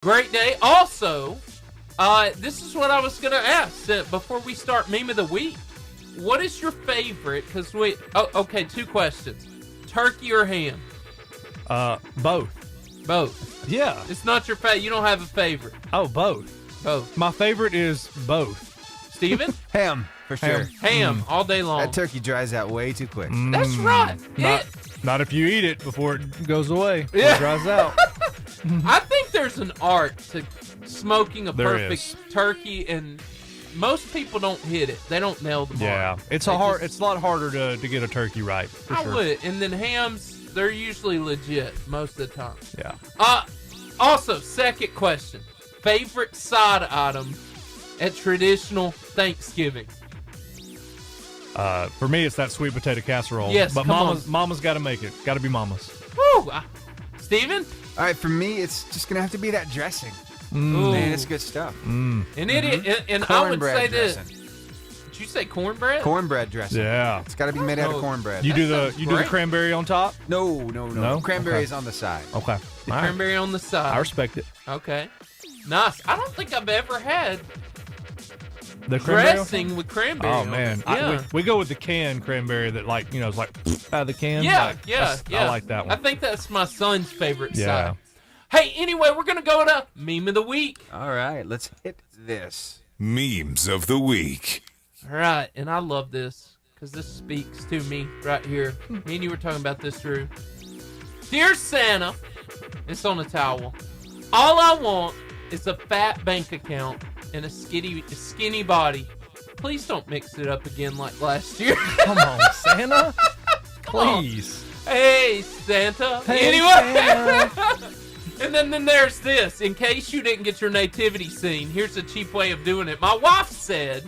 Great day. Also, this is what I was going to ask before we start Meme of the Week. What is your favorite? Because okay, 2 questions. Turkey or ham? Both. Both. Yeah. It's not your favorite. You don't have a favorite. Oh, both. Both. My favorite is both. Steven? Ham, for sure. Ham all day long. That turkey dries out way too quick. That's right. Not if you eat it before it goes away. Yeah. It dries out. I think there's an art to smoking a There perfect is. turkey, and most people don't hit it. They don't nail the mark. Yeah. It's a lot harder to get a turkey right. For I sure. would. And then hams, they're usually legit most of the time. Yeah. Also, second question. Favorite side item at traditional Thanksgiving? For me, it's that sweet potato casserole. Yes, but come Mama's got to make it. Got to be Mama's. Woo! Steven? All right, for me, it's just going to have to be that dressing. Ooh. Man, it's good stuff. And I would say Cornbread this. dressing. Did you say cornbread? Cornbread dressing. Yeah. It's got to be made out of cornbread. You do sounds the great. cranberry on top? No. No? Cranberry Okay. is on the side. Okay. The All right. cranberry on the side. I respect it. Okay. Nice. I don't think I've ever had The cranberry. dressing with cranberry. Oh on man, it. Yeah. we go with the canned cranberry that it's like out of the can. Yeah, Like, yeah. I like that I one. think that's my son's favorite Yeah. side. Hey, anyway, we're gonna go to Meme of the Week. All right, let's hit this. Memes of the Week. All right, and I love this because this speaks to me right here. Me and you were talking about this, Drew. Dear Santa, it's on a towel. All I want is a fat bank account and a skinny body. Please don't mix it up again like last year. Come on, Santa. on. Please. Hey, Santa. Hey, Anyway. And then there's this. In case you didn't get your nativity scene, here's a cheap way of doing it. My wife said,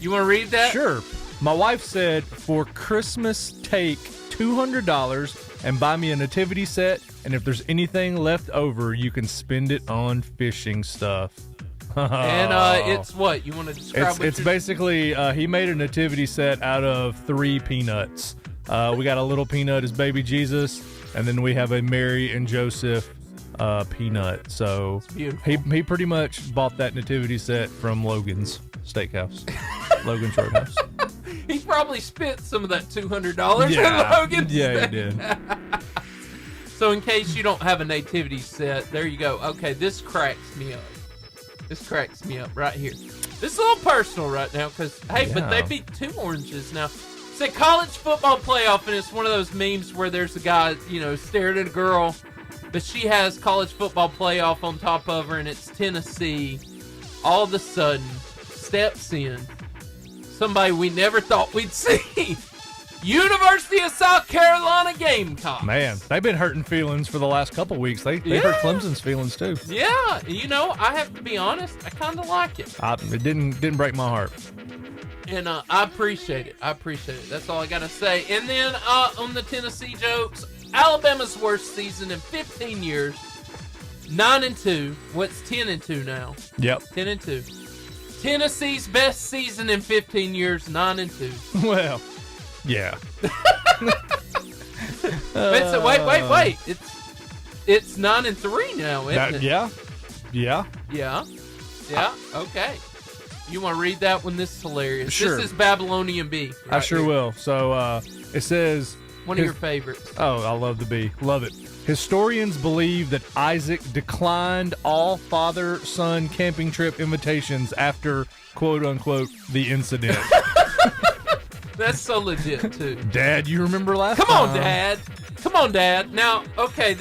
you want to read that? Sure. My wife said, for Christmas, take $200 and buy me a nativity set, and if there's anything left over, you can spend it on fishing stuff. And it's what? You want to describe what It's basically, he made a nativity set out of 3 peanuts. We got a little peanut as baby Jesus, and then we have a Mary and Joseph peanut. So he pretty much bought that nativity set from Logan's Steakhouse. Logan's Roadhouse. He probably spent some of that $200 Yeah. at Logan's. Yeah, he did. So in case you don't have a nativity set, there you go. Okay, this cracks me up. This cracks me up right here. This is a little personal right now because, hey, but they beat 2 oranges now. It's a college football playoff, and it's one of those memes where there's a guy, staring at a girl, but she has college football playoff on top of her, and it's Tennessee. All of a sudden, steps in somebody we never thought we'd see. University of South Carolina Gamecocks. Man, they've been hurting feelings for the last couple weeks. They hurt Clemson's feelings too. Yeah, I have to be honest, I kind of like it. It didn't break my heart. And I appreciate it. That's all I got to say. And then on the Tennessee jokes, Alabama's worst season in 15 years. 9-2. What's 10-2 now? Yep. 10-2. Tennessee's best season in 15 years. 9-2. Well, yeah. Wait. It's 9-3 now, isn't it? Yeah. Yeah. Okay. You want to read that one? This is hilarious. Sure. This is Babylonian B. I sure will. So it says One of your favorites. Oh, I love the bee. Love it. Historians believe that Isaac declined all father-son camping trip invitations after, quote-unquote, the incident. That's so legit, too. Dad, you remember last Come time? on, Dad. Now, okay,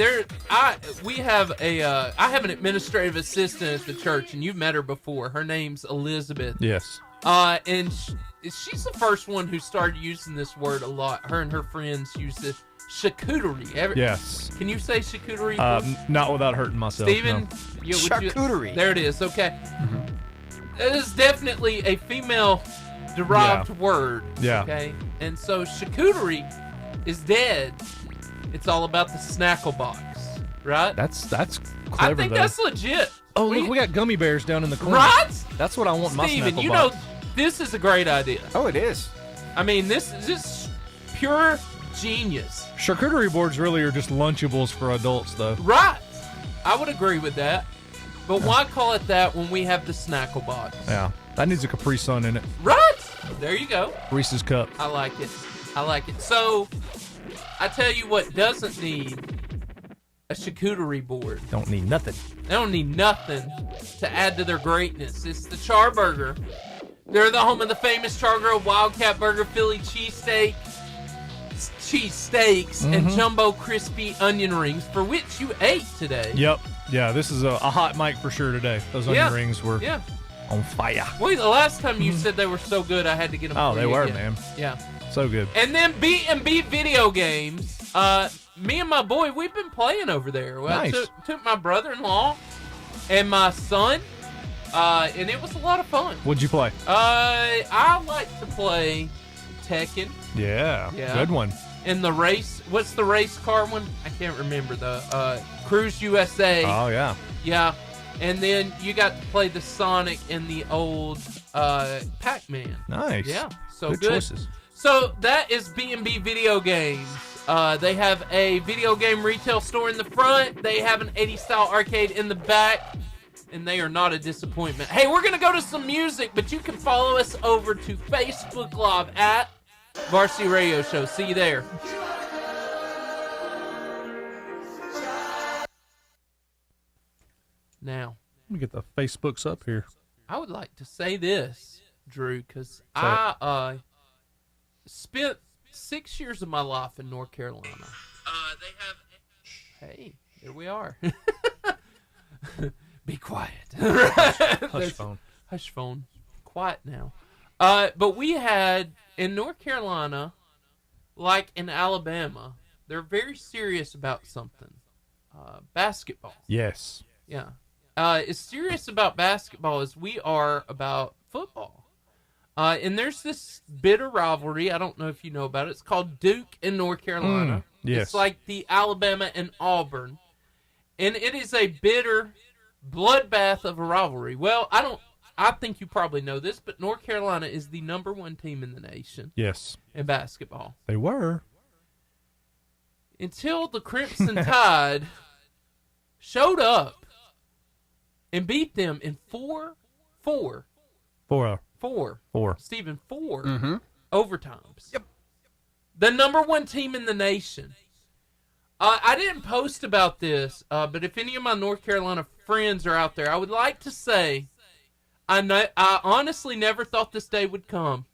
I have an administrative assistant at the church, and you've met her before. Her name's Elizabeth. Yes. And she's the first one who started using this word a lot. Her and her friends use this charcuterie. Yes. Can you say charcuterie? Not without hurting myself. Steven? No. Charcuterie. There it is. Okay. It is definitely a female-derived word. Yeah. Okay. And so charcuterie is dead. It's all about the snackle box, right? That's clever, I think though. that's legit. Oh, look, we got gummy bears down in the corner. Right? That's what I want in my Steven, snackle you box. know, this is a great idea. Oh, it is. I mean, this is just pure genius. Charcuterie boards really are just Lunchables for adults, though. Right. I would agree with that. But why call it that when we have the Snackle Box? Yeah. That needs a Capri Sun in it. Right? There you go. Reese's Cup. I like it. I like it. So, I tell you what doesn't need a charcuterie board. Don't need nothing. They don't need nothing to add to their greatness. It's the Char Burger. They're the home of the famous Char Grilled Wildcat Burger, Philly cheesesteaks, and jumbo crispy onion rings, for which you ate today. Yep. Yeah, this is a hot mic for sure today. Those onion rings were on fire. Well, the last time you said they were so good, I had to get them. Oh, for they you were, again. man. Yeah. So good. And then B&B video games. Me and my boy, we've been playing over there. Well, Nice. I took my brother-in-law and my son, and it was a lot of fun. What'd you play? I like to play Tekken. Yeah. Good one. And the race, what's the race car one? I can't remember. The Cruise USA. Oh, yeah. Yeah. And then you got to play the Sonic and the old Pac-Man. Nice. Yeah. So Good good. choices. So that is B&B Video Games. They have a video game retail store in the front. They have an 80s style arcade in the back. And they are not a disappointment. Hey, we're going to go to some music, but you can follow us over to Facebook Live at Varsity Radio Show. See you there. Now, Let me get the Facebooks up here. I would like to say this, Drew, because I spent 6 years of my life in North Carolina. Hey, here we are. Be quiet. Hush phone. Hush phone. Quiet now. But we had, in North Carolina, like in Alabama, they're very serious about something. Basketball. Yes. Yeah. As serious about basketball as we are about football. And there's this bitter rivalry. I don't know if you know about it. It's called Duke and North Carolina. Yes. It's like the Alabama and Auburn. And it is a bitter bloodbath of a rivalry. Well, I think you probably know this, but North Carolina is the #1 team in the nation. Yes. In basketball. They were. Until the Crimson Tide showed up and beat them in 4 Stephen, 4 overtimes. Yep. The #1 team in the nation. I didn't post about this, but if any of my North Carolina friends are out there, I would like to say I honestly never thought this day would come.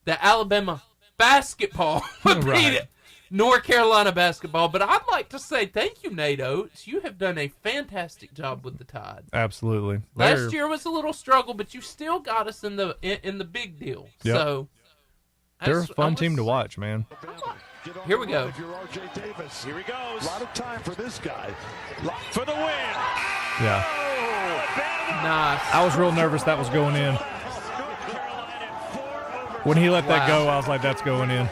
That Alabama basketball would beat it. North Carolina basketball. But I'd like to say thank you, Nate Oates. You have done a fantastic job with the Tide. Absolutely. Last year was a little struggle, but you still got us in the big deal. Yep. So they're a fun team to watch, man. Here we go. If you're R.J. Davis, here he goes. A lot of time for this guy. For the win. Yeah. Nice. I was real nervous that was going in. When he let that go, I was like, that's going in.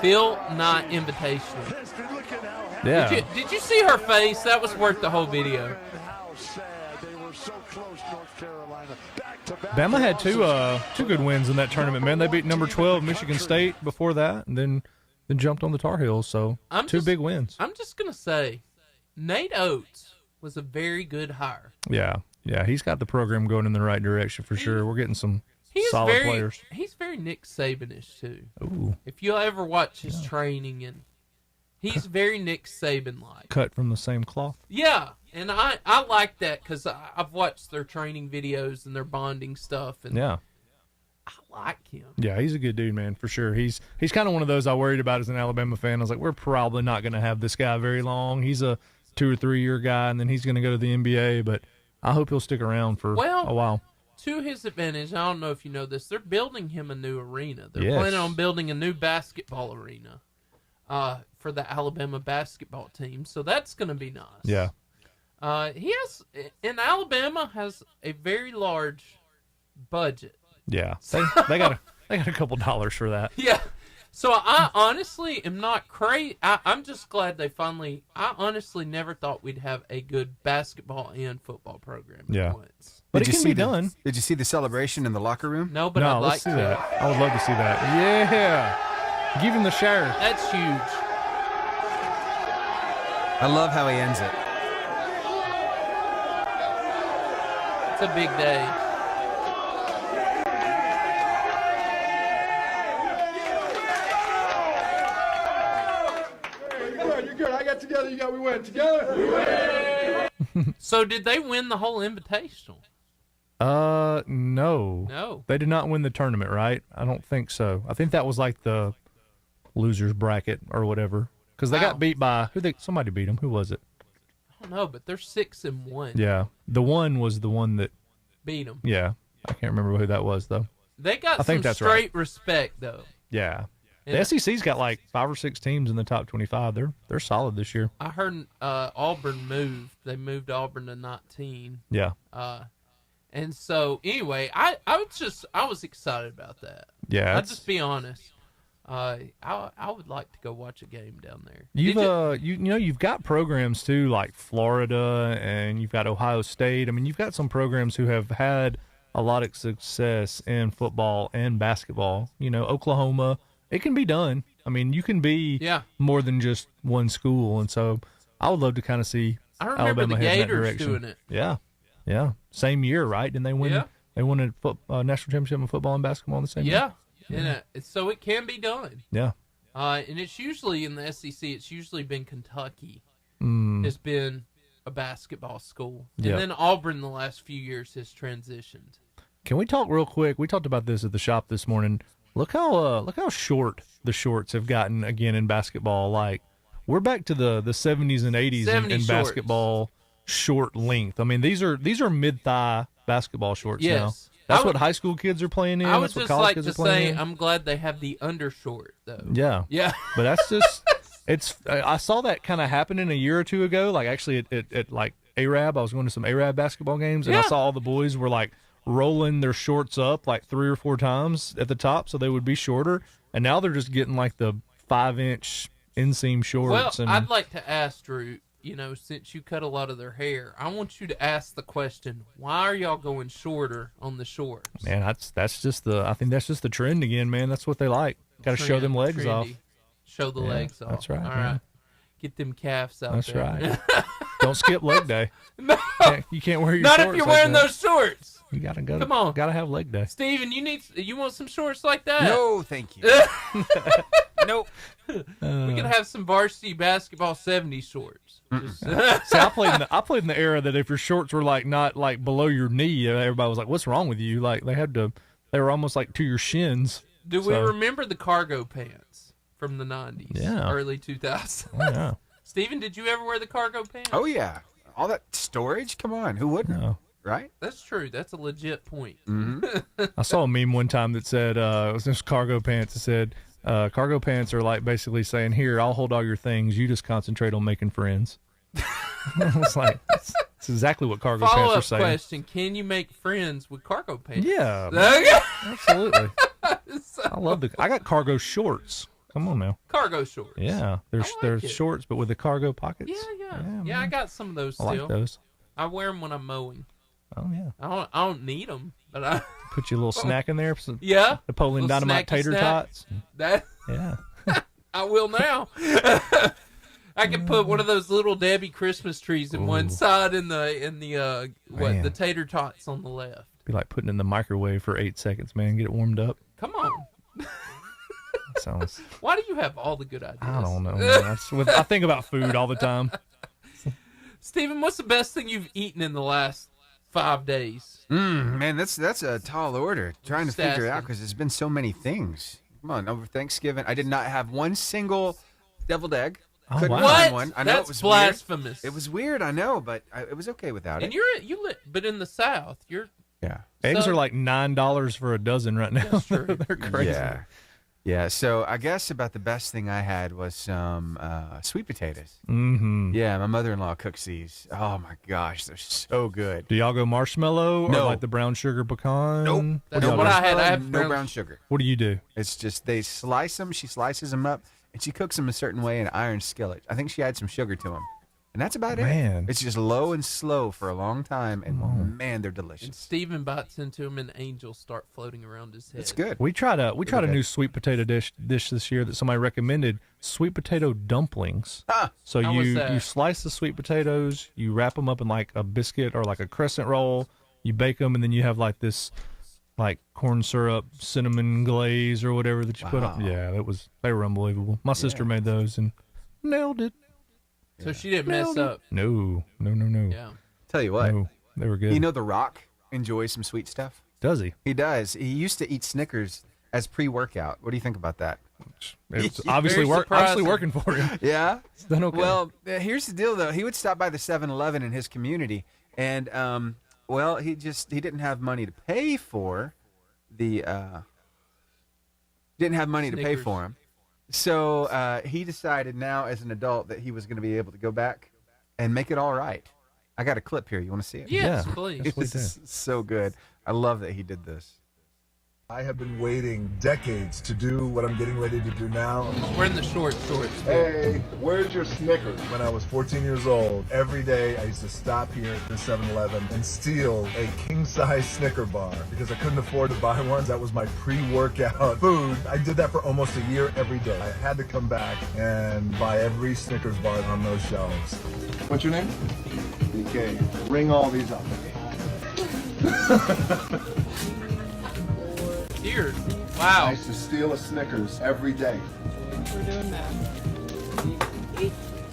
Phil, not invitational. Yeah. Did you see her face? That was worth the whole video. Bama had two good wins in that tournament, man. They beat number 12 Michigan State before that, and then jumped on the Tar Heels. So two big wins. I'm just gonna say, Nate Oates was a very good hire. Yeah, he's got the program going in the right direction for sure. We're getting some solid players. He's very Nick Saban-ish too. Ooh. If you'll ever watch his training, and he's very Nick Saban-like. Cut from the same cloth. Yeah, and I like that because I've watched their training videos and their bonding stuff, and I like him. Yeah, he's a good dude, man, for sure. He's kind of one of those I worried about as an Alabama fan. I was like, we're probably not going to have this guy very long. He's a 2 or 3 year guy, and then he's going to go to the NBA, but I hope he'll stick around for a while. To his advantage, I don't know if you know this, they're building him a new arena. They're planning on building a new basketball arena for the Alabama basketball team, so that's going to be nice. Yeah. Alabama has a very large budget. Yeah. They got a couple dollars for that. Yeah. So I honestly am not crazy. I'm just glad they finally. I honestly never thought we'd have a good basketball and football program at once. But it can be done. Did you see the celebration in the locker room? No, but I'd like let's see that. I would love to see that. Yeah. Give him the share. That's huge. I love how he ends it. It's a big day. You're good. I got together. We went together. We win. So did they win the whole invitational? No. No. They did not win the tournament, right? I don't think so. I think that was like the losers bracket or whatever. Because they got beat by somebody beat them. Who was it? I don't know, but they're 6-1. Yeah. The one was the one that Beat them. Yeah. I can't remember who that was though. They got some straight respect though. Yeah. The SEC's got like 5 or 6 teams in the top 25. They're solid this year. I heard Auburn moved. They moved Auburn to 19. Yeah. And so anyway, I was excited about that. Yeah. I'll just be honest. I would like to go watch a game down there. You've got programs too like Florida and you've got Ohio State. I mean, you've got some programs who have had a lot of success in football and basketball. Oklahoma, it can be done. I mean, you can be more than just one school, and so I would love to kind of see Alabama the head in that Gators direction. doing it. Yeah. Same year, right? Didn't they win? Yeah. They won a national championship in football and basketball in the same year. Yeah. So it can be done. Yeah. And it's usually in the SEC. It's usually been Kentucky. Has been a basketball school, and then Auburn the last few years has transitioned. Can we talk real quick? We talked about this at the shop this morning. Look how short the shorts have gotten again in basketball. Like we're back to the 70s and 80s in basketball short length. I mean, these are mid-thigh basketball shorts now. That's what high school kids are playing in. I would That's what just college like kids to are playing say in. I'm glad they have the undershort though. Yeah. But that's just I saw that kind of happening a year or two ago. Like actually at like Arab, I was going to some Arab basketball games, and I saw all the boys were like rolling their shorts up like 3 or 4 times at the top so they would be shorter, and now they're just getting like the 5-inch inseam shorts. Well, I'd like to ask Drew, since you cut a lot of their hair, I want you to ask the question, why are y'all going shorter on the shorts? Man, I think that's just the trend again, man. That's what they like. Got to show them legs off. Show the legs off. That's right. All right. Get them calves out that's there. That's right. Don't skip leg day. No. You can't wear your Not shorts if you're like wearing that. those shorts. You gotta go. Come on. Gotta have leg day. Steven, you want some shorts like that? No, thank you. Nope. We can have some varsity basketball 70s shorts. See, I played in the era that if your shorts were like not like below your knee, everybody was like, "What's wrong with you?" Like they were almost like to your shins. Do we remember the cargo pants from the 90s? Yeah. Early 2000s. Oh, yeah. Steven, did you ever wear the cargo pants? Oh yeah, all that storage. Come on, who wouldn't? No. Right? That's true. That's a legit point. I saw a meme one time that said it was just cargo pants. It said cargo pants are like basically saying, "Here, I'll hold all your things. You just concentrate on making friends." I was like, that's exactly what cargo pants are Follow-up saying. question: can you make friends with cargo pants? Yeah, Okay. absolutely. I love I got cargo shorts. Come on now. Cargo shorts. Yeah, there's it. shorts, but with the cargo pockets. Yeah, I got some of those still. I like those. I wear them when I'm mowing. Oh yeah. I don't need them, but I Put your little snack in there. Some Little Napoleon Dynamite snacky tater snack. tots. that Yeah. I will now. I can put one of those little Debbie Christmas trees in one side and the Man. the tater tots on the left. Be like putting it in the microwave for 8 seconds, man. Get it warmed up. Come on. Sounds. Why do you have all the good ideas? I don't know, man. I think about food all the time. Steven, what's the best thing you've eaten in the last 5 days? Man, that's a tall order. Trying to figure it out asking. because there's been so many things. Come on, over Thanksgiving, I did not have one single deviled egg. Oh, Couldn't wow. find What? one. I know That's it was blasphemous. weird. It was weird, I know, but it was okay without And it. but in the South, you're Yeah. Eggs So- are like $9 for a dozen right now. That's true. They're crazy. Yeah. Yeah, so I guess about the best thing I had was some sweet potatoes. Mm-hmm. Yeah, my mother-in-law cooks these. Oh, my gosh, they're so good. Do y'all go marshmallow or No. like the brown sugar pecan? Nope. That's do y'all what do? I had. I have no brown sugar. What do you do? It's just they slice them. She slices them up, and she cooks them a certain way in an iron skillet. I think she adds some sugar to them, and that's about Man. it. It's just low and slow for a long time, and man, they're And delicious. Steven bites into them, and angels start floating around his head. It's good. We tried a okay. new sweet potato dish this year that somebody recommended. Sweet potato dumplings. Ah, So How was that? you slice the sweet potatoes, you wrap them up in like a biscuit or like a crescent roll, you bake them, and then you have like this like corn syrup, cinnamon glaze or whatever that you put on. Yeah, they were unbelievable. My sister made those and nailed it. So she didn't mess up. No. Yeah. Tell you what, No, they were good. you know The Rock enjoys some sweet stuff. Does he? He does. He used to eat Snickers as pre-workout. What do you think about that? It's obviously Very surprising. working for him. Yeah. It's done okay. Well, here's the deal, though. He would stop by the 7-Eleven in his community, and he didn't have money to pay for the didn't have money to pay Snickers. for him. So he decided now, as an adult, that he was going to be able to go back and make it all right. I got a clip here. You want to see it? Yes, Yeah. please. Yes, please. It's so good. I love that he did this. I have been waiting decades to do what I'm getting ready to do now. We're in the shorts. Hey, where's your Snickers? When I was 14 years old, every day I used to stop here at the 7-Eleven and steal a king-size Snicker bar because I couldn't afford to buy ones. That was my pre-workout food. I did that for almost a year every day. I had to come back and buy every Snickers bar on those shelves. What's your name? BK. Ring all these up. Here. Wow. I used to steal a Snickers every day. We're doing that.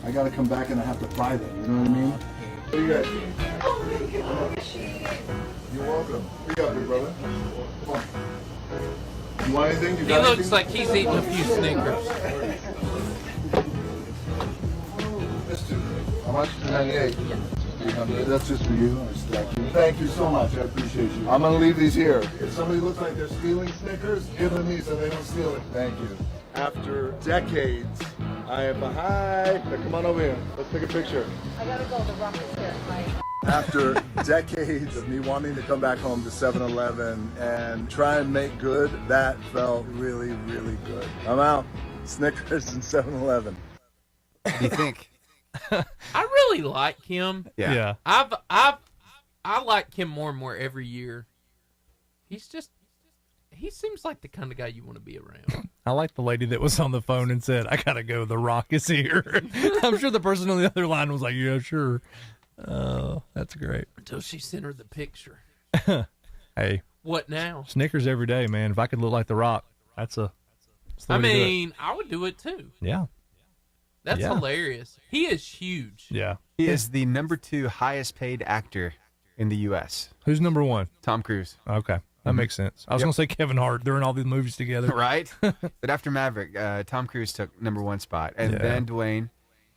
I gotta come back and I have to buy them, you know what I mean? What do you got? You're welcome. What you got, big brother? Come on. You want anything? You He got looks anything? like he's eating a few Snickers. How much? 98. 300. That's just for you. Thank you so much. I appreciate you. I'm gonna leave these here. If somebody looks like they're stealing Snickers, give them these so they don't steal it. Thank you. After decades, I am behind. Now come on over here. Let's take a picture. I gotta go. The Rock is here. After decades of me wanting to come back home to 7-Eleven and try and make good, that felt really, really good. I'm out. Snickers and 7-Eleven. What do you think? I really like him. Yeah. I like him more and more every year. He seems like the kind of guy you want to be around. I like the lady that was on the phone and said, "I gotta go. The Rock is here." I'm sure the person on the other line was like, "Yeah, sure." Oh, that's great. Until she sent her the picture. Hey, What now? Snickers every day, man. If I could look like the Rock, that's the I way to do it. mean, I would do it too. Yeah. That's Yeah. hilarious. He is huge. Yeah. He is the number 2 highest paid actor in the U.S. Who's number one? Tom Cruise. Okay. That makes sense. I was going to say Kevin Hart. They're in all these movies together. Right? But after Maverick, Tom Cruise took number 1 spot, and Yeah. then Dwayne,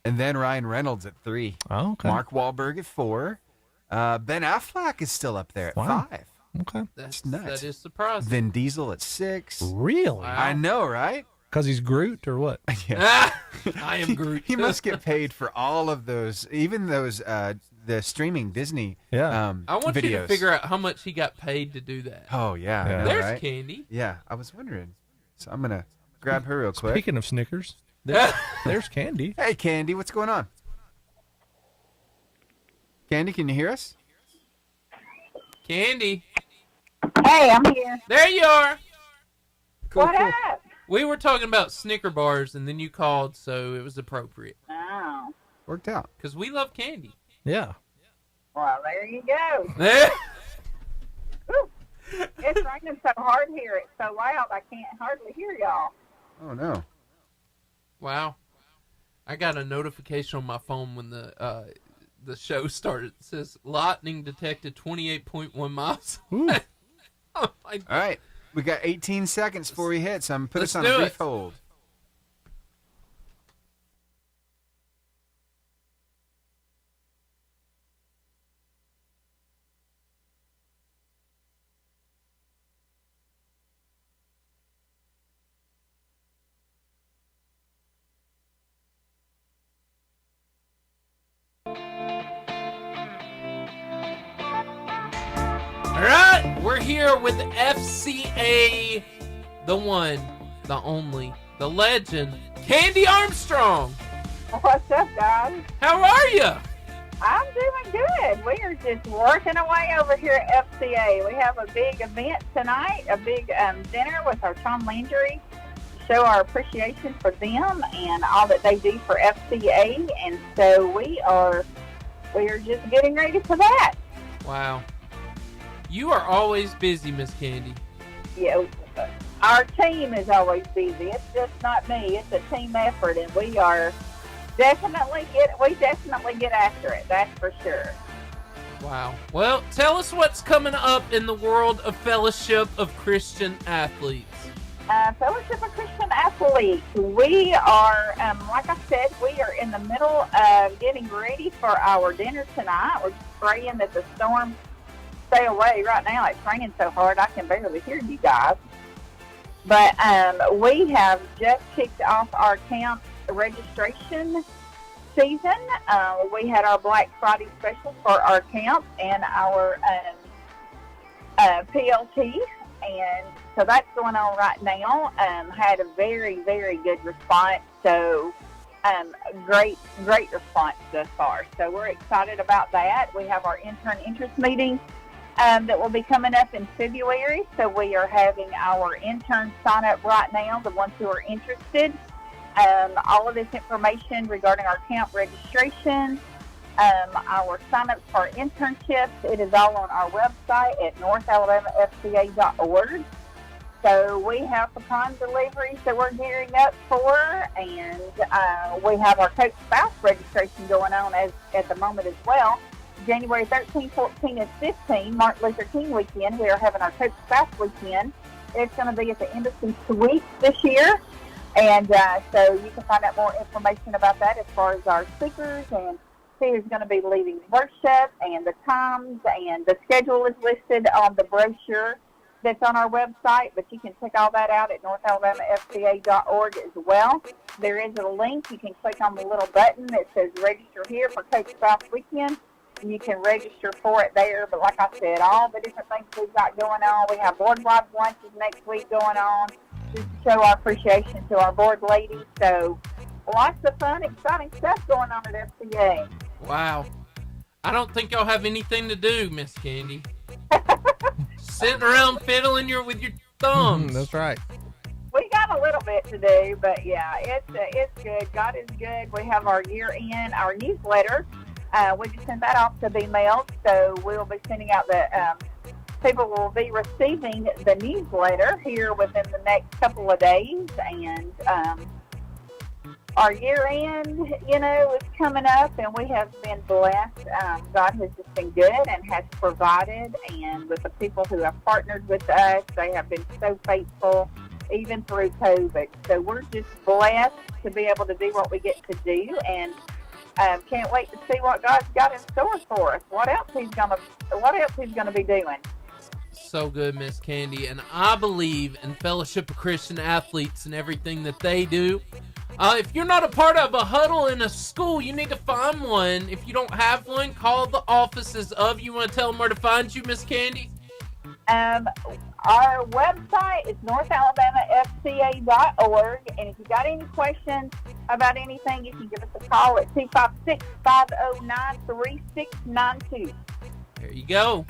and then Ryan Reynolds at 3. Oh, okay. Mark Wahlberg at 4. Ben Affleck is still up there at Wow. 5. Okay. That's nuts. That is surprising. Vin Diesel at 6. Really? Wow. I know, right? Because he's Groot or what? I am Groot. He must get paid for all of those, even those the streaming Disney Yeah. I want videos. you to figure out how much he got paid to do that. Oh yeah, Yeah. I know, There's right? Candy. Yeah, I was wondering. So I'm gonna grab her real quick. Speaking of Snickers, there's Candy. Hey, Candy, what's going on? Candy, can you hear us? Candy. Hey, I'm here. There you are. Cool, What cool. up? We were talking about Snicker bars, and then you called, so it was appropriate. Oh, Worked out. Because we love candy. Yeah. well, there you go. There. Whew. It's raining so hard here. It's so loud I can't hardly hear y'all. Oh no. Wow. I got a notification on my phone when the show started. It says lightning detected 28.1 miles. Ooh. Oh, my- All right, we got 18 seconds before we hit, so I'm put Let's us on do a brief it. hold. All right, we're here with FCA, the one, the only, the legend, Candy Armstrong. What's up, guys? How are you? I'm doing good. We are just working away over here at FCA. We have a big event tonight, a big dinner with our Tom Landry. Show our appreciation for them and all that they do for FCA, and so we are just getting ready for that. Wow. You are always busy, Miss Candy. Yeah, our team is always busy. It's just not me. It's a team effort, and we definitely get after it. That's for sure. Wow. Well, tell us what's coming up in the world of Fellowship of Christian Athletes. Fellowship of Christian Athletes. We are, like I said, we are in the middle of getting ready for our dinner tonight. We're just praying that the storm stay away. Right now, it's raining so hard I can barely hear you guys. But we have just kicked off our camp registration season. We had our Black Friday special for our camp and our PLT, and so that's going on right now. Had a very, very good response. So great response thus far. So we're excited about that. We have our intern interest meeting that will be coming up in February. So we are having our interns sign up right now, the ones who are interested. All of this information regarding our camp registration, our sign-ups for our internships, it is all on our website at northalabamafca.org. So we have pecan deliveries that we're gearing up for, and we have our Coach Spouse registration going on at the moment as well. January 13, 14, and 15, Martin Luther King weekend, we are having our Coach Spouse weekend. It's going to be at the Embassy Suites this year. And so you can find out more information about that as far as our speakers and who's going to be leading worship and the times, and the schedule is listed on the brochure that's on our website, but you can check all that out at northalabamafca.org as well. There is a link. You can click on the little button that says register here for Coach Spouse Weekend, and you can register for it there. But like I said, all the different things we've got going on. We have board wives lunches next week going on, just to show our appreciation to our board ladies. So lots of fun, exciting stuff going on at FCA. Wow. I don't think y'all have anything to do, Miss Candy. Sitting around fiddling with your thumbs. That's right. We got a little bit to do, but yeah, it's good. God is good. We have our year-end, our newsletter. We just sent that off to be mailed, so we'll be sending out people will be receiving the newsletter here within the next couple of days, and our year end, is coming up, and we have been blessed. God has just been good and has provided, and with the people who have partnered with us, they have been so faithful, even through COVID. So we're just blessed to be able to do what we get to do, and can't wait to see what God's got in store for us. What else He's gonna be doing. So good, Miss Candy, and I believe in Fellowship of Christian Athletes and everything that they do. If you're not a part of a huddle in a school, you need to find one. If you don't have one, call the offices of. You want to tell them where to find you, Miss Candy? Our website is northalabamafca.org, and if you got any questions about anything, you can give us a call at 256-509-3692. There you go.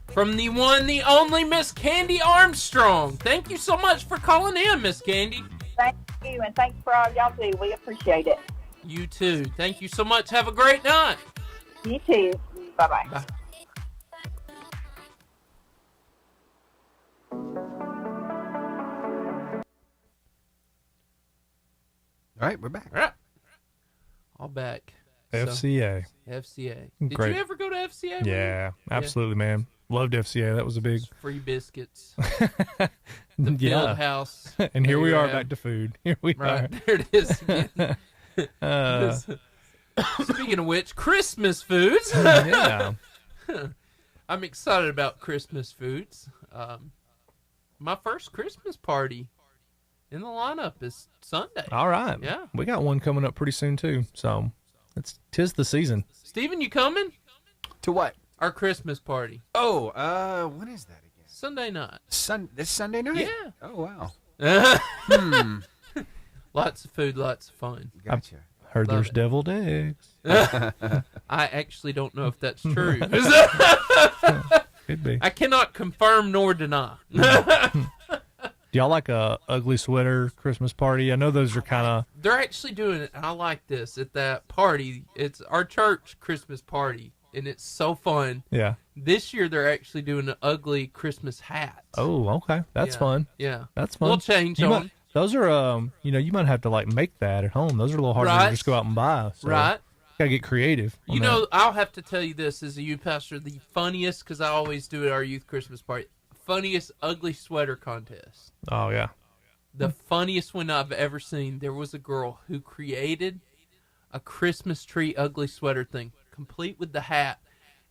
From the one, the only Miss Candy Armstrong. Thank you so much for calling in, Miss Candy. Thank you, and thanks for all y'all do. We appreciate it. You too. Thank you so much. Have a great night. You too. Bye-bye. Bye. All right, we're back. All right. All back. FCA. FCA. Did Great. you ever go to FCA? Yeah, absolutely, man. Loved FCA. That was a big Free biscuits. The field house. And here we are Yeah. back to food. Here we Right, are. there it is again. Speaking of which, Christmas foods. Yeah. I'm excited about Christmas foods. My first Christmas party in the lineup is Sunday. All right. Yeah. We got one coming up pretty soon too. So tis the season. Steven, you coming? To what? Our Christmas party. Oh, when is that again? Sunday night. This Sunday night? Yeah. Oh, wow. Lots of food, lots of fun. Gotcha. Heard Love there's it. deviled eggs. I actually don't know if that's true. Could be. I cannot confirm nor deny. Do y'all like a ugly sweater Christmas party? I know those are kind of. They're actually doing it, and I like this, at that party. It's our church Christmas party. and it's so fun. Yeah. This year they're actually doing an ugly Christmas hat. Oh, okay. That's fun. Yeah. That's fun. We'll change You on. might- those are, you might have to like make that at home. Those are a little harder Right. to just go out and buy. So Right. Gotta get creative. on You that. know, I'll have to tell you this as a youth pastor, the funniest, because I always do at our youth Christmas party, funniest ugly sweater contest. Oh yeah. The funniest one I've ever seen, there was a girl who created a Christmas tree ugly sweater thing, complete with the hat,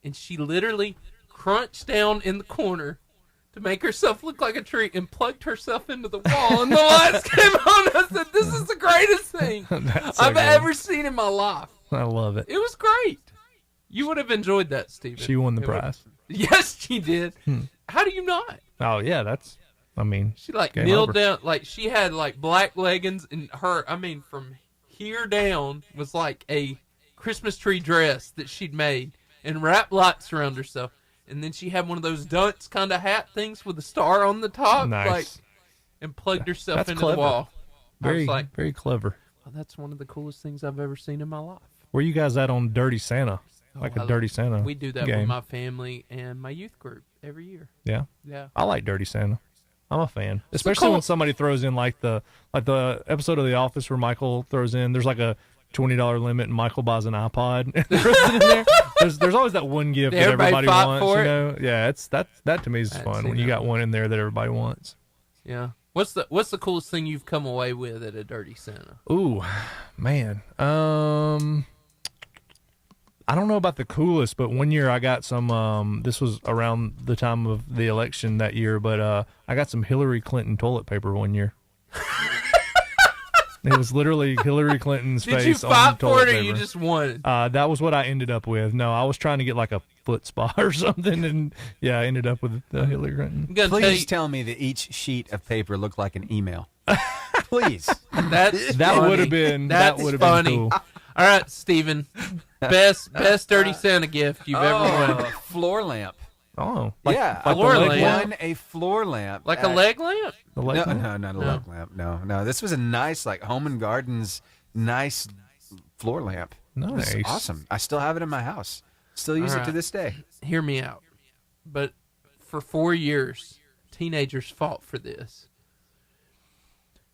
and she literally crunched down in the corner to make herself look like a tree and plugged herself into the wall, and the lights came on. I said, this is the greatest thing That's so I've good. ever seen in my life. I love it. It was great. You would have enjoyed that, Stephen. She won the It would- prize. Yes, she did. How do you not? Oh yeah, She like Game kneeled over. down, like she had like black leggings, and from here down was like a Christmas tree dress that she'd made and wrapped lights around herself. And then she had one of those dunce kind of hat things with a star on the top, Nice. and plugged herself That's into clever. the wall. I very was like, very clever. oh, that's one of the coolest things I've ever seen in my life. Where you guys at on Dirty Santa? Like Oh, a Dirty Santa. We do that game. with my family and my youth group every year. Yeah. Yeah. I like Dirty Santa. I'm a fan, especially when somebody throws in like the episode of The Office where Michael throws in. There's like a $20 limit, and Michael buys an iPod. And throws it in there. There's always that one gift that Everybody everybody fought wants. for You it? know, yeah, that to me is I'd fun seen when you that got one in there that everybody wants. Yeah. What's the coolest thing you've come away with at a Dirty Santa? Ooh, man. I don't know about the coolest, but one year I got some. This was around the time of the election that year, but I got some Hillary Clinton toilet paper one year. It was literally Hillary Clinton's Did face you on fight toilet for it, paper. or you just won? That was what I ended up with. No, I was trying to get like a foot spa or something, and yeah, I ended up with Hillary Clinton. I'm gonna tell Please you, tell me that each sheet of paper looked like an email. Please. that's That funny. would have been That's that would have funny. been cool. All right, Steven. Best Dirty Santa gift you've ever won. Floor lamp. Oh, Yeah, like floor the leg lamp. lamp? Won a floor lamp. Like a at- leg lamp? The leg No, lamp? no, not a No. leg lamp. No. This was a nice, like, Home and Gardens, nice floor lamp. It was Nice. awesome. I still have it in my house. Still use All it to right. this day. Hear me out. But for 4 years, teenagers fought for this.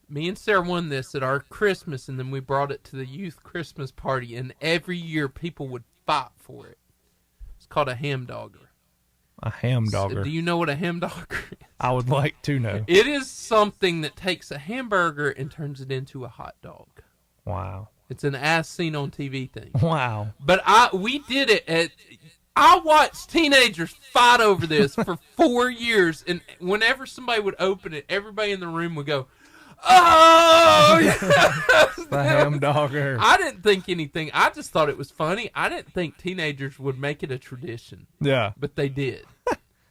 Me and Sarah won this at our Christmas, and then we brought it to the youth Christmas party, and every year people would fight for it. It's called a ham dogger. A ham dogger. Do you know what a ham dogger is? I would like to know. It is something that takes a hamburger and turns it into a hot dog. Wow. It's an as seen on TV thing. Wow. But we did it at. I watched teenagers fight over this for 4 years, and whenever somebody would open it, everybody in the room would go, "Oh, yes!" The ham dogger. I didn't think anything. I just thought it was funny. I didn't think teenagers would make it a tradition, Yeah. but they did.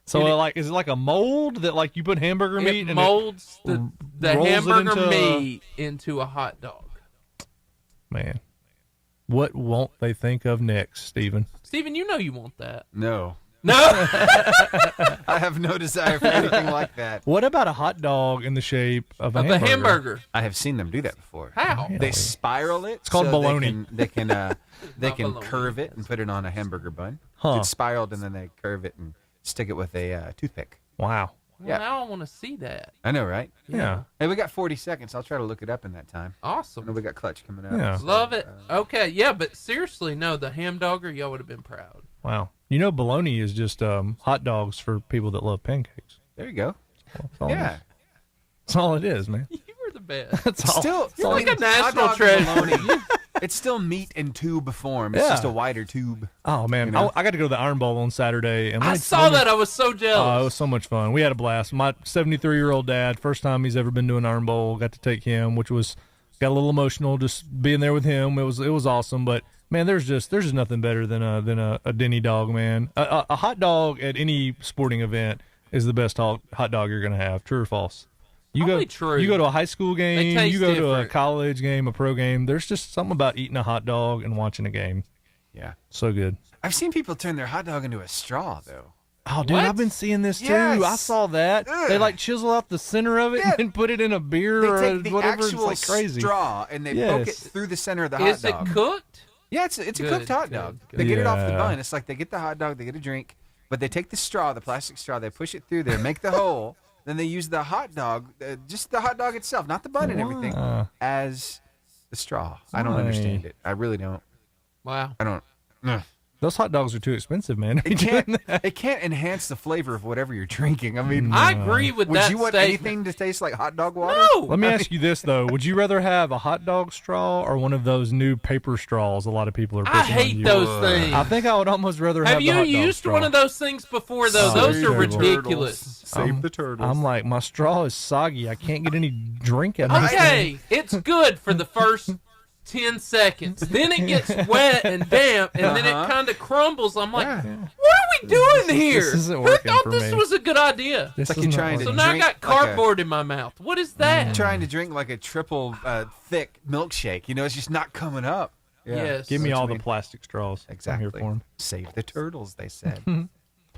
So And it- like, is it like a mold that like you put hamburger meat It and molds the rolls it hamburger into a- meat into a hot dog. Man, what won't they think of next, Stephen? Steven, you know you want that. No. No. I have no desire for anything like that. What about a hot dog in the shape of a Of hamburger? a hamburger. I have seen them do that before. How? Yeah. They spiral it. It's called bologna. They can they Not can bologna, curve it and put it on a hamburger bun. Huh. It's spiraled, and then they curve it and stick it with a toothpick. Wow. Well, Yeah. now I want to see that. I know, right? Yeah. Hey, we got 40 seconds. I'll try to look it up in that time. I know Awesome. we got Clutch coming up. Yeah. Love it. Okay, yeah, but seriously, no, the ham dogger, y'all would have been proud. Wow. You know, bologna is just hot dogs for people that love pancakes. There you go. That's all Yeah. It is. That's all it is, man. You were the best. That's all. Still, You're like a hot national dog treasure. bologna, it's still meat in tube form. It's Yeah. just a wider tube. Oh man, You know? I got to go to the Iron Bowl on Saturday, and I let saw me- that. I was so Oh, it jealous. was so much fun. We had a blast. My 73-year-old dad, first time he's ever been to an Iron Bowl, got to take him, which was got a little emotional just being there with him. It was awesome. But man, there's just nothing better than a Denny dog, man. A hot dog at any sporting event is the best hot dog you're gonna have. True or false? Probably true. You go to a high school game, taste you go to a different. college game, a pro game. There's just something about eating a hot dog and watching a game. Yeah. So good. I've seen people turn their hot dog into a straw, though. Oh, dude, What? I've been seeing this too. Yes. I saw that. Ugh. They like chisel out the center of it Yeah. and put it in a beer They or take the whatever. It's actual like crazy. straw and they poke it Yes. through the center of the hot Is it dog. cooked? Yeah, it's a cooked hot dog. They get it off the bun. It's like they get the hot dog, they get a drink, but they take the straw, the plastic straw, they push it through there, make the hole, then they use the hot dog, just the hot dog itself, not the bun and everything, as the straw. I don't understand it. I really don't. Wow. I don't. Those hot dogs are too expensive, man. It can't enhance the flavor of whatever you're drinking. I mean, I agree with that. Would you want anything to taste like hot dog water? No. Let me ask you this though: would you rather have a hot dog straw or one of those new paper straws? A lot of people are. I hate those things. I think I would almost rather have. Have you the hot dog used straw. one of those things before though? Those are ridiculous. Save the turtles. I'm like, my straw is soggy. I can't get any drink out of it. Okay, it's good for the first 10 seconds. Then it gets wet and damp, and then it kind of crumbles. I'm like, what are we doing here? This isn't Who working thought for this me. was a good idea? This like is you're not trying to So working. now I drink got cardboard in my mouth. What is that? trying to drink like a triple thick milkshake. You know, it's just not coming up. Yeah. Yes. Give me What all you the mean. plastic straws. Exactly. I'm here for 'em. Save the turtles, they said.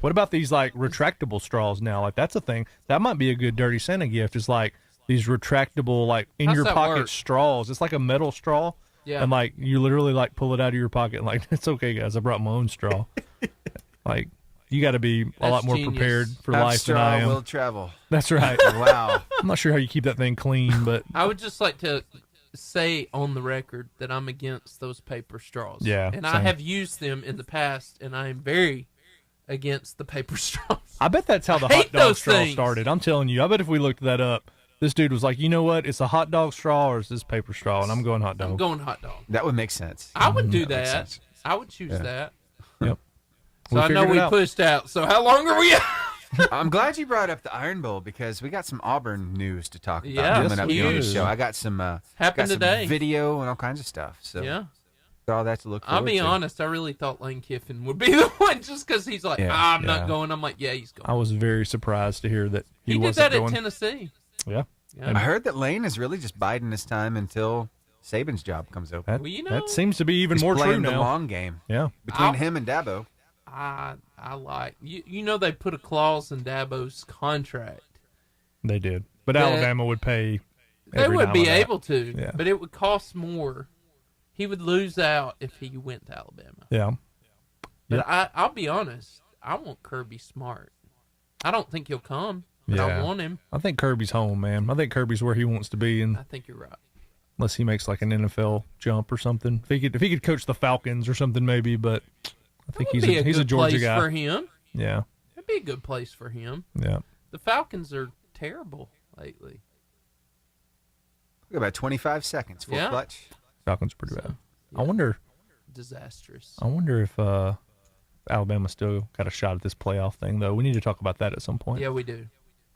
What about these like retractable straws now? Like that's a thing. That might be a good dirty Santa gift. Is like these retractable like in How's your that pocket work? straws. It's like a metal straw. Yeah. And like you literally like pull it out of your pocket and like it's okay guys, I brought my own straw. Like you got to be a lot more genius. prepared for Have life than I straw am. will travel. That's right. Wow. I'm not sure how you keep that thing clean, but I would just like to say on the record that I'm against those paper straws. Yeah, And I same. have used them in the past, and I am very against the paper straws. I bet that's how the I hate hot dog those straw things. started. I'm telling you. I bet if we looked that up, this dude was like, you know what? It's a hot dog straw or is this paper straw? And I'm going hot dog. I'm going hot dog. That would make sense. I would do That makes that. sense. I would choose that. Yep. So We I know figured it we out. pushed out. So how long are we at? I'm glad you brought up the Iron Bowl because we got some Auburn news to talk about Yeah, coming up here on the huge. show. I got some Happened got some today. video and all kinds of stuff. So Yeah. got all that to look I'll forward be to. honest. I really thought Lane Kiffin would be the one just because he's like, Yeah. I'm Yeah. not going. I'm like, yeah, he's going. I was very surprised to hear that he, He did wasn't that going. at Tennessee. Yeah. Yeah. I heard that Lane is really just biding his time until Saban's job comes open. That, Well, you know, that seems to be even He's more playing true the now. long game Yeah. between him and Dabo. I like you know they put a clause in Dabo's contract. They did. But That- Alabama would pay They every would dime be of that. able to, Yeah. but it would cost more. He would lose out if he went to Alabama. Yeah. But I'll be honest. I want Kirby Smart. I don't think he'll come, but I Yeah. want him. I think Kirby's home, man. I think Kirby's where he wants to be, and I think you're right. unless he makes like an NFL jump or something. If he could coach the Falcons or something maybe, but I think That would he's be a good Georgia place guy. for him. Yeah. That'd be a good place for him. Yeah. The Falcons are terrible lately. We got about 25 seconds for Yeah. clutch. Falcons are pretty bad. yeah. I wonder Disastrous. if Alabama still got a shot at this playoff thing though. We need to talk about that at some point. Yeah, we do.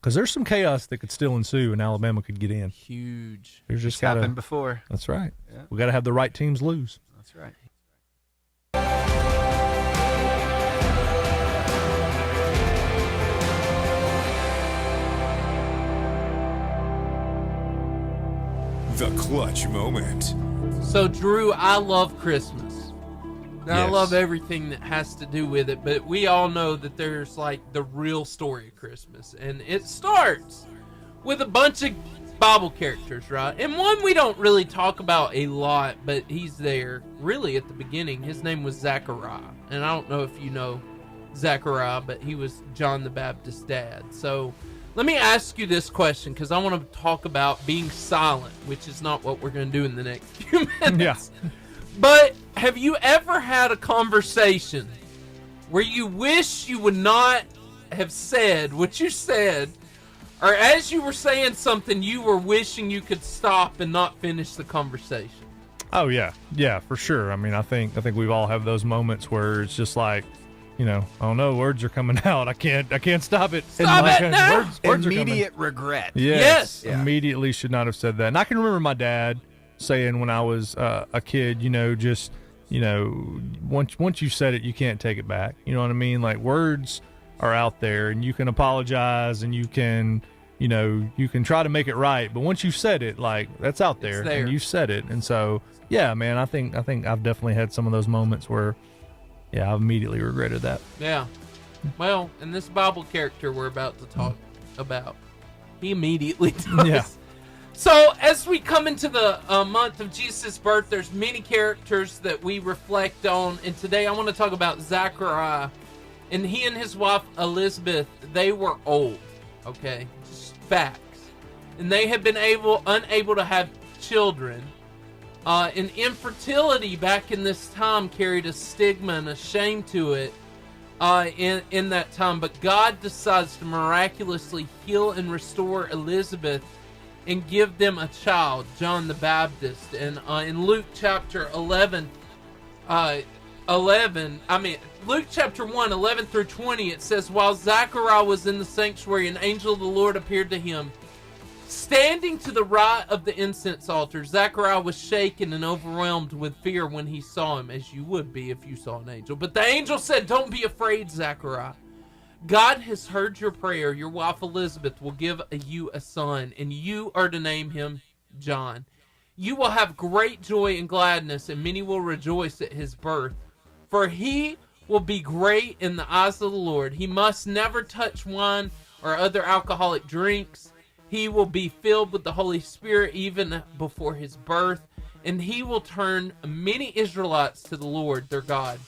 Because there's some chaos that could still ensue and Alabama could get in. Huge. There's just It's got to. happened before. That's right. Yeah. We got to have the right teams lose. That's right. The clutch moment. So, Drew, I love Christmas. And I Yes. love everything that has to do with it, but we all know that there's like the real story of Christmas. And it starts with a bunch of Bible characters, right? And one we don't really talk about a lot, but he's there really at the beginning. His name was Zechariah. And I don't know if you know Zechariah, but he was John the Baptist's dad. So let me ask you this question, because I want to talk about being silent, which is not what we're going to do in the next few minutes. Yeah. But have you ever had a conversation where you wish you would not have said what you said, or as you were saying something, you were wishing you could stop and not finish the conversation? Oh yeah, for sure. I mean, I think we've all have those moments where it's just like, you know, oh no, words are coming out. I can't stop it. Stop And it now! Words are coming. Immediate regret. Yes. Yeah. Immediately should not have said that. And I can remember my dad saying when I was a kid, you know, just, you know, once you said it, you can't take it back. You know what I mean? Like words are out there and you can apologize and you can, you know, you can try to make it right. But once you said it, like that's out there, It's there. and you said it. And so, yeah, man, I think I've definitely had some of those moments where, yeah, I've immediately regretted that. Yeah. Well, and this Bible character we're about to talk about, he immediately does. Yeah. So, as we come into the month of Jesus' birth, there's many characters that we reflect on. And today I want to talk about Zachariah. And he and his wife, Elizabeth, they were old. Okay? Just facts. And they had been unable to have children. And infertility back in this time carried a stigma and a shame to it in that time. But God decides to miraculously heal and restore Elizabeth and give them a child, John the Baptist. And in Luke chapter 11, Luke chapter 1, 11 through 20, it says, while Zachariah was in the sanctuary, an angel of the Lord appeared to him. Standing to the right of the incense altar, Zachariah was shaken and overwhelmed with fear when he saw him, as you would be if you saw an angel. But the angel said, don't be afraid, Zachariah. God has heard your prayer. Your wife Elizabeth will give you a son, and you are to name him John. You will have great joy and gladness, and many will rejoice at his birth. For he will be great in the eyes of the Lord. He must never touch wine or other alcoholic drinks. He will be filled with the Holy Spirit even before his birth, and he will turn many Israelites to the Lord, their God.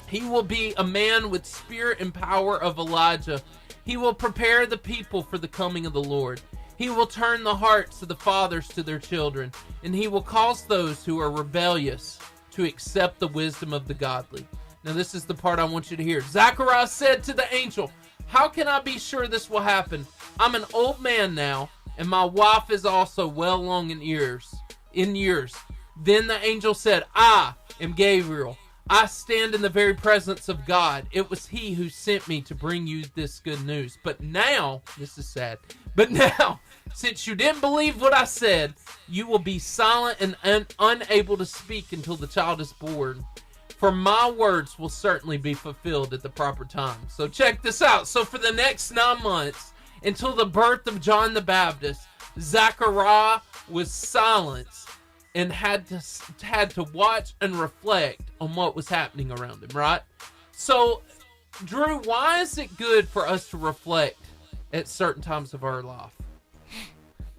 He will be a man with spirit and power of Elijah. He will prepare the people for the coming of the Lord. He will turn the hearts of the fathers to their children, and he will cause those who are rebellious to accept the wisdom of the godly. Now this is the part I want you to hear. Zachariah said to the angel, how can I be sure this will happen? I'm an old man now, and my wife is also well along in years. Then the angel said, I am Gabriel. I stand in the very presence of God. It was he who sent me to bring you this good news. But now, this is sad, but now, since you didn't believe what I said, you will be silent and unable to speak until the child is born. For my words will certainly be fulfilled at the proper time. So check this out. So for the next 9 months, until the birth of John the Baptist, Zachariah was silenced and had to watch and reflect on what was happening around him, right? So, Drew, why is it good for us to reflect at certain times of our life?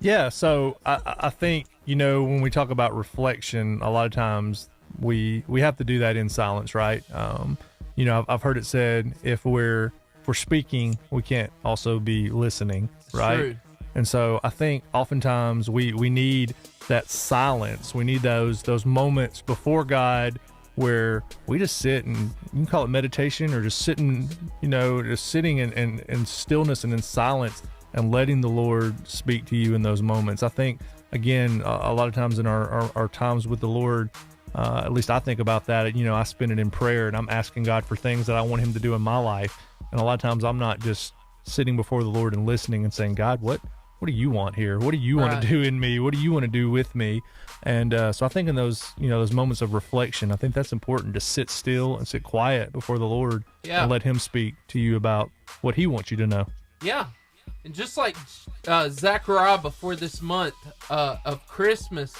Yeah, so I think, when we talk about reflection, a lot of times we have to do that in silence, right? I've heard it said, if we're speaking, we can't also be listening, right? True. And so I think oftentimes we need that silence. We need those moments before God where we just sit, and you can call it meditation or just sitting, just sitting in stillness and in silence and letting the Lord speak to you in those moments. I think, again, a lot of times in our times with the Lord, at least I think about that, I spend it in prayer and I'm asking God for things that I want him to do in my life. And a lot of times I'm not just sitting before the Lord and listening and saying, God, what do you want here? What do you want to do in me? What do you want to do with me? And so I think in those moments of reflection, I think that's important, to sit still and sit quiet before the Lord and let him speak to you about what he wants you to know. Yeah. And just like Zachariah before this month of Christmas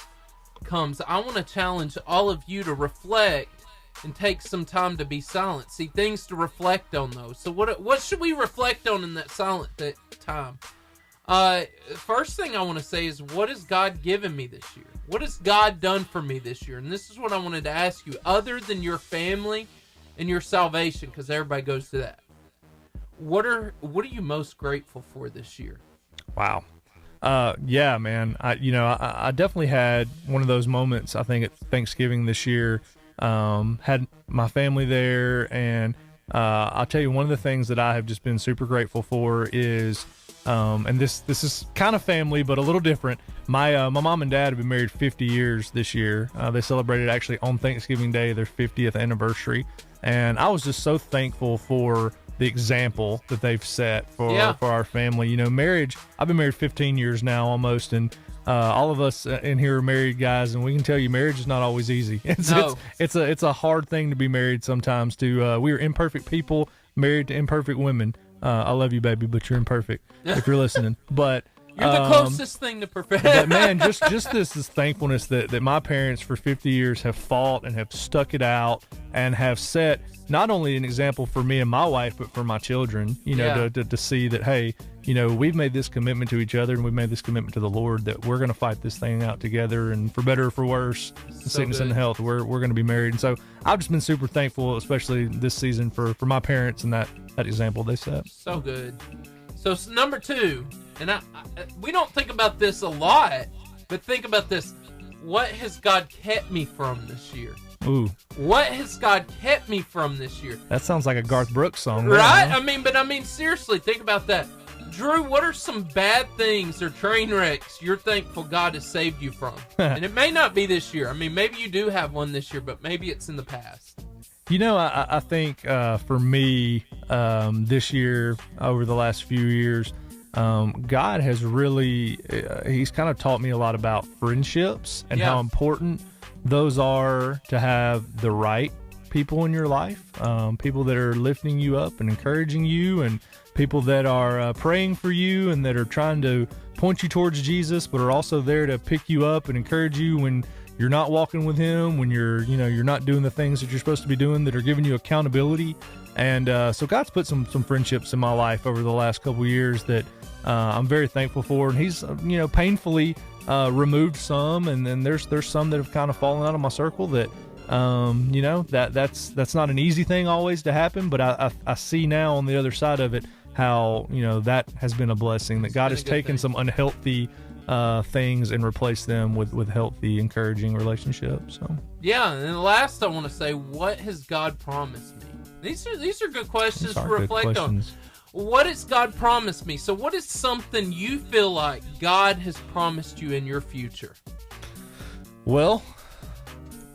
comes, I want to challenge all of you to reflect and take some time to be silent. See, things to reflect on, though. So what should we reflect on in that silent time? First thing I want to say is, what has God given me this year? What has God done for me this year? And this is what I wanted to ask you, other than your family and your salvation, because everybody goes to that. What are you most grateful for this year? Wow. Yeah, man. I definitely had one of those moments, I think, at Thanksgiving this year. Had my family there, and I'll tell you, one of the things that I have just been super grateful for is, and this is kind of family, but a little different. My mom and dad have been married 50 years this year. They celebrated actually on Thanksgiving Day their 50th anniversary, and I was just so thankful for the example that they've set for our family. Marriage, I've been married 15 years now almost, and all of us in here are married guys, and we can tell you marriage is not always easy. It's a hard thing to be married sometimes. We are imperfect people married to imperfect women. I love you, baby, but you're imperfect if you're listening. But You're the closest thing to perfection. But man, just this thankfulness that my parents for 50 years have fought and have stuck it out and have set not only an example for me and my wife, but for my children, to see that, hey, we've made this commitment to each other and we've made this commitment to the Lord that we're going to fight this thing out together, and for better or for worse, sickness and health, we're going to be married. And so I've just been super thankful, especially this season, for my parents and that example they set. So good. So number 2, and we don't think about this a lot, but think about this. What has God kept me from this year? Ooh. What has God kept me from this year? That sounds like a Garth Brooks song. Right? Huh? I mean, seriously, think about that. Drew, what are some bad things or train wrecks you're thankful God has saved you from? And it may not be this year. I mean, maybe you do have one this year, but maybe it's in the past. I think for me, this year, over the last few years, God has really, he's kind of taught me a lot about friendships and how important those are to have the right people in your life, people that are lifting you up and encouraging you, and people that are praying for you and that are trying to point you towards Jesus, but are also there to pick you up and encourage you when you're not walking with him, when you're not doing the things that you're supposed to be doing, that are giving you accountability. And so God's put some friendships in my life over the last couple of years that I'm very thankful for. And he's, painfully removed some, and then there's some that have kind of fallen out of my circle that, that's not an easy thing always to happen. But I see now on the other side of it how, that has been a blessing, that God has taken some unhealthy things and replace them with healthy, encouraging relationships. So yeah, and the last I want to say, what has God promised me? These are good questions to reflect on. What has God promised me? So what is something you feel like God has promised you in your future? Well,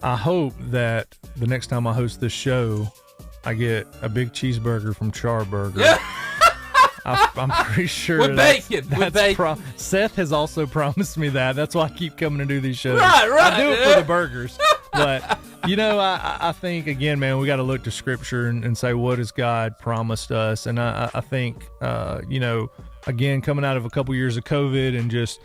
I hope that the next time I host this show, I get a big cheeseburger from Charburger. Yeah. I'm pretty sure with bacon. Seth has also promised me that. That's why I keep coming to do these shows. Right. I do it for the burgers. But, I think, again, man, we got to look to Scripture and say, what has God promised us? And I think, again, coming out of a couple years of COVID and just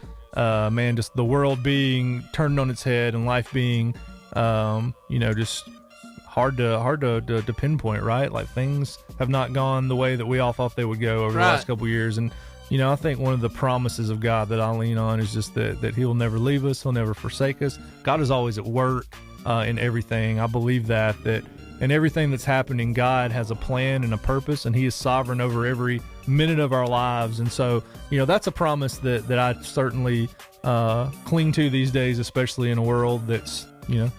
the world being turned on its head and life being, just hard to pinpoint, right? Like, things have not gone the way that we all thought they would go over the last couple of years. And, I think one of the promises of God that I lean on is just that he'll never leave us. He'll never forsake us. God is always at work in everything. I believe that in everything that's happening, God has a plan and a purpose, and he is sovereign over every minute of our lives. And so, that's a promise that I certainly cling to these days, especially in a world that's,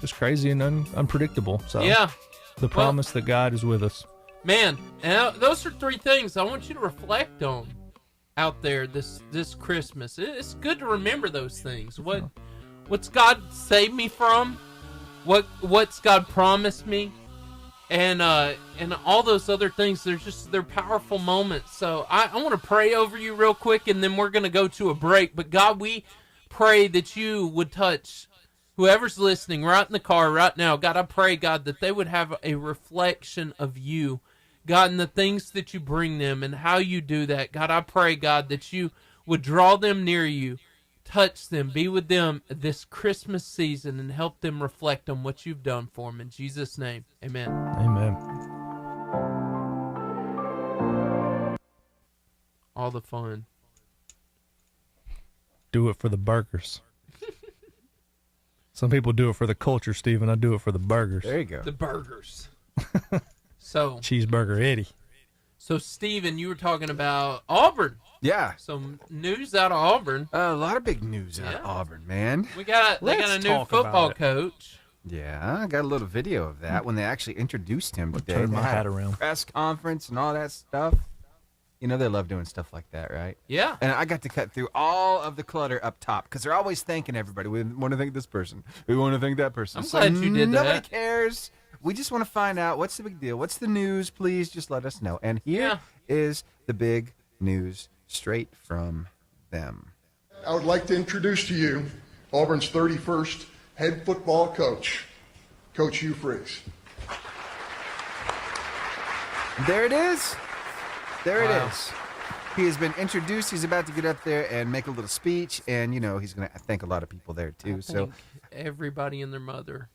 just crazy and unpredictable. So yeah, the promise that God is with us. Man, and those are 3 things I want you to reflect on out there this Christmas. It's good to remember those things. What's God saved me from? What's God promised me? And all those other things, they're powerful moments. So I want to pray over you real quick, and then we're going to go to a break. But God, we pray that you would touch whoever's listening right in the car right now. God, I pray, God, that they would have a reflection of you, God, and the things that you bring them and how you do that. God, I pray, God, that you would draw them near you, touch them, be with them this Christmas season, and help them reflect on what you've done for them. In Jesus' name, amen. Amen. All the fun. Do it for the burgers. Some people do it for the culture, Stephen. I do it for the burgers. There you go. The burgers. So Cheeseburger Eddie. So, Stephen, you were talking about Auburn. Yeah. Some news out of Auburn. A lot of big news out of Auburn, man. They got a new football coach. Yeah, I got a little video of that when they actually introduced him today. Turn my hat around. Press conference and all that stuff. They love doing stuff like that, right? Yeah. And I got to cut through all of the clutter up top because they're always thanking everybody. We want to thank this person. We want to thank that person. I'm glad you did that. Nobody cares. We just want to find out what's the big deal. What's the news? Please just let us know. And here is the big news straight from them. I would like to introduce to you Auburn's 31st head football coach, Coach Hugh Freeze. There it is. There it is. He has been introduced. He's about to get up there and make a little speech, and he's going to thank a lot of people there too. So everybody and their mother.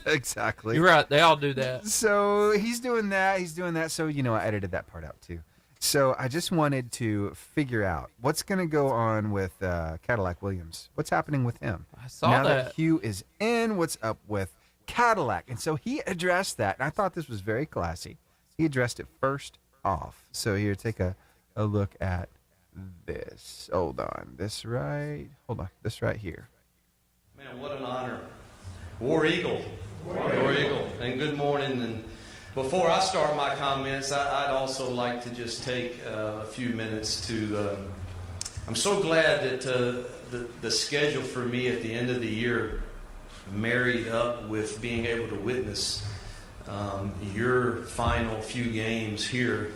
Exactly. You're right. They all do that. So he's doing that. So I edited that part out too. So I just wanted to figure out what's going to go on with Cadillac Williams. What's happening with him? I saw now that. Hugh is in. What's up with Cadillac? And so he addressed that, and I thought this was very classy. He addressed it first off. So here, take a look at this. Hold on. This right here. Man, what an honor. War Eagle. War Eagle. And good morning. And before I start my comments, I'd also like to just take a few minutes to... I'm so glad that the schedule for me at the end of the year married up with being able to witness your final few games here.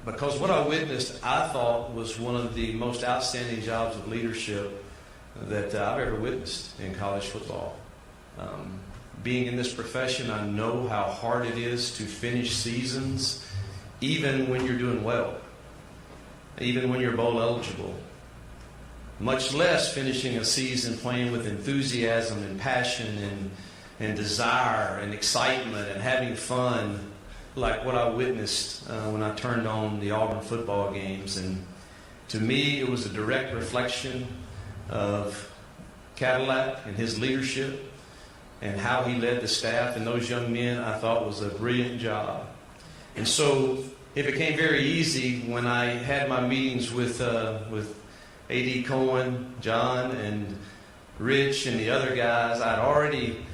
Because what I witnessed, I thought, was one of the most outstanding jobs of leadership that I've ever witnessed in college football. Being in this profession, I know how hard it is to finish seasons, even when you're doing well, even when you're bowl eligible. Much less finishing a season playing with enthusiasm and passion and desire and excitement and having fun, like what I witnessed when I turned on the Auburn football games. And to me, it was a direct reflection of Cadillac and his leadership and how he led the staff and those young men. I thought was a brilliant job. And so it became very easy when I had my meetings with A.D. Cohen, John, and Rich and the other guys. I'd already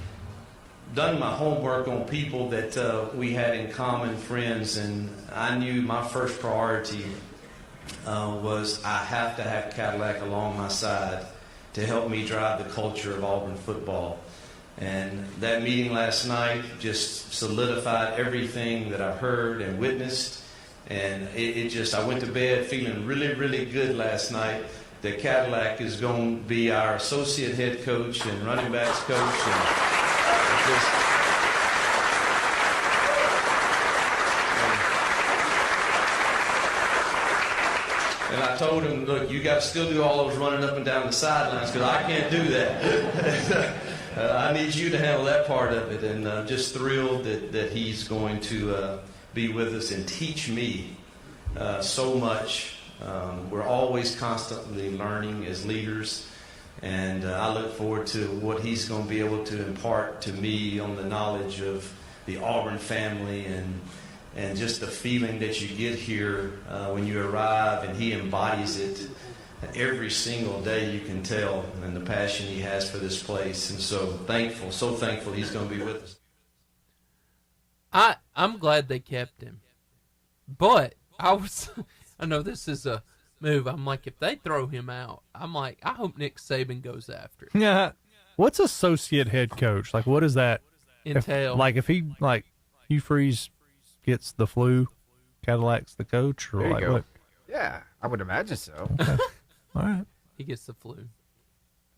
done my homework on people that we had in common, friends, and I knew my first priority was I have to have Cadillac along my side to help me drive the culture of Auburn football. And that meeting last night just solidified everything that I've heard and witnessed. And I went to bed feeling really, really good last night that Cadillac is going to be our associate head coach and running backs coach. And I told him, look, you got to still do all those running up and down the sidelines because I can't do that. I need you to handle that part of it. And just thrilled that he's going to be with us and teach me so much. We're always constantly learning as leaders. And I look forward to what he's going to be able to impart to me on the knowledge of the Auburn family and just the feeling that you get here when you arrive, and he embodies it every single day. You can tell, and the passion he has for this place. And so thankful he's going to be with us. I'm glad they kept him, but I know this is a move. I'm like, if they throw him out, I'm like, I hope Nick Saban goes after it. Yeah. What's associate head coach? Like, what does that entail? If Hugh Freeze gets the flu, Cadillac's the coach, or there you like go. what? Yeah, I would imagine so. Okay. All right. He gets the flu.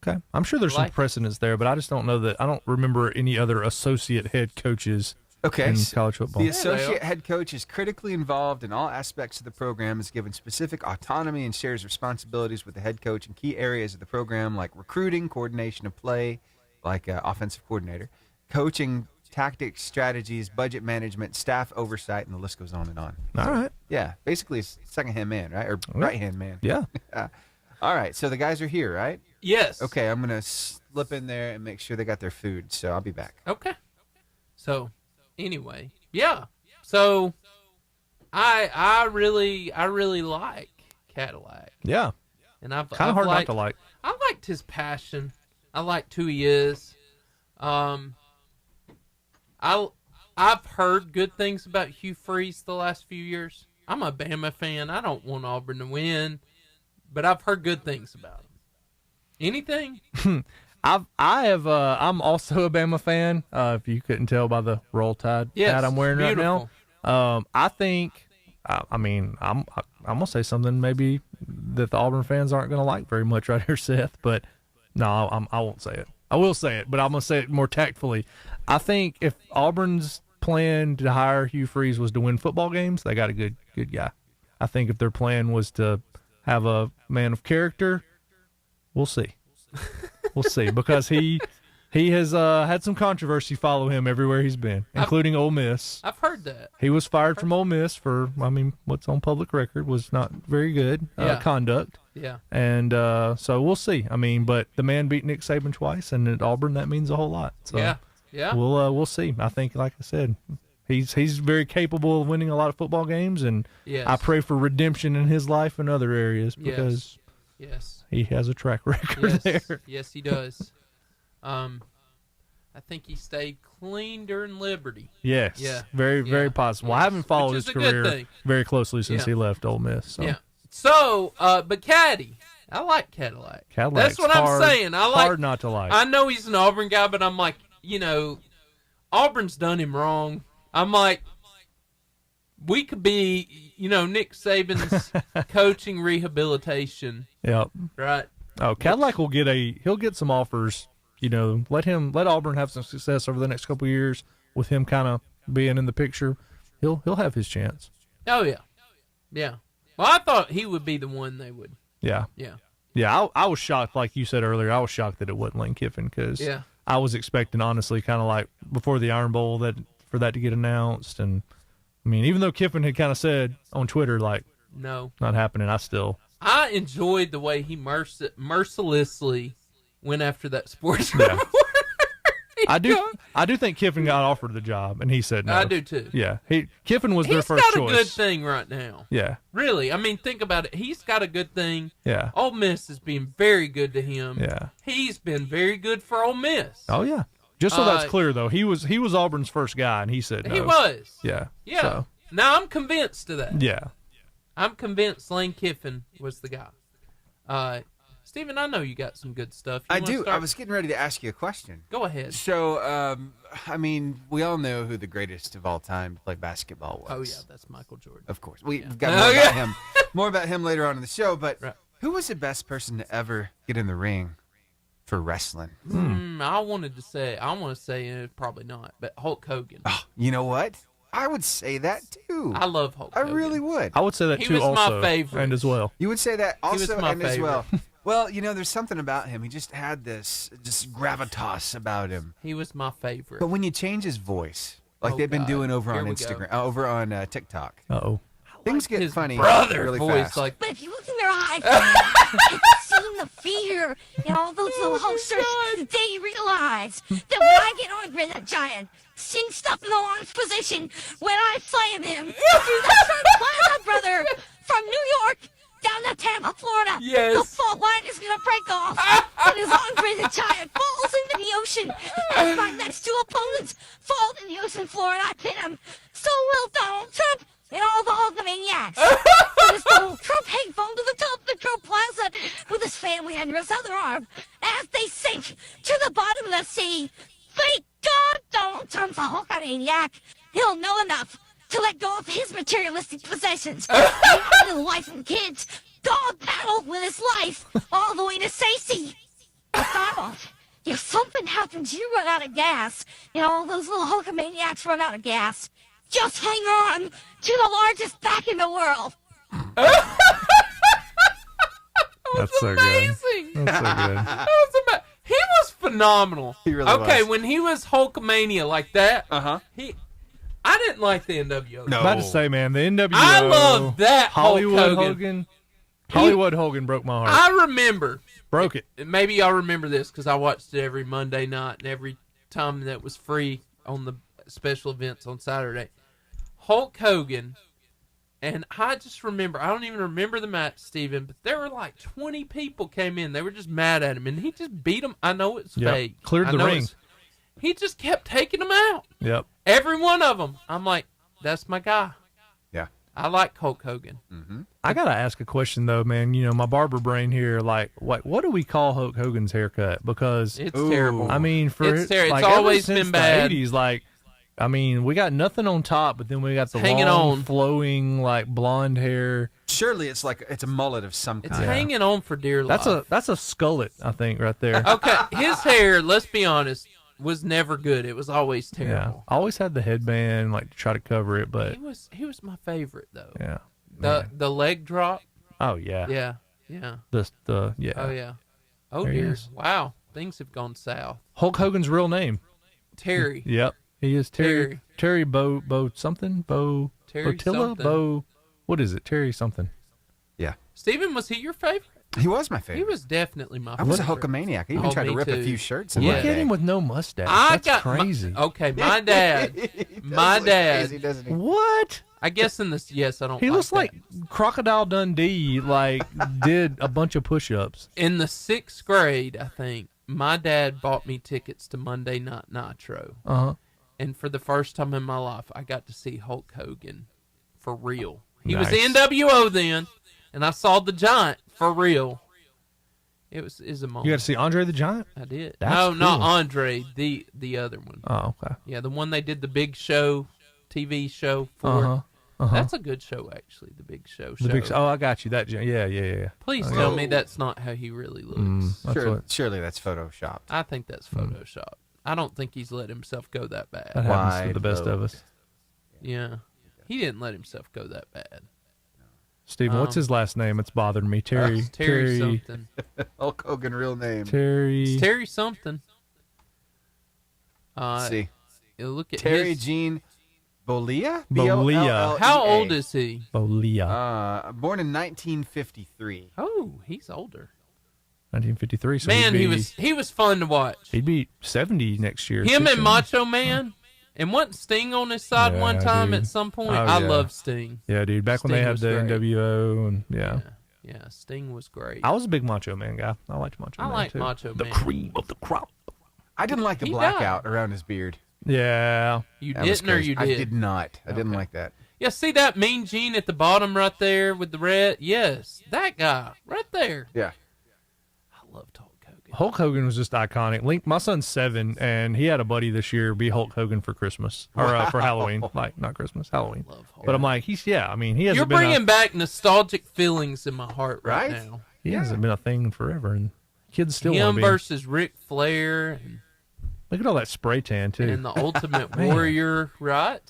Okay. I'm sure there's some precedence there, but I just don't know that. I don't remember any other associate head coaches in college football. The associate head coach is critically involved in all aspects of the program, is given specific autonomy and shares responsibilities with the head coach in key areas of the program like recruiting, coordination of play, like offensive coordinator, coaching, tactics, strategies, budget management, staff oversight, and the list goes on and on. All right. Yeah, basically second-hand man, right? Or right-hand man. Yeah. All right, so the guys are here, right? Yes. Okay, I'm going to slip in there and make sure they got their food, so I'll be back. Okay. So, anyway, yeah. So, I really like Cadillac. Yeah. And I've kind of hard not to like. I liked his passion. I liked who he is. I've heard good things about Hugh Freeze the last few years. I'm a Bama fan. I don't want Auburn to win, but I've heard good things about him. Anything? I'm also a Bama fan. If you couldn't tell by the Roll Tide hat I'm wearing beautiful. right now, I think. I'm gonna say something maybe that the Auburn fans aren't gonna like very much right here, Seth. But no, I won't say it. I will say it, but I'm gonna say it more tactfully. I think if Auburn's plan to hire Hugh Freeze was to win football games, they got a good guy. I think if their plan was to have a man of character, we'll see. We'll see, because he has had some controversy follow him everywhere he's been, including Ole Miss. I've heard that. He was fired from Ole Miss for, what's on public record was not very good conduct. Yeah. And so we'll see. But the man beat Nick Saban twice, and at Auburn that means a whole lot. So yeah. We'll see. I think, like I said, he's very capable of winning a lot of football games, and I pray for redemption in his life in other areas because he has a track record there. Yes, he does. I think he stayed clean during Liberty. Yes. Yeah. Very possible. Well, I haven't followed his career very closely since he left Ole Miss. So. Yeah. So, but Caddy, I like Cadillac. That's what I'm saying. I like. Hard not to like. I know he's an Auburn guy, but I'm like, Auburn's done him wrong. I'm like, we could be, Nick Saban's coaching rehabilitation. Yep. Right. Oh, Cadillac he'll get some offers. Let Auburn have some success over the next couple of years with him kind of being in the picture. He'll have his chance. Oh yeah, yeah. Well, I thought he would be the one they would. Yeah. I was shocked, like you said earlier. I was shocked that it wasn't Lane Kiffin because I was expecting, honestly, kind of like before the Iron Bowl for that to get announced. And even though Kiffin had kind of said on Twitter like, no, not happening, I enjoyed the way he mercilessly went after that sports report. I do think Kiffin got offered the job, and he said no. I do too. Yeah, Kiffin was their first choice. He's got a good thing right now. Yeah, really. Think about it. He's got a good thing. Yeah, Ole Miss is being very good to him. Yeah, he's been very good for Ole Miss. Oh yeah. Just so that's clear, though, he was Auburn's first guy, and he said no. He was. Yeah. Yeah. So. Now I'm convinced of that. Yeah. I'm convinced Lane Kiffin was the guy. Stephen, I know you got some good stuff. I do. Start? I was getting ready to ask you a question. Go ahead. So, we all know who the greatest of all time to play basketball was. Oh, yeah, that's Michael Jordan. Of course. We've got more about him later on in the show, but who was the best person to ever get in the ring for wrestling? I want to say probably not, but Hulk Hogan. Oh, you know what? I would say that too. I love Hulk Hogan. I really would. I would say that too also. He was my favorite. And as well. You would say that also he was my and favorite. as well. Well, there's something about him. He just had this gravitas about him. He was my favorite. But when you change his voice, like they've been doing over on Instagram, over on TikTok. Uh-oh. Things get funny really voice fast. But if you look in their eyes, and you see the fear in all those little holsters, they realize that when I get Andre the Giant, cinched up in the launch position, when I slam him through the Trump Plaza, brother, from New York down to Tampa, Florida, the fault line is going to break off. And as Andre the Giant falls into the ocean, as my next two opponents fall in the ocean floor and I pin him, so will Donald Trump and all the Hulkamaniacs. So as Donald Trump hangs on to the top of the Trump Plaza with his family under his other arm, as they sink to the bottom of the sea, thank God Donald Trump's a Hulkamaniac. He'll know enough to let go of his materialistic possessions and his wife and kids. Dog battle with his life all the way to Stacey. But Donald, if something happens, you run out of gas, and all those little Hulkamaniacs run out of gas, just hang on to the largest back in the world. That's so amazing. Good. That's so good. That was he was phenomenal. He really was. When he was Hulkamania like that, I didn't like the NWO. No. About to say, man, the NWO. I love that Hollywood Hulk Hogan. Hollywood Hogan broke my heart. I remember. Broke it. Maybe y'all remember this because I watched it every Monday night and every time that was free on the special events on Saturday. Hulk Hogan, and I just remember, I don't even remember the match, Steven, but there were like 20 people came in. They were just mad at him, and he just beat them. I know it's fake. Cleared the ring. He just kept taking them out. Yep. Every one of them. I'm like, that's my guy. Yeah. I like Hulk Hogan. Mm-hmm. I got to ask a question, though, man. My barber brain here, like, what do we call Hulk Hogan's haircut? Because it's terrible. It's terrible. It's always been bad. The 80s, we got nothing on top, but then we got the hanging long, flowing, blonde hair. Surely it's a mullet of some kind. It's hanging on for dear life. That's a skullet, I think, right there. Okay, his hair, let's be honest, was never good. It was always terrible. Yeah. I always had the headband, to try to cover it, but he was my favorite though. Yeah. The leg drop. Oh yeah. Yeah. Yeah. Oh yeah. Oh There he dear. is. Wow. Things have gone south. Hulk Hogan's real name. Terry. Yep. He is Terry. Terry Bo something. Terry Botilla? something. What is it? Terry something. Yeah. Steven, was he your favorite? He was my favorite. He was definitely my I favorite. was a Hulkamaniac. I even tried to me rip a too. few shirts. Look Yeah. at him with no mustache. That's crazy. My dad. My dad. Crazy, doesn't he? What? I guess in this, yes, I don't. He looks that. like Crocodile Dundee. Did a bunch of push-ups. In the 6th grade, I think my dad bought me tickets to Monday Night Nitro, and for the first time in my life, I got to see Hulk Hogan for real. He was Nice. NWO then, and I saw the Giant for real. It was a moment. You got to see Andre the Giant? I did. That's No, cool. not Andre. The other one. Oh, okay. Yeah, the one they did the big show, TV show for. That's a good show, actually. The Big Show. Oh, I got you. That yeah. Please tell me that's not how he really looks. Surely that's photoshopped. I think that's Photoshop. I don't think he's let himself go that bad. That happens to the best of us. Yeah, he didn't let himself go that bad. Steven, what's his last name? It's bothering me. Terry something. Hulk Hogan, real name. It's Terry something. Let's see. Look at Terry his, Gene Bollea? Bollea. How old is he? Bollea. Born in 1953. Oh, he's older. 1953. So Man, he was fun to watch. He'd be 70 next year. Him 60. and Macho Man. And wasn't Sting on his side one time dude. at some point? Oh, I yeah. love Sting. Yeah, dude. Back when they Sting had was the great. NWO and Yeah, Sting was great. I was a big Macho Man guy. I liked Macho Man. I like too. Macho The Man. cream of the crop. I didn't like the He blackout around his beard. Yeah. You That was didn't or crazy. you did? I did not. I didn't like that. Yeah, see that Mean Gene at the bottom right there with the red? Yes, that guy right there. Yeah. I loved Hulk Hogan. Hulk Hogan was just iconic. Link, my son's 7, and he had a buddy this year be Hulk Hogan for Christmas or for Halloween. Like not Christmas, Halloween. Love Hulk. But I'm like, he hasn't You're been bringing back nostalgic feelings in my heart right, Right? now. he hasn't been a thing forever, and kids still Him want to be. versus Ric Flair and, Look at all that spray tan too. and the Ultimate Man. Warrior, right?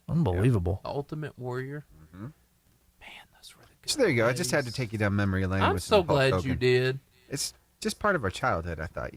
Unbelievable. The Ultimate Warrior. Man, those were the good So there you go. I just had to days. take you down memory lane I'm with so some Hulk glad Hogan. you did. It's just part of our childhood. I thought,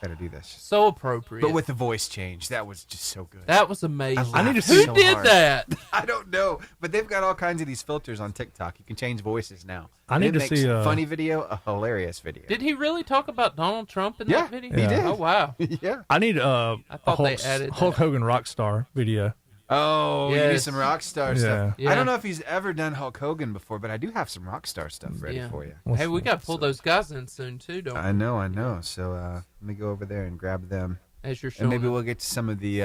got to do this. So appropriate. But with the voice change, that was just so good. that was amazing. I need to Who see so did hard. that? I don't know, but they've got all kinds of these filters on TikTok. You can change voices now. I And need it to makes see a funny video, a hilarious video. Did he really talk about Donald Trump in Yeah, that video? he did. Oh wow. yeah. I need I thought they added Hulk that. Hogan rock star video. Oh, you need Yes. some rock star Yeah. stuff. Yeah. I don't know if he's ever done Hulk Hogan before, but I do have some rock star stuff ready Yeah. for you. Hey, we got to pull those guys in soon too, don't we? I know. So let me go over there and grab them, As you're and showing. maybe up. we'll get to some of the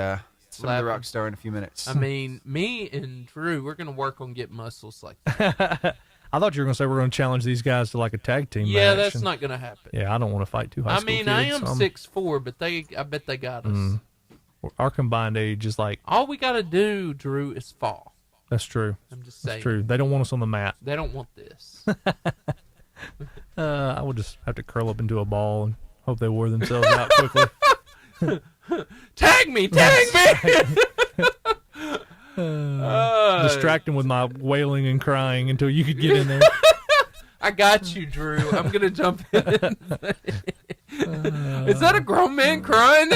Lapping. rock star in a few minutes. I mean, me and Drew, we're gonna work on getting muscles like that. I thought you were going to say we're going to challenge these guys to like a tag team Yeah, match. that's and- not gonna happen. Yeah, I don't want to fight two high I school mean, kids. I am so I'm- 6'4", but I bet they got us. Our combined age is like, All we gotta do, Drew, is fall. that's true. I'm just saying. That's true. They don't want us on the mat. They don't want this. I would just have to curl up into a ball and hope they wore themselves out quickly. Tag me! Distract them with my wailing and crying until you could get in there. I got you, Drew. I'm gonna jump in. Is that a grown man crying?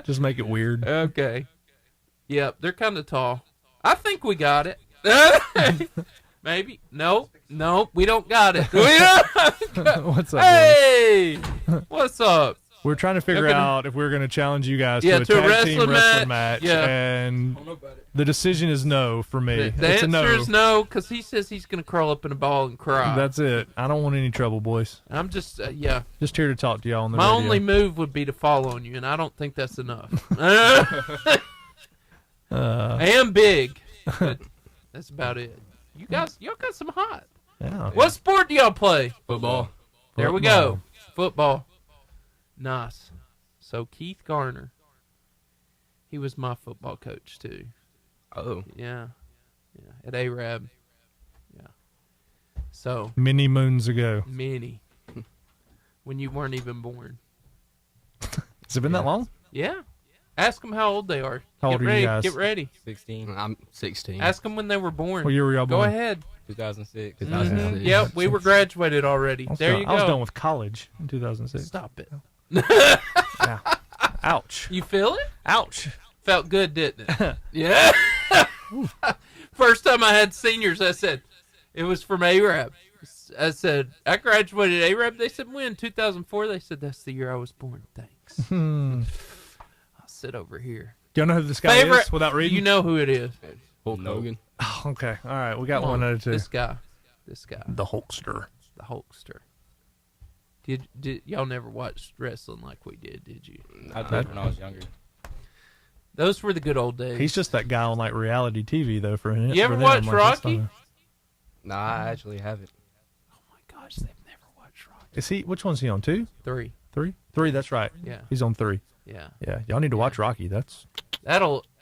Just make it weird. Okay. Yep, they're kind of tall. I think we got it. Maybe. No, we don't got it. We don't. What's up, boys? Hey, what's up? We're trying to figure Looking- out if we're going to challenge you guys Yeah, to a to a tag team wrestling wrestling match. match. Yeah. And the decision is no for me. The it's answer a no. is no, because he says he's gonna curl up in a ball and cry. That's it. I don't want any trouble, boys. I'm just, yeah. Just here to talk to y'all on the My radio. only move would be to fall on you, and I don't think that's enough. I am big, but that's about it. Y'all got some hot. Yeah. What sport do y'all play? Football. There we go. Football. Nice. So Keith Garner, he was my football coach too. Oh. Yeah. At Arab. Yeah. So Many moons ago. many. When you weren't even born. Has it been that long? Yeah. Ask them how old they are. How old are you guys? Get ready. 16. I'm 16. Ask them when they were born. What year were y'all Go born? ahead. 2006. 2006. Yep, we were graduated already. There you go. I was done with college in 2006. Stop it. Yeah. Ouch. You feel it? Ouch. Felt good, didn't it? Yeah. First time I had seniors, I said, it was from Arab. I said, I graduated Arab. They said, when? 2004? They said, that's the year I was born. Thanks. I'll sit over here. Do you know who this guy is without reading? You know who it is. Hulk Hogan. Oh, okay. All right. We got one out of two. This guy. The Hulkster. The Hulkster. Did y'all never watch wrestling like we did you? I did when I was younger. Those were the good old days. He's just that guy on like reality TV though. For him, you ever watch Rocky? Nah, I actually haven't. Oh my gosh, they've never watched Rocky. Is he? Which one's he on? 2? 3. 3. That's right. Yeah, he's on 3. Yeah. Y'all need to watch Rocky.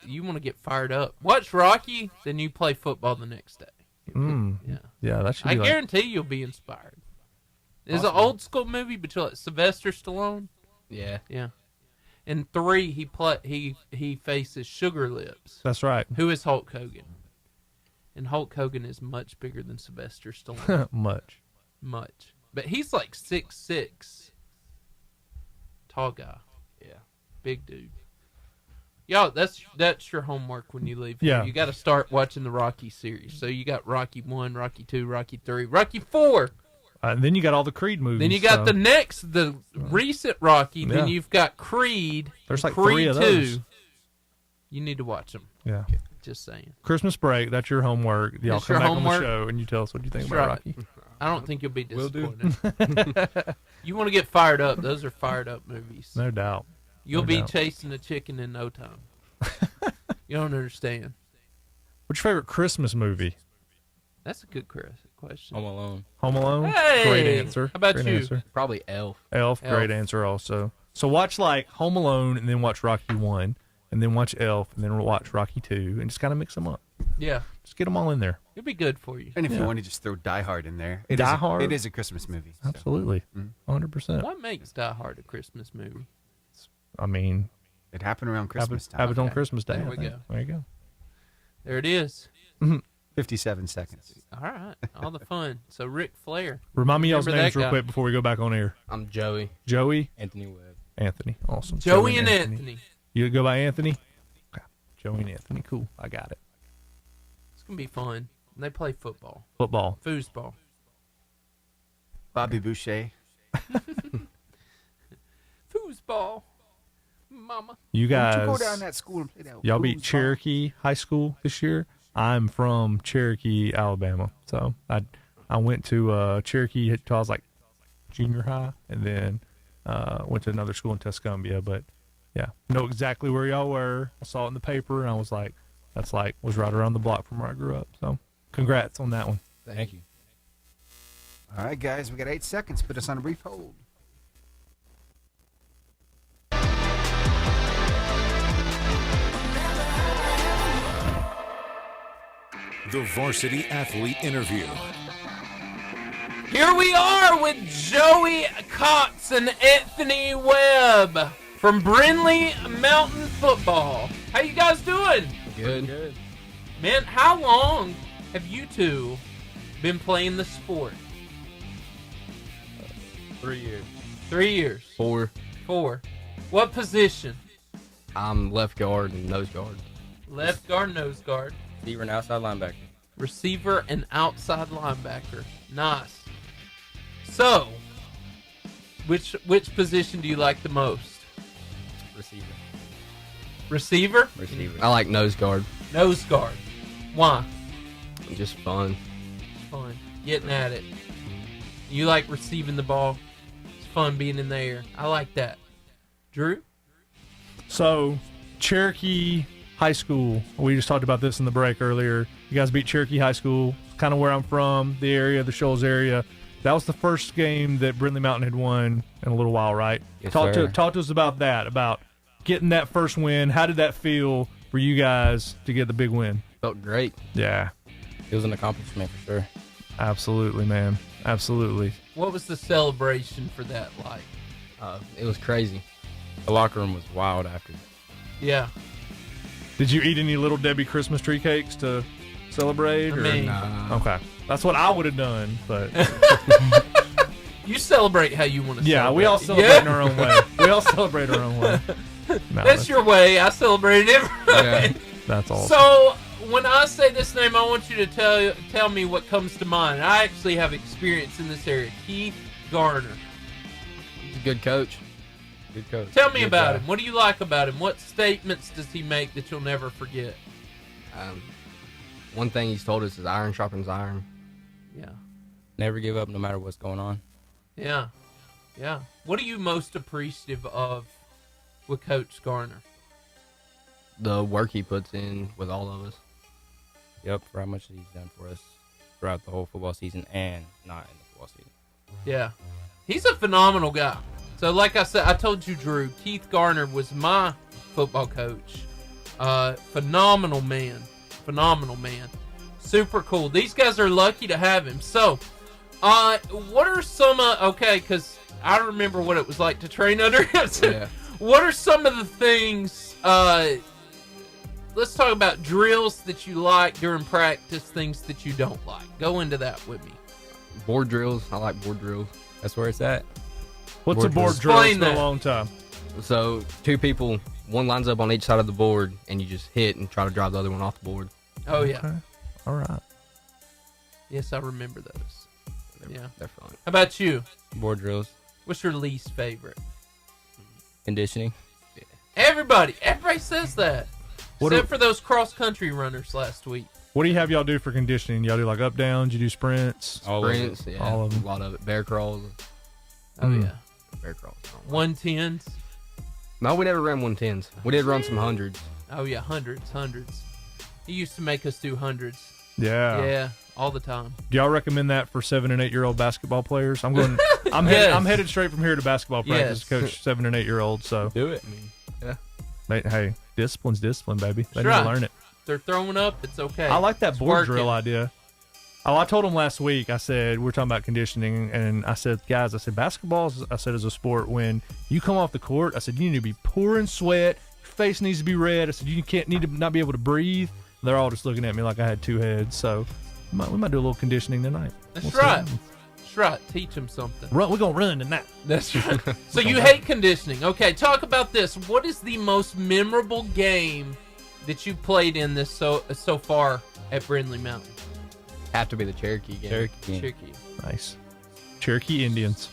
You want to get fired up. Watch Rocky, then you play football the next day. Yeah, that should. I guarantee you'll be inspired. It's an old school movie, but you like Sylvester Stallone. Yeah. In 3, he faces Sugar Lips. That's right. Who is Hulk Hogan? And Hulk Hogan is much bigger than Sylvester Stallone. Much. But he's like 6'6". Tall guy. Yeah. Big dude. Y'all, that's your homework when you leave here. Yeah. You got to start watching the Rocky series. So you got Rocky 1, Rocky 2, Rocky 3, Rocky 4. And then you got all the Creed movies. Then you got the recent Rocky. Then you've got Creed. There's like Creed 3 of those. 2. You need to watch them. Yeah. Just saying. Christmas break. That's your homework. Y'all That's come your back homework. on the show and you tell us what you think That's about right. Rocky. I don't think you'll be Will do. disappointed. You want to get fired up. Those are fired up movies. No doubt. You'll No be doubt. chasing a chicken in no time. You don't understand. What's your favorite Christmas movie? That's a good question. Home Alone. Home Alone? Hey! Great answer. How about Great you? Answer. Probably Elf. Elf, great answer also. So watch like Home Alone and then watch Rocky 1 and then watch Elf and then watch Rocky 2 and just kind of mix them up. Yeah. Just get them all in there. It'll be good for you. And if you want to just throw Die Hard in there, it is a Christmas movie. So. Absolutely. 100%. What makes Die Hard a Christmas movie? I mean, it happened around Christmas time. Happened on Christmas Day. There we go. There you go. There it is. 57 seconds. All right. All the fun. So Ric Flair. Remind me y'all's Remember names that real guy? quick before we go back on air. I'm Joey. Joey? Anthony Webb. Anthony. Awesome. Joey and Anthony. You go by Anthony? Okay. Joey and Anthony. Cool. I got it. It's going to be fun. They play football. Football. Foosball. Bobby Boucher. Foosball. Mama. You guys. Why don't you go down that school and play that? Y'all beat foosball? Cherokee High School this year. I'm from Cherokee, Alabama. So I went to Cherokee until I was like junior high, and then went to another school in Tuscumbia. But yeah, know exactly where y'all were. I saw it in the paper, and I was like, was right around the block from where I grew up. So congrats on that one. Thank you. All right, guys, we got 8 seconds. Put us on a brief hold. The Varsity Athlete Interview. Here we are with Joey Cox and Anthony Webb from Brindlee Mountain Football. How you guys doing? Good. Man, how long have you two been playing the sport? 3 years. 3 years. 4. 4. What position? I'm left guard and nose guard. Left guard, nose guard. Receiver and outside linebacker. Receiver and outside linebacker. Nice. So, which position do you like the most? Receiver. Receiver? Receiver. I like nose guard. Nose guard. Why? Just fun. Fun. Getting at it. You like receiving the ball. It's fun being in the air. I like that. Drew? So Cherokee High School. We just talked about this in the break earlier. You guys beat Cherokee High School. Kind of where I'm from, the area, the Shoals area. That was the first game that Brindlee Mountain had won in a little while, right? Yes, Talk sir. to us about that, about getting that first win. How did that feel for you guys to get the big win? Felt great. Yeah. It was an accomplishment for sure. Absolutely, man. Absolutely. What was the celebration for that like? It was crazy. The locker room was wild after. Yeah. Did you eat any Little Debbie Christmas tree cakes to celebrate? Okay. That's what I would have done, but... You celebrate how you want to celebrate. Yeah, we all celebrate in our own way. We all celebrate our own way. No, that's your way. I celebrate it right. Yeah, that's awesome. So, when I say this name, I want you to tell me what comes to mind. I actually have experience in this area. Keith Garner. He's a good coach. Good coach. Tell me about him. What do you like about him? What statements does he make that you'll never forget? One thing he's told us is iron sharpens iron. Yeah. Never give up no matter what's going on. Yeah. Yeah. What are you most appreciative of with Coach Garner? The work he puts in with all of us. Yep, for how much he's done for us throughout the whole football season and not in the football season. Yeah. He's a phenomenal guy. So, like I said, I told you, Drew, Keith Garner was my football coach. Phenomenal man. Phenomenal man. Super cool. These guys are lucky to have him. So, what are some, because I remember what it was like to train under him. So what are some of the things, let's talk about drills that you like during practice, things that you don't like. Go into that with me. Board drills. I like board drills. That's where it's at. What's a board drill? It's been a long time. So, two people, one lines up on each side of the board, and you just hit and try to drive the other one off the board. Oh, yeah. Okay. All right. Yes, I remember those. They're fun. How about you? Board drills. What's your least favorite? Conditioning. Yeah. Everybody says that. Except for those cross-country runners last week. What do you have y'all do for conditioning? Y'all do like up downs? You do sprints? Sprints, yeah. All of them. A lot of it. Bear crawls. Oh, yeah. Bear crawls. 110s? No, we never ran 110s. We did run some hundreds. Oh, yeah. Hundreds. He used to make us do hundreds. Yeah. Yeah. All the time. Do y'all recommend that for 7 and 8 year old basketball players? I'm I'm headed straight from here to basketball practice to coach 7 and 8 year olds. So do it. Hey, discipline's discipline, baby. They need right. to learn it. They're throwing up. It's okay. I like that it's board working. drill idea. Oh, I told them last week. I said we were talking about conditioning, and I said, guys, basketball is a sport. When you come off the court, I said you need to be pouring sweat. Your face needs to be red. I said you need to not be able to breathe. They're all just looking at me like I had two heads. So we might do a little conditioning tonight. That's right. That's right. Teach them something. We're gonna run tonight. That's right. So you hate conditioning. Okay, talk about this. What is the most memorable game that you played in this so far at Brindlee Mtn? Have to be the Cherokee game. Cherokee. Nice. Cherokee Indians.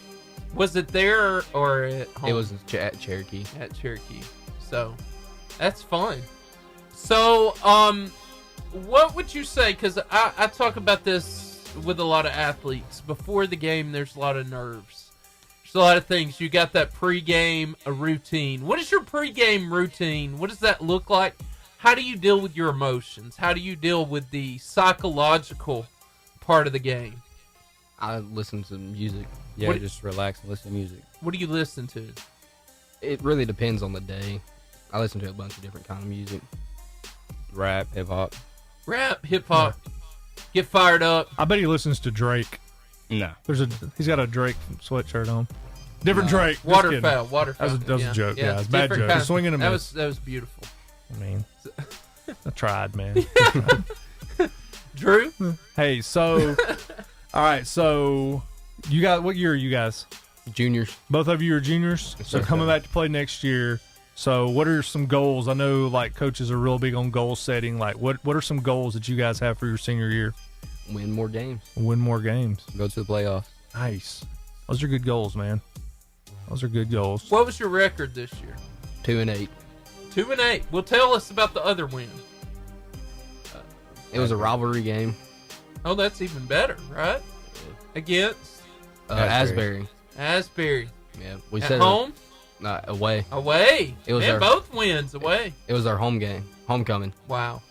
Was it there or at home? It was at Cherokee. At Cherokee. So that's fun. So what would you say? Because I talk about this with a lot of athletes. Before the game, there's a lot of nerves. There's a lot of things. You got that pregame routine. What is your pregame routine? What does that look like? How do you deal with your emotions? How do you deal with the psychological part of the game? I listen to music. Yeah, just relax and listen to music. What do you listen to? It really depends on the day. I listen to a bunch of different kind of music. Rap, hip-hop. Rap, hip-hop. Yeah. Get fired up. I bet he listens to Drake. No. He's got a Drake sweatshirt on. Different Drake. Waterfowl. That was a joke. Yeah, it's a bad joke. Swinging a miss. That was beautiful. I mean, I tried, man. Drew? Hey, so, all right, so you got, what year are you guys? Juniors. Both of you are juniors? So coming back to play next year. So what are some goals? I know, like, coaches are real big on goal setting. Like, what are some goals that you guys have for your senior year? Win more games. Win more games. Go to the playoffs. Nice. Those are good goals, man. Those are good goals. What was your record this year? 2-8. 2-8. Well, tell us about the other win. It was a rivalry game. Oh, that's even better, right? Against? Asbury. Asbury. Yeah. We At said home? Away. Away. It was both wins away. It was our home game. Homecoming. Wow.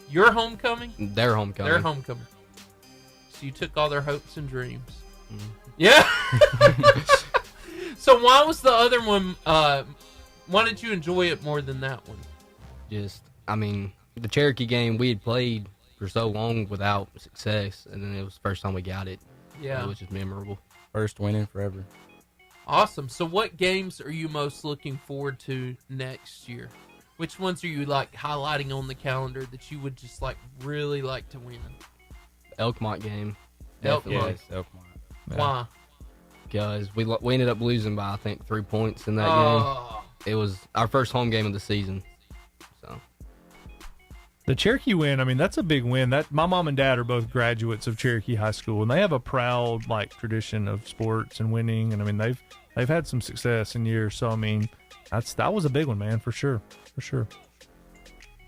Your homecoming? Their homecoming. Their homecoming. So you took all their hopes and dreams. Mm. Yeah. So why was the other one, why did you enjoy it more than that one? The Cherokee game, we had played for so long without success, and then it was the first time we got it. Yeah. It was just memorable. First winning forever. Awesome. So what games are you most looking forward to next year? Which ones are you like highlighting on the calendar that you would just like really like to win? Elkmont game. Elkmont. Yes, Elkmont. Why? Because we ended up losing by I think 3 points in that game. It was our first home game of the season. So the Cherokee win, I mean, that's a big win. That my mom and dad are both graduates of Cherokee High School, and they have a proud like tradition of sports and winning. And I mean, they've had some success in years. So I mean, that was a big one, man, for sure.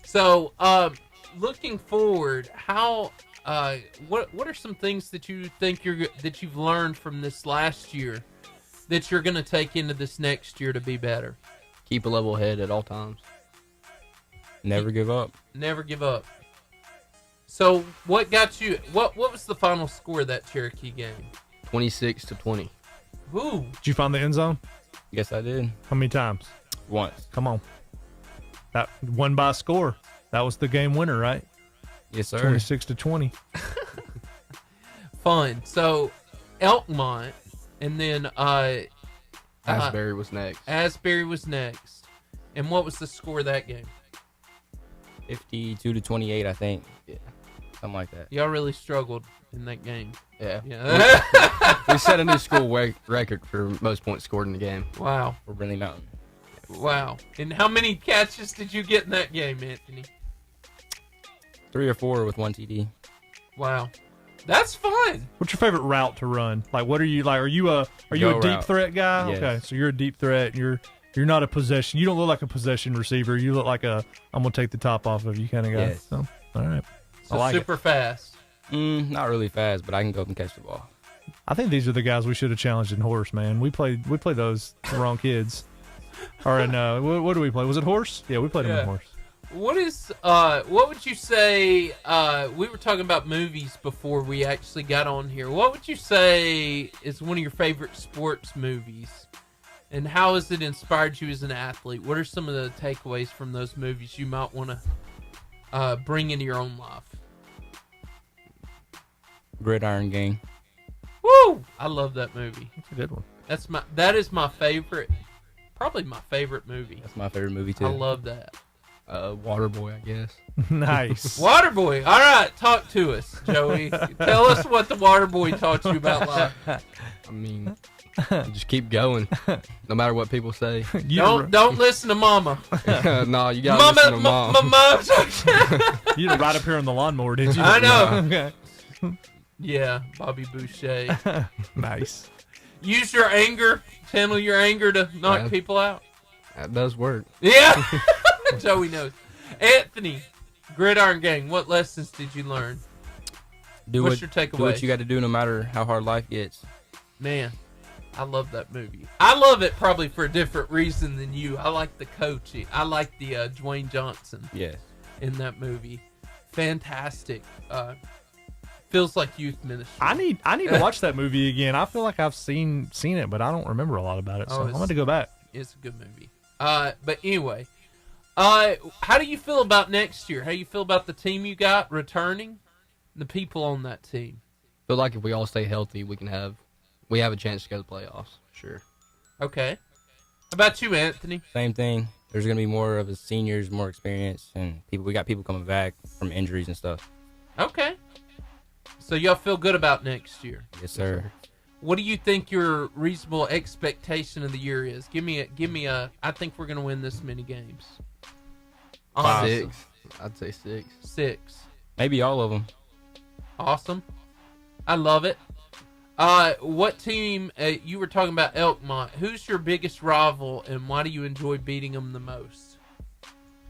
So, looking forward, how what are some things that you think that you've learned from this last year that you're going to take into this next year to be better? Keep a level head at all times. Never give up. Never give up. So, what got you? What was the final score of that Cherokee game? 26-20. Woo! Did you find the end zone? Yes, I did. How many times? Once. Come on. That won by score. That was the game winner, right? Yes, sir. 26-20. Fun. So, Elkmont, and then Asbury was next. Asbury was next. And what was the score of that game? 52-28, I think. Yeah, something like that. Y'all really struggled in that game. Yeah. Yeah. We set a new school record for most points scored in the game. Wow. For Brindlee Mtn. Wow. And how many catches did you get in that game, Anthony? 3 or 4 with 1 TD. Wow. That's fun. What's your favorite route to run? Like, what are you like? Are you a deep route. threat guy? Yes. Okay, so you're a deep threat. You're not a possession. You don't look like a possession receiver. You look like I'm gonna take the top off of you kind of guy. Yes. So, all right. So I like super fast. Not really fast, but I can go up and catch the ball. I think these are the guys we should have challenged in horse, man. We played those the wrong kids. Or in what do we play? Was it horse? Yeah, we played them in horse. What would you say? We were talking about movies before we actually got on here. What would you say is one of your favorite sports movies, and how has it inspired you as an athlete? What are some of the takeaways from those movies you might want to bring into your own life? Gridiron Gang. Woo! I love that movie. That's a good one. That is my favorite. Probably my favorite movie. That's my favorite movie too. I love that. Waterboy, I guess. Nice. Waterboy. All right, talk to us, Joey. Tell us what the Waterboy taught you about life. I mean, just keep going, no matter what people say. Don't listen to Mama. No, you gotta listen to Mom. You didn't ride up here on the lawnmower, did you? I know. Okay. Yeah, Bobby Boucher. Nice. Use your anger, channel your anger to knock people out. That does work. Yeah. Joey knows. Anthony, Gridiron Gang, what lessons did you learn? What's your takeaway? Do what you got to do no matter how hard life gets. Man, I love that movie. I love it probably for a different reason than you. I like the coaching. I like the Dwayne Johnson in that movie. Fantastic. Feels like youth ministry. I need to watch that movie again. I feel like I've seen it, but I don't remember a lot about it. So I'm going to go back. It's a good movie. But anyway, how do you feel about next year? How do you feel about the team you got returning? The people on that team. Feel like if we all stay healthy, we have a chance to go to the playoffs. Sure. Okay. How about you, Anthony? Same thing. There's going to be more of the seniors, more experience, and we got people coming back from injuries and stuff. Okay. So y'all feel good about next year? Yes, sir. What do you think your reasonable expectation of the year is? Give me a. I think we're gonna win this many games. Awesome. 6. I'd say 6. 6. Maybe all of them. Awesome. I love it. What team? You were talking about Elkmont. Who's your biggest rival, and why do you enjoy beating them the most?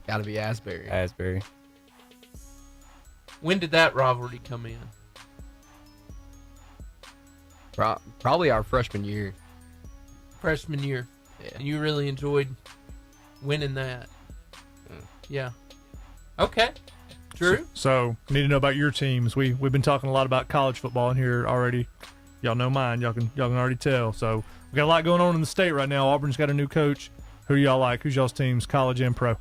Got to be Asbury. Asbury. When did that rivalry come in? Probably our freshman year. Freshman year. Yeah. And you really enjoyed winning that. Yeah. Okay. Drew? So need to know about your teams. We've been talking a lot about college football in here already. Y'all know mine. Y'all can already tell. So we got a lot going on in the state right now. Auburn's got a new coach. Who do y'all like? Who's y'all's teams, college and pro?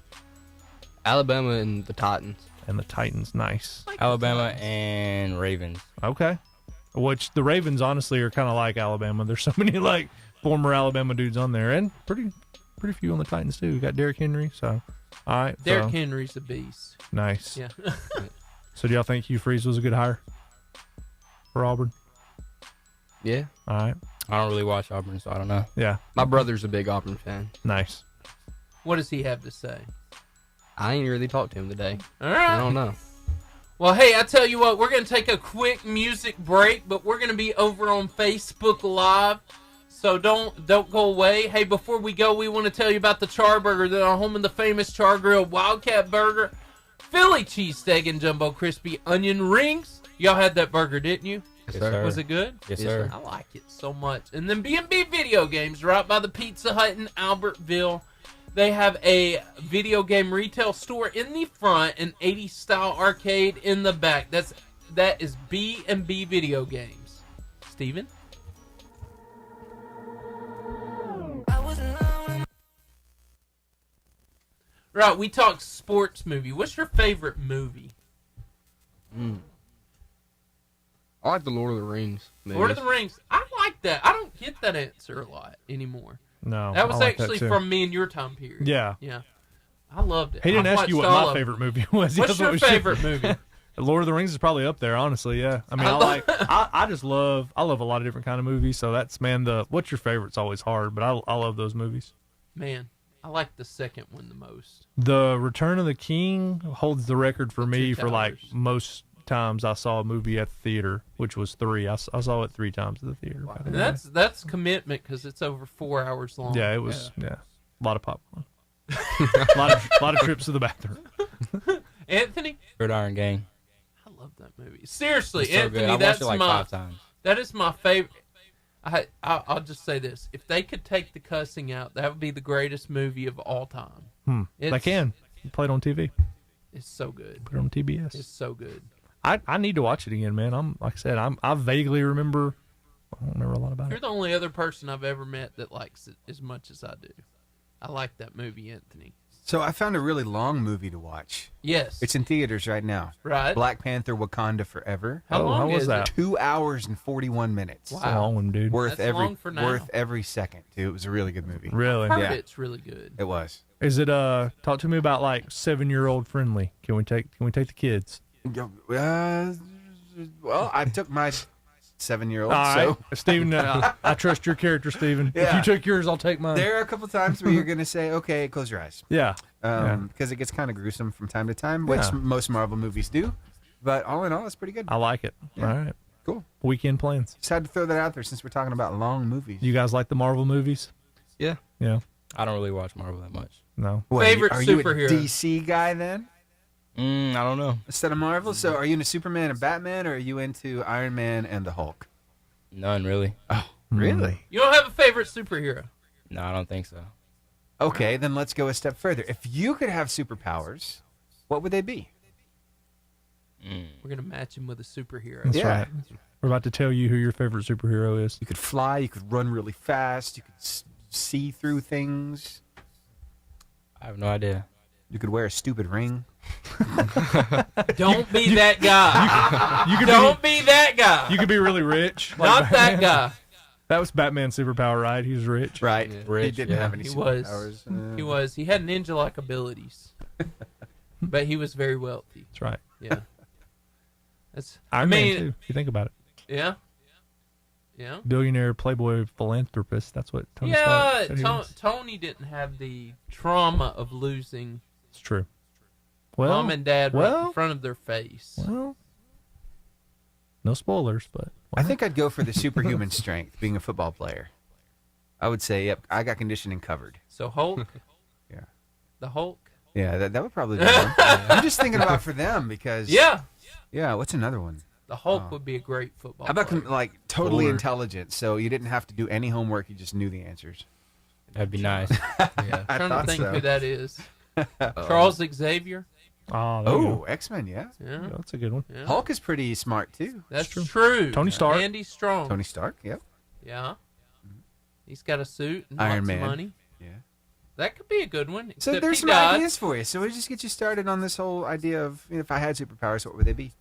Alabama and the Titans. And the Titans, nice. Alabama and Ravens. Okay. Which the Ravens honestly are kind of like Alabama. There's so many like former Alabama dudes on there, and pretty few on the Titans too. We got Derrick Henry, so All right. Derrick so, Henry's a beast. Nice. Yeah. So do y'all think Hugh Freeze was a good hire for Auburn? Yeah. All right. I don't really watch Auburn, so I don't know. Yeah. My brother's a big Auburn fan. Nice. What does he have to say? I ain't really talked to him today. All right. I don't know. Well, hey, I tell you what, we're going to take a quick music break, but we're going to be over on Facebook Live, so don't go away. Hey, before we go, we want to tell you about the Char Burger. They're home of the famous Char Grill Wildcat Burger, Philly cheesesteak and jumbo crispy onion rings. Y'all had that burger, didn't you? Yes, sir. Was it good? Yes, sir. I like it so much. And then B&B Video Games, right by the Pizza Hut in Albertville. They have a video game retail store in the front, an 80s style arcade in the back. That is B&B Video Games. Steven? Right, we talked sports movie. What's your favorite movie? I like the Lord of the Rings movies. Lord of the Rings. I like that. I don't get that answer a lot anymore. No. That was I like actually too. from me and your time period. Yeah. Yeah. I loved it. He didn't I've ask you what watched all my of favorite them. movie was. What's your favorite movie? Lord of the Rings is probably up there, honestly. Yeah. I mean, I just love a lot of different kind of movies. So that's, man, what's your favorite's always hard, but I love those movies. Man, I like the second one the most. The Return of the King holds the record for me for like Towers. most times I saw a movie at the theater, which was 3. I saw it 3 times at the theater. Wow. And that's commitment because it's over 4 hours long. Yeah, it was. Yeah, a lot of popcorn. a lot of trips to the bathroom. Anthony? Gridiron Gang. I love that movie. Seriously, It's so Anthony, good. I that's watched it like 5 times. That is my favorite. I'll just say this: if they could take the cussing out, that would be the greatest movie of all time. They can. Play it on TV. It's so good. Put it on TBS. It's so good. I need to watch it again, man. I vaguely remember. I don't remember a lot about You're it. the only other person I've ever met that likes it as much as I do. I like that movie, Anthony. So I found a really long movie to watch. Yes. It's in theaters right now. Right. Black Panther Wakanda Forever. How long was is that? 2 hours and 41 minutes. It's a long one, dude. Worth That's long for now. worth every second, too. It was a really good movie. Really? I've heard Yeah. it's really good. It was. Is it talk to me about like 7-year-old friendly? Can we take the kids? Well, I took my 7-year-old. All right. So Steven, I trust your character, Steven. If Yeah. you took yours, I'll take mine. there are a couple times where you're going to say, okay, close your eyes. Yeah. Because it gets kind of gruesome from time to time, which Yeah. most Marvel movies do. But all in all, it's pretty good. I like it. Yeah. All right. Cool. Weekend plans. Just had to throw that out there since we're talking about long movies. You guys like the Marvel movies? Yeah. Yeah. I don't really watch Marvel that much. No. What, Favorite are you superhero? a DC guy then? I don't know. Instead of Marvel? So are you into Superman and Batman, or are you into Iron Man and the Hulk? None really. Oh, really? You don't have a favorite superhero? No, I don't think so. Okay, then let's go a step further. If you could have superpowers, what would they be? We're going to match him with a superhero. That's Yeah. right. We're about to tell you who your favorite superhero is. You could fly, you could run really fast, you could see through things, I have no idea. you could wear a stupid ring. Don't be that guy. You could Don't be that guy. You could be really rich. like Not that Batman. guy. That was Batman's superpower, right? He was rich. Right. Yeah. He Rich, didn't yeah. have any He was. superpowers. He was. He had ninja-like abilities. But he was very wealthy. That's right. Yeah. That's. Iron Man too. If you think about it, Yeah. Yeah. billionaire, playboy, philanthropist. That's what Tony Yeah. Stark said he was. Tony didn't have the trauma of losing It's true. Well, mom and dad right well, in front of their face. Well, no spoilers, but I think I'd go for the superhuman strength, being a football player. I would say, yep, I got conditioning covered. So Hulk. Yeah. The Hulk. Yeah, that would probably be one. I'm just thinking about for them because... Yeah. Yeah, what's another one? The Hulk would be a great football. How about player. like totally Or- intelligent, so you didn't have to do any homework, you just knew the answers. That'd be nice. Yeah. I I'm trying to thought think so. who that is. Charles Xavier. oh, there you Oh, go. X-Men, yeah. Yeah. That's a good one. Yeah. Hulk is pretty smart too. That's true. Tony Stark. Andy Strong. Tony Stark, yep. Yeah. He's got a suit and Iron lots Man. of money. Yeah. That could be a good one. So except there's he some died. ideas for you. So we'll just get you started on this whole idea of if I had superpowers, what would they be?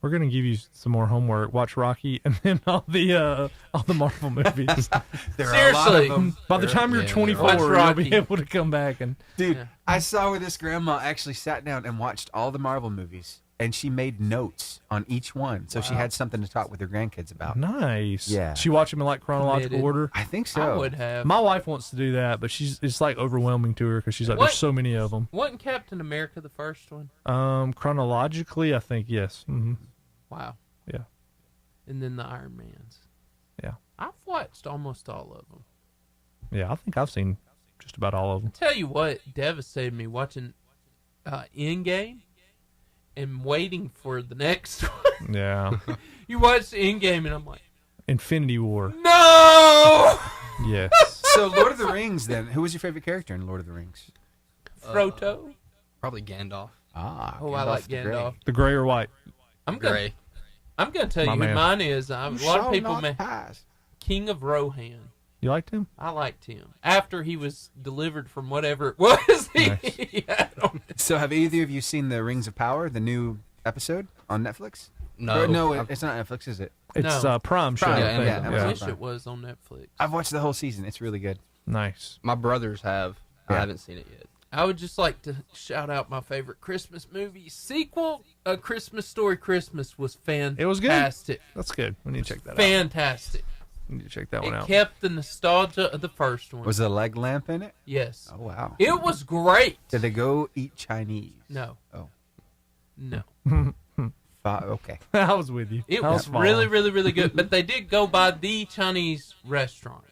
We're gonna give you some more homework. Watch Rocky and then all the Marvel movies. There are a lot of them. By the time you're 24, you'll be able to come back and. Dude, I saw where this grandma actually sat down and watched all the Marvel movies, and she made notes on each one, so she had something to talk with her grandkids about. Nice. Yeah. She watched them in like chronological order. I think so. I would have. My wife wants to do that, but it's like overwhelming to her because she's like, there's so many of them. Wasn't Captain America the first one? Chronologically, I think yes. Mm-hmm. Wow. Yeah. And then the Iron Mans. Yeah. I've watched almost all of them. Yeah, I think I've seen just about all of them. Tell you what devastated me watching Endgame and waiting for the next one. Yeah. You watch Endgame and I'm like, Infinity War. no! Yes. So Lord of the Rings, then. Who was your favorite character in Lord of the Rings? Frodo. Probably Gandalf. Ah. Oh, I like Gandalf. The gray or white? I'm gray. I'm gonna tell you My who man. mine is. A lot of people may. pass. King of Rohan. You liked him? I liked him after he was delivered from whatever it was he had on it. So have either of you seen the Rings of Power, the new episode on Netflix? No. Or, no, it's not Netflix, is it? It's No. Prime show. Prime, I think. yeah, I wish it was on Netflix. I've watched the whole season. It's really good. Nice. My brothers have. I Yeah. haven't seen it yet. I would just like to shout out my favorite Christmas movie sequel. A Christmas Story Christmas was fantastic. It was good. That's good. We need to check that out. Fantastic. We need to check that one It out. kept the nostalgia of the first one. Was there a leg lamp in it? Yes. Oh, wow. It was great. Did they go eat Chinese? No. Oh. No. Okay. I was with you. It I was following. really, really, really good. But they did go by the Chinese restaurant.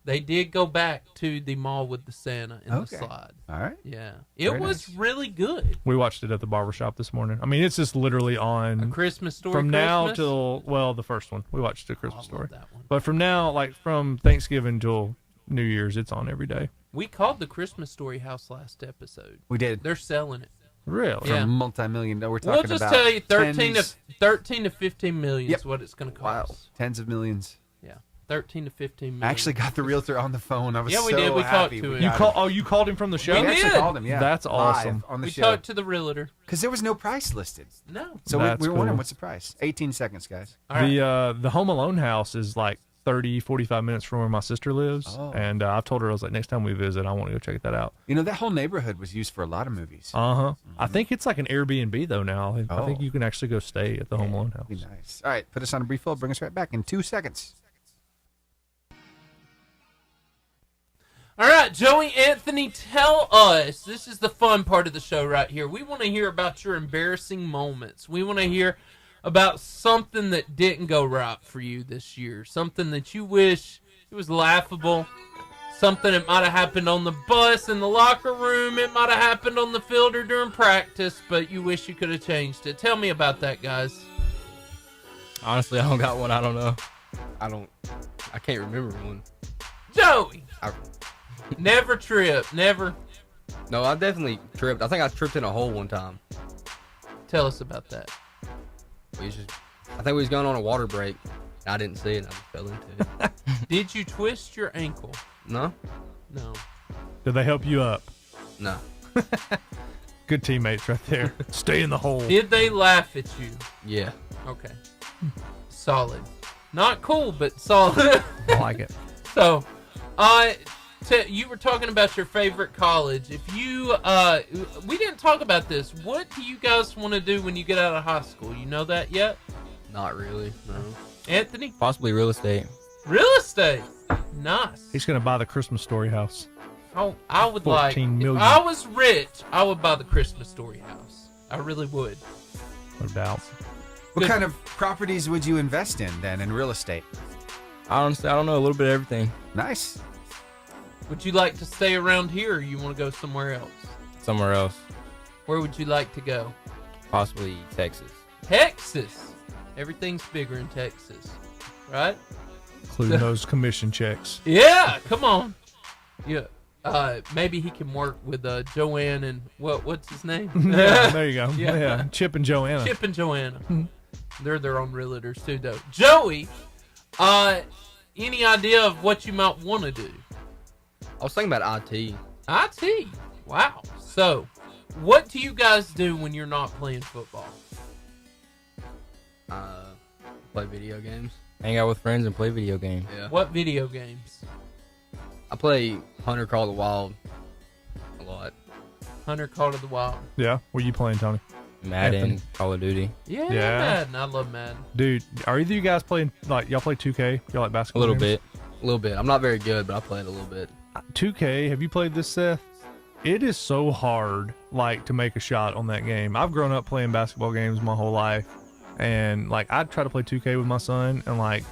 They did go back to the mall with the Santa in the slide. All right. Yeah. It Very was nice. really good. We watched it at the barbershop this morning. I mean, it's just literally on A Christmas Story from now Christmas? till the first one. We watched a Christmas Story. that one. But from now, like from Thanksgiving till New Year's, it's on every day. We called the Christmas Story house last episode. We did. They're selling it. Really? Yeah. For multi-million. We're talking We'll just about tell you 13 tens, to 15 million Yep. is what it's going to Wow. cost. Tens of millions. Yeah. 13 to 15 million. I actually got the realtor on the phone. I was Yeah, we so did. We talked happy. to we him. You got call? it. You called him from the show? We actually did. called him, yeah. That's awesome. Live on the We show. talked to the realtor. Because there was no price listed. No. So we That's were wondering, cool. what's the price? 18 seconds, guys. All right. The Home Alone house is like 30, 45 minutes from where my sister lives. Oh. And I've told her, I was like, next time we visit, I want to go check that out. You know, that whole neighborhood was used for a lot of movies. Uh-huh. I think it's like an Airbnb, though, now. I think Oh. you can actually go stay at the Home Alone house. Be nice. All right, put us on a brief hold. Bring us right back in 2 seconds. All right, Joey Anthony, tell us. This is the fun part of the show right here. We want to hear about your embarrassing moments. We want to hear about something that didn't go right for you this year. Something that you wish it was laughable. Something that might have happened on the bus, in the locker room. It might have happened on the field or during practice, but you wish you could have changed it. Tell me about that, guys. Honestly, I don't got one. I don't know. I can't remember one. Joey! Never trip. Never. No, I definitely tripped. I think I tripped in a hole one time. Tell us about that. I think we was going on a water break. I didn't see it. And I just fell into it. Did you twist your ankle? No. No. Did they help you up? No. Good teammates right there. Stay in the hole. Did they laugh at you? Yeah. Okay. Solid. Not cool, but solid. I like it. So, you were talking about your favorite college. If you, we didn't talk about this. What do you guys want to do when you get out of high school? You know that yet? Not really. No. Anthony? Possibly real estate. Real estate. Nice. He's going to buy the Christmas Story house. Oh, I would like. 14 million. If I was rich, I would buy the Christmas Story house. I really would. No doubt. What kind of properties would you invest in then in real estate? Honestly, I don't know. A little bit of everything. Nice. Would you like to stay around here, or you want to go somewhere else? Somewhere else. Where would you like to go? Possibly Texas. Texas. Everything's bigger in Texas, right? Including those commission checks. Yeah, come on. Yeah. Maybe he can work with Joanne and what's his name? Yeah, there you go. Yeah. Yeah. Chip and Joanna. Chip and Joanna. They're their own realtors too, though. Joey, any idea of what you might want to do? I was thinking about IT. IT. Wow. So, what do you guys do when you're not playing football? Play video games. Hang out with friends and play video games. Yeah. What video games? I play Hunter Call of the Wild a lot. Hunter Call of the Wild. Yeah. What are you playing, Tony? Madden, Anthony. Call of Duty. Yeah, Yeah. Madden. I love Madden. Dude, are either of you guys playing, like, y'all play 2K? Y'all like A basketball little games? bit. A little bit. I'm not very good, but I play it a little bit. 2K, have you played this, Seth? It is so hard, like, to make a shot on that game. I've grown up playing basketball games my whole life, and, like, I try to play 2K with my son, and, like,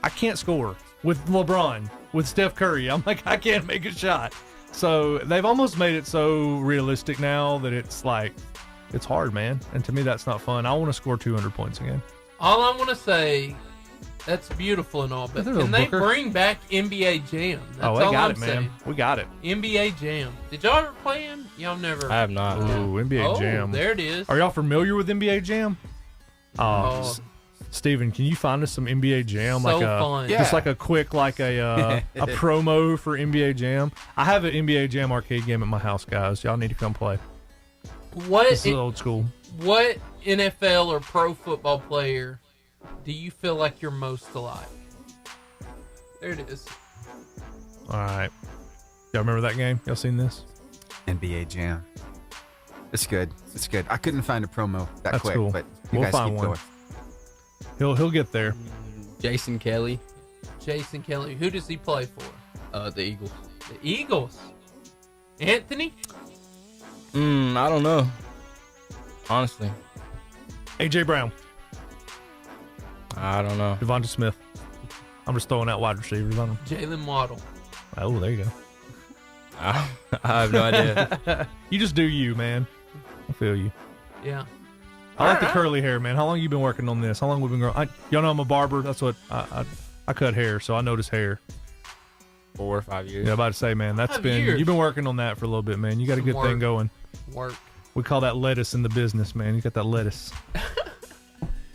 I can't score with LeBron, with Steph Curry. I'm like, I can't make a shot. So they've almost made it so realistic now that it's, like, it's hard, man. And to me, that's not fun. I want to score 200 points again. All I want to say, that's beautiful and all, but Is there a can they Booker? bring back NBA Jam? That's Oh, they all got I'm it, man. saying. We got it. NBA Jam. Did y'all ever play him? Y'all never. I have not. Ooh, NBA Oh, Jam. there it is. Are y'all familiar with NBA Jam? Oh. Steven, can you find us some NBA Jam? So like a, fun. Just like a quick, like a promo for NBA Jam. I have an NBA Jam arcade game at my house, guys. Y'all need to come play. This is old school. What NFL or pro football player do you feel like you're most alike? There it is. All right. Y'all remember that game? Y'all seen this? NBA Jam. It's good. It's good. I couldn't find a promo that That's quick, cool. but you We'll guys find keep one. going. He'll get there. Jason Kelly. Jason Kelly. Who does he play for? The Eagles. The Eagles. Anthony? I don't know. Honestly. AJ Brown. I don't know. Devonta Smith. I'm just throwing out wide receivers on him. Jalen Waddle. Oh, there you go. I have no idea. You just do you, man. I feel you. Yeah. I like the curly hair, man. How long you been working on this? How long we been growing? Y'all know I'm a barber. That's what I cut hair, so I notice hair. 4 or 5 years. Yeah, about to say, man, that's 5 been years. you've been working on that for a little bit, man. You got a good thing going. Work. We call that lettuce in the business, man. You got that lettuce.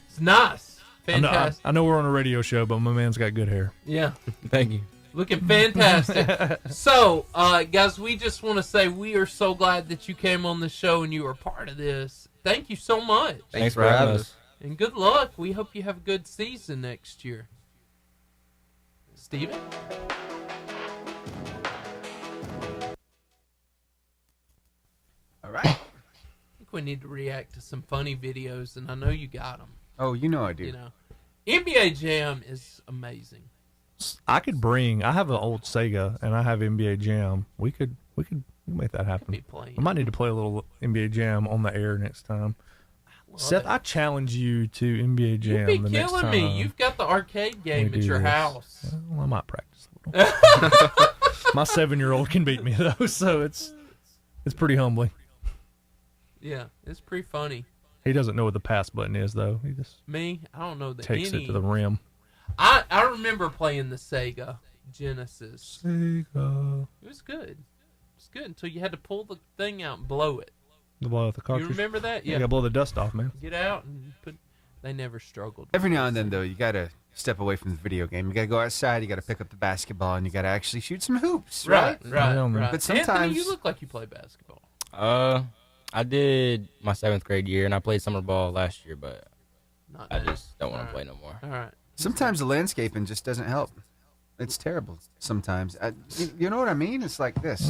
It's nice. I know, Fantastic. I know we're on a radio show, but my man's got good hair. Yeah. Thank you. Looking fantastic. So, guys, we just want to say we are so glad that you came on the show and you were part of this. Thank you so much. Thanks for having us. And good luck. We hope you have a good season next year. Steven? All right. I think we need to react to some funny videos, and I know you got them. Oh, you know I do. You know, NBA Jam is amazing. I have an old Sega and I have NBA Jam. We could make that happen. Be playing. I might need to play a little NBA Jam on the air next time. Seth, I challenge you to NBA Jam You'd be the next killing time. me. You've got the arcade game we at do your this. house. Well, I might practice a little. My 7-year-old can beat me though, so it's pretty humbling. Yeah, it's pretty funny. He doesn't know what the pass button is though. He just Me, I don't know that takes any. it to the rim. I remember playing the Sega Genesis. Sega. It was good. It's good until you had to pull the thing out and blow it. The blow out the cartridge. You remember that? You Yeah. gotta blow the dust off, man. Get out and put. They never struggled. Every now and then, though, you got to step away from the video game. You got to go outside. You got to pick up the basketball, and you got to actually shoot some hoops, right? Right. But sometimes Anthony, you look like you play basketball. I did my 7th grade year, and I played summer ball last year, but Not I now. just don't want to play no more. All right. sometimes the landscaping just doesn't help. It's terrible sometimes. You know what I mean? It's like this.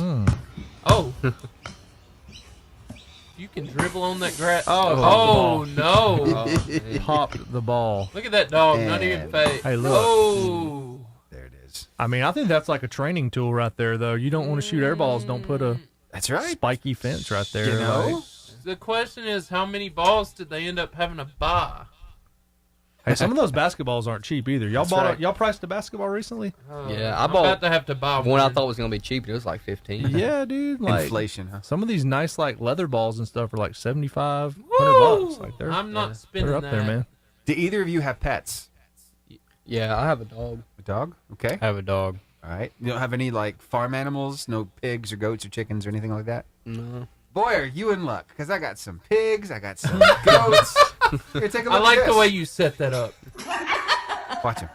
Oh. You can dribble on that grass. Oh, no. Popped the ball. Look at that dog. Not even fake. Hey, look. Oh. There it is. I mean, I think that's like a training tool right there, though. You don't want to shoot air balls. Don't put a That's right. spiky fence right there. You know? like- The question is, how many balls did they end up having to buy? Hey, some of those basketballs aren't cheap either. Y'all That's bought right. y'all priced a basketball recently? Yeah, I I'm bought about to have to buy one I thought was gonna be cheap, and it was like 15. Yeah, dude. Like Inflation, huh? some of these nice like leather balls and stuff are like $75, Woo! $100. Like I'm not spending they're up that. there, man. Do either of you have pets? Yeah, I have a dog. A dog? Okay. I have a dog. All right. You don't have any like farm animals? No pigs or goats or chickens or anything like that? No. Boy, are you in luck? Because I got some pigs. I got some goats. Here, take a look I like at the this. way you set that up. Watch him.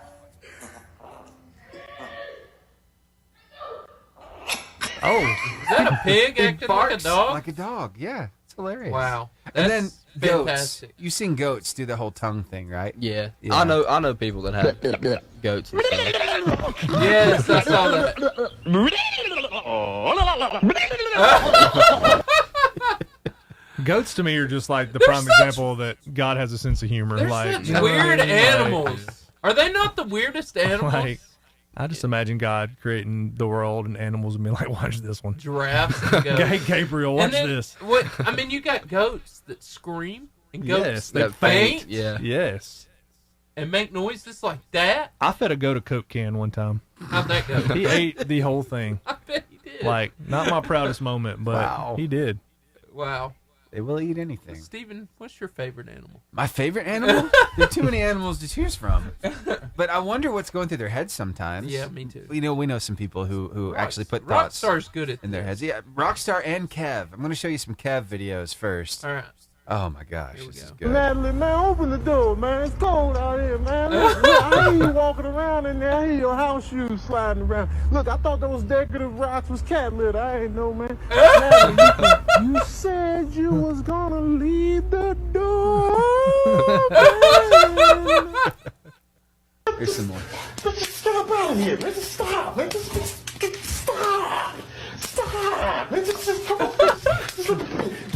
Oh, Is that a pig He acting like a barks dog? Like a dog. Yeah, it's hilarious. Wow. And then Goats. fantastic. You've seen goats do the whole tongue thing, right? Yeah. Yeah. I know people that have goats and stuff. Yes, I saw that. Goats to me are just like the prime example that God has a sense of humor. They're Like such weird animals. Are they not the weirdest animals? Like, I just imagine God creating the world and animals and be like, watch this one. Giraffes and goats. Hey, Gabriel, watch And then, this. What? I mean, you got goats that scream and goats Yes, that that faint. Yeah. Yes. And make noises like that. I fed a goat a Coke can one time. How'd that go? He ate the whole thing. I bet he did. Like, not my proudest moment, but Wow. he did. Wow. They will eat anything. Steven, what's your favorite animal? My favorite animal? There are too many animals to choose from. But I wonder what's going through their heads sometimes. Yeah, me too. We know some people who actually put thoughts Rockstar's good at in their this. heads. Yeah, Rockstar and Kev. I'm going to show you some Kev videos first. All right. Oh my gosh, this is good. Natalie, man, open the door, man. It's cold out here, man. Look, I hear you walking around in there. I hear your house shoes sliding around. Look, I thought those decorative rocks was cat litter. I ain't know, man. Natalie, you said you was gonna leave the door. Here's some more. Just stop out of here, man. Just stop, man. Just stop. Stop. Man, just come on.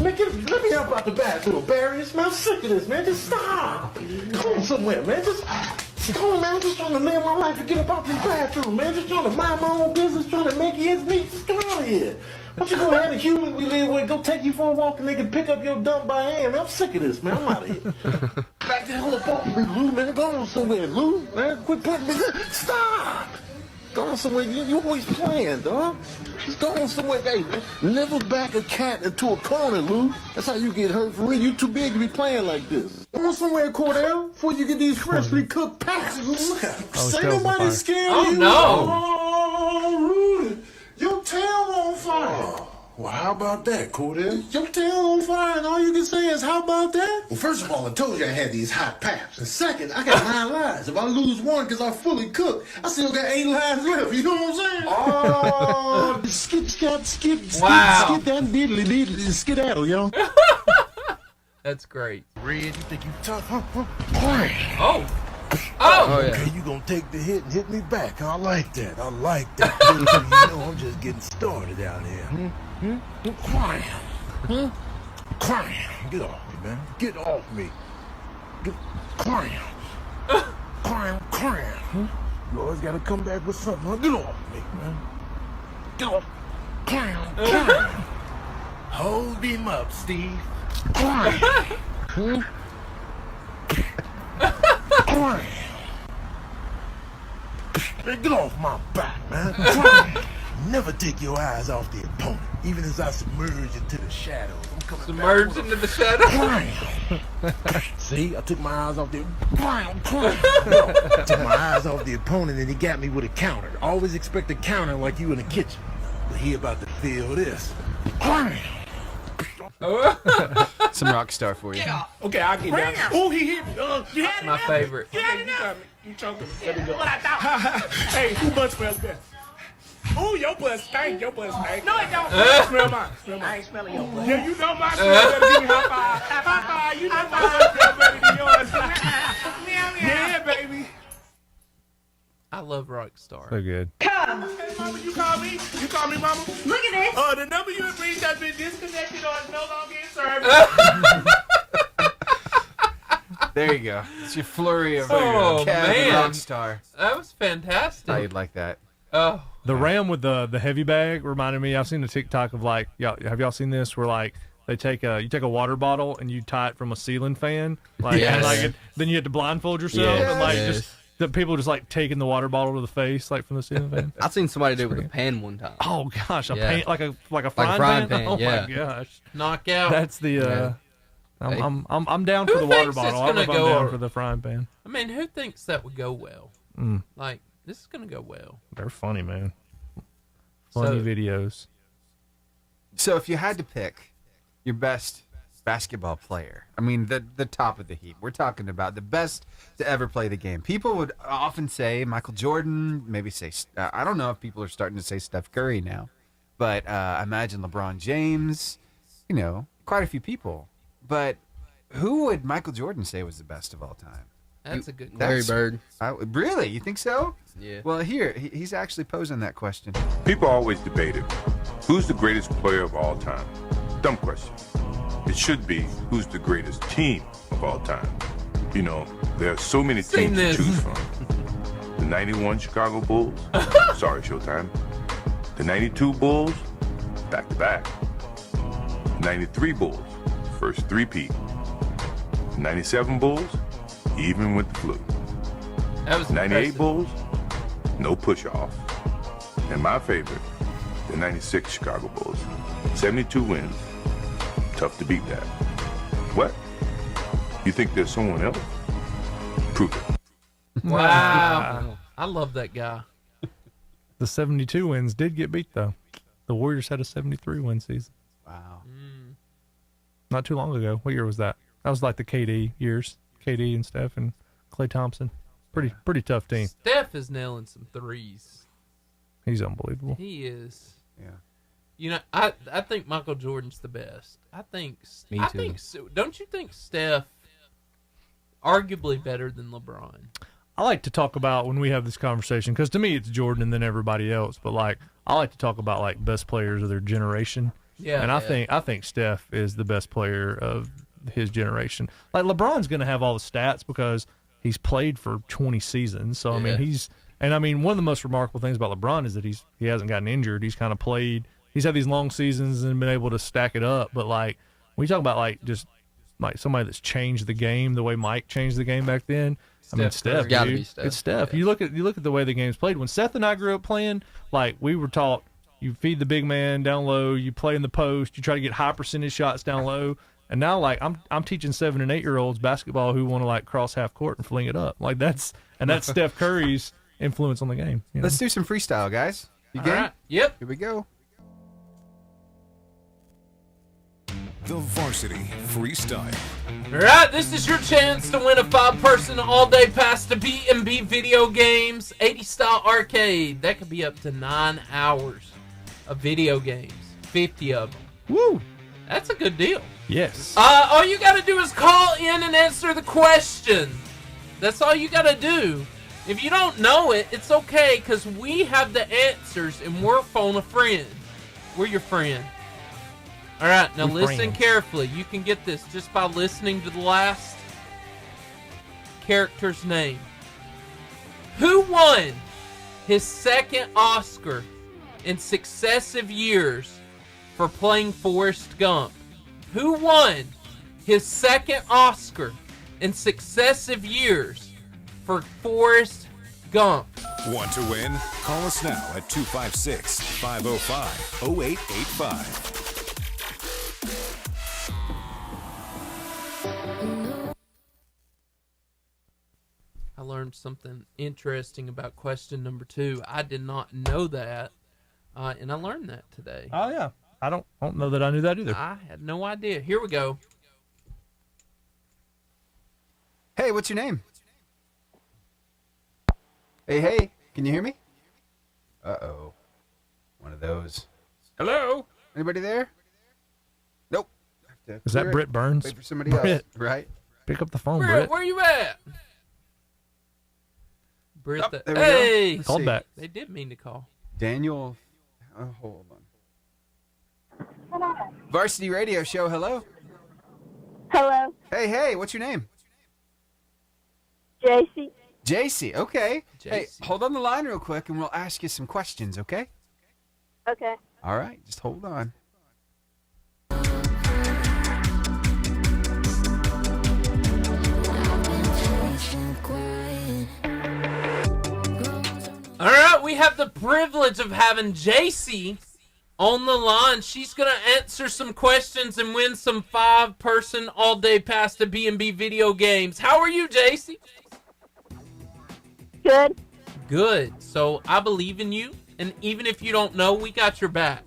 Man, let me help out the bathroom, Barry. Man, I'm sick of this, man. Just stop. Come on somewhere, man. Just come on, man. I'm just trying to live my life and get up out this bathroom, man. Just trying to mind my own business, trying to make ends meet. Just come out of here. Why don't you go ahead and human we live with, go take you for a walk and they can pick up your dump by hand, man. I'm sick of this, man. I'm out of here. Back the hell up off me, Lou, man. Go on somewhere, Lou. Man, quit putting me. Stop. Go on somewhere. You always playing, dog. Just go on somewhere. Hey, never back a cat into a corner, Lou. That's how you get hurt for real. You too big to be playing like this. Go on somewhere, Cordell, before you get these freshly cooked packs. Say nobody scared Oh, you. no. Oh, Rudy, your tail on fire. Well, how about that, Cordell? Your tail on fire, and all you can say is, how about that? Well, first of all, I told you I had these hot paps. And second, I got 9 lives. If I lose one because I'm fully cooked, I still got 8 lives left. You know what I'm saying? Oh, skip that diddly skedaddle, yo. That's great. Red, you think you tough, huh? Oh. Oh, yeah. Okay, you gonna take the hit and hit me back. I like that. I like that. You know, I'm just getting started out here. Crying. Crying. Get off me, man. Get off me. Crying. Crying. You always gotta come back with something. Huh? Get off me, man. Get off. Crying. Hold him up, Steve. Crying. Crying. Man, get off my back, man. Crying. Never take your eyes off the opponent, even as I submerge into the shadows. I'm coming Submerge into the shadows? Crying. See, I took my eyes off the crying. No, I took my eyes off the opponent and he got me with a counter. Always expect a counter like you in the kitchen. But he about to feel this. Crying. Some Rockstar for you. Okay, I'll get down. Oh, he hit me. You had My favorite. You had enough. You choking me. Let me go. What I thought. Hey, who butt smells best? Ooh, your butt stink. Your butt stink. No, it don't. Smell mine. Smell mine. I ain't smelling your butt. Yeah, you know my smell better than me. High five. High five. You know my butt smell better than yours. Yeah, baby. I love Rockstar. So good. Come. Hey, mama, you call me? You call me, mama? Look at this. The number you have reached has been disconnected or is no longer in service. There you go. It's your flurry of Oh, Kev man. and Rockstar. That was fantastic. Thought you'd like that. Oh. The ram with the heavy bag reminded me. I've seen a TikTok of like, have y'all seen this? Where like they take you take a water bottle and you tie it from a ceiling fan, like, Yes. and, like then you have to blindfold yourself Yes. and like Yes. just the people just like taking the water bottle to the face like from the ceiling fan. I've seen somebody do it with a pan one time. Oh gosh, a Yeah. pan like a Like a frying frying pan. pan, Oh yeah. my gosh, Knockout. that's the. Yeah. I'm down for Who the water thinks it's bottle. I don't know if gonna I'm go down or- for the frying pan. I mean, who thinks that would go well? Like, this is going to go well. They're funny, man. Funny videos. So if you had to pick your best basketball player, I mean the top of the heap, we're talking about the best to ever play the game. People would often say Michael Jordan, maybe say, I don't know if people are starting to say Steph Curry now, but I imagine LeBron James, quite a few people. But Who would Michael Jordan say was the best of all time? That's a good Larry question. Bird. Really? You think so? Yeah. Well, here, he's actually posing that question. People always debate it. Who's the greatest player of all time? Dumb question. It should be, who's the greatest team of all time? You know, there are so many teams to choose from. The 91 Chicago Bulls. Sorry, Showtime. The 92 Bulls. Back-to-back. 93 Bulls. First three-peat. 97 Bulls. Even with the flu. That was 98 impressive. Bulls. No push-off. And my favorite, the 96 Chicago Bulls. 72 wins. Tough to beat that. What? You think there's someone else? Prove it. Wow. I love that guy. The 72 wins did get beat, though. The Warriors had a 73 win season. Wow. Not too long ago. What year was that? That was like the KD years. KD and Steph and Klay Thompson. Pretty tough team. Steph is nailing some threes. He's unbelievable. He is. Yeah. You know, I think Michael Jordan's the best. I think so. Don't you think Steph arguably better than LeBron? I like to talk about when we have this conversation, because to me it's Jordan and then everybody else, but like I like to talk about like best players of their generation. Yeah. And I think Steph is the best player of his generation. Like LeBron's going to have all the stats because he's played for 20 seasons. So I mean one of the most remarkable things about LeBron is that he hasn't gotten injured. He's kind of played. He's had these long seasons and been able to stack it up. But like when you talk about like just like somebody that's changed the game the way Mike changed the game back then. Steph, gotta dude. be Steph. It's Steph. Yeah. You look at the way the game's played. When Seth and I grew up playing, like we were taught, you feed the big man down low, you play in the post, you try to get high percentage shots down low. And now, like I'm teaching 7 and 8 year olds basketball who want to like cross half court and fling it up. Like that's Steph Curry's influence on the game. You know? Let's do some freestyle, guys. You All game? right. Yep. Here we go. The Varsity Freestyle. All right, this is your chance to win a 5-person all-day pass to B&B Video Games 80-style arcade. That could be up to 9 hours of video games, 50 of them. Woo! That's a good deal. Yes. All you got to do is call in and answer the question. That's all you got to do. If you don't know it, it's okay, because we have the answers and we're phone a friend. We're your friend. All right, now listen carefully. You can get this just by listening to the last character's name. Who won his second Oscar in successive years for playing Forrest Gump? Who won his second Oscar in successive years for Forrest Gump? Want to win? Call us now at 256-505-0885. I learned something interesting about question number 2. I did not know that, and I learned that today. Oh yeah. I don't know that I knew that either. I had no idea. Here we go. Hey, what's your name? Hey, can you hear me? Uh-oh. One of those. Hello? Anybody there? Nope. Is that Britt Burns? Wait for somebody else. Right? Pick up the phone, Britt, Britt. where you at? Britt, Oh, there we go. hey! Let's Called see. back. They did mean to call. Daniel. Oh, hold on. Varsity Radio Show, hello? Hello, Hey, what's your name? JC. JC, okay. Hey, JC. hold on the line real quick and we'll ask you some questions, okay? Okay. All right, just hold on. All right, we have the privilege of having JC on the line. She's going to answer some questions and win some 5-person all-day pass to B&B Video Games. How are you, JC? Good. Good. So I believe in you, and even if you don't know, we got your back.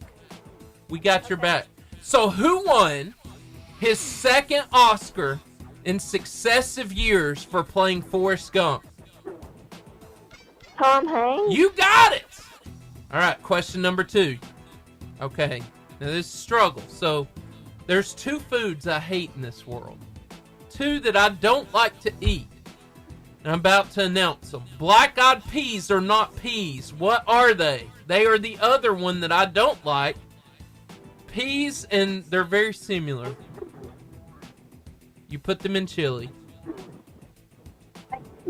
We got your back. So who won his second Oscar in successive years for playing Forrest Gump? Tom Hanks. You got it! All right, question number 2. Okay, now this is a struggle. So there's 2 foods I hate in this world. two that I don't like to eat. And I'm about to announce them. Black-eyed peas are not peas. What are they? They are the other one that I don't like. Peas, and they're very similar. You put them in chili.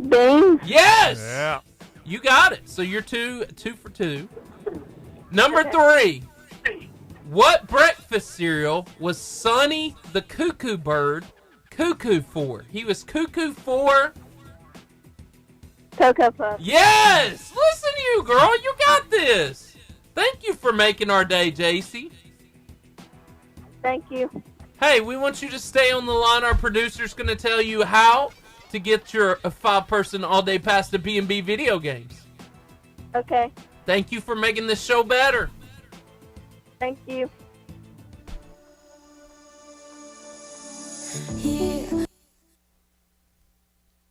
Beans. Yes! Yeah. You got it. So you're two for two. Number 3. What breakfast cereal was Sonny the Cuckoo Bird cuckoo for? He was cuckoo for... Cocoa Puffs. Yes! Listen to you, girl. You got this. Thank you for making our day, JC. Thank you. Hey, we want you to stay on the line. Our producer's going to tell you how to get your 5-person all-day pass to B&B video games. Okay. Thank you for making this show better. Thank you.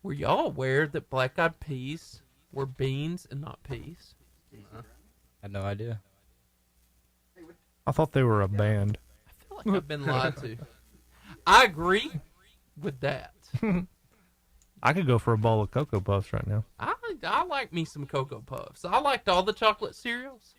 Were y'all aware that black-eyed peas were beans and not peas? I had no idea. I thought they were a band. I feel like I've been lied to. I agree with that. I could go for a bowl of Cocoa Puffs right now. I like me some Cocoa Puffs. I liked all the chocolate cereals.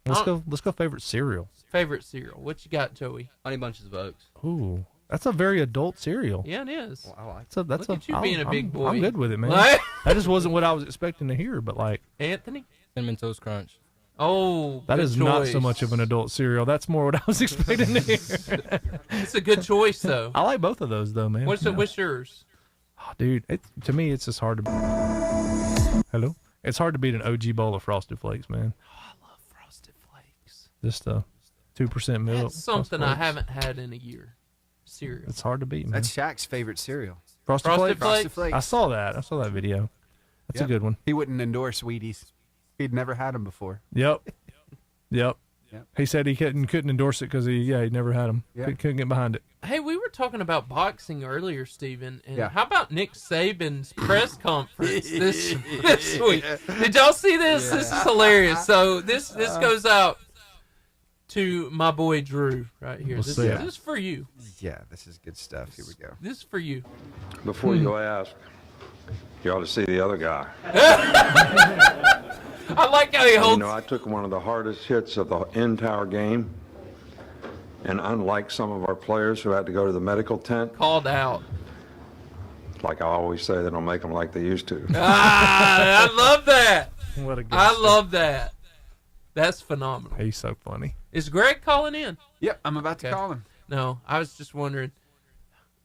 Let's go favorite cereal. Favorite cereal. What you got, Joey? Honey Bunches of Oats. Ooh, that's a very adult cereal. Yeah, it is. Well, I like it. Look at you being a big boy. I'm good with it, man. What? That just wasn't what I was expecting to hear, but like Anthony? Cinnamon Toast Crunch. Oh, that good is not choice. so much of an adult cereal. That's more what I was expecting to hear. It's a good choice, though. I like both of those, though, man. What's yours? Oh, dude, to me, it's just hard to. Hello? It's hard to beat an OG bowl of Frosted Flakes, man. Oh, I love Frosted Flakes. Just 2% milk. That's something I Flakes. haven't had in a year. Cereal. It's hard to beat, man. That's Shaq's favorite cereal. Frosted Flakes? Frosted Flakes. I saw that video. That's a good one. He wouldn't endorse Wheaties. He'd never had them before. Yep. Yep. He said he couldn't endorse it because he never had them. Yeah. Couldn't get behind it. Hey, we were talking about boxing earlier, Steven. And Yeah. how about Nick Saban's press conference this week? Did y'all see this? Yeah. This is hilarious. So this goes out to my boy Drew right here. Let's This see it. is for you. Yeah, this is good stuff. Here we go. This is for you. Before you ask, you ought to see the other guy. I like how he holds. You know, I took one of the hardest hits of the entire game, and unlike some of our players who had to go to the medical tent, Called out. like I always say, they don't make them like they used to. I love that. What a good I stuff. love that. That's phenomenal. He's so funny. Is Greg calling in? Yep, I'm about to Okay. call him. No, I was just wondering.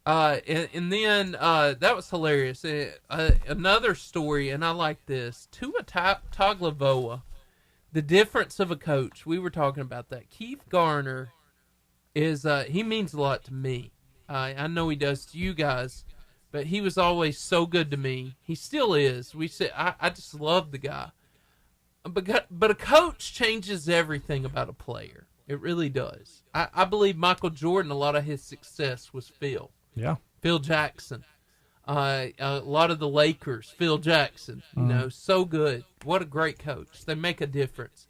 And then that was hilarious. Another story, and I like this. Tua Tagovailoa, the difference of a coach. We were talking about that. Keith Garner is he means a lot to me. I know he does to you guys, but he was always so good to me. He still is. I just love the guy. But a coach changes everything about a player. It really does. I believe Michael Jordan, a lot of his success was Phil. Yeah. Phil Jackson. A lot of the Lakers, Phil Jackson. You know, so good. What a great coach. They make a difference.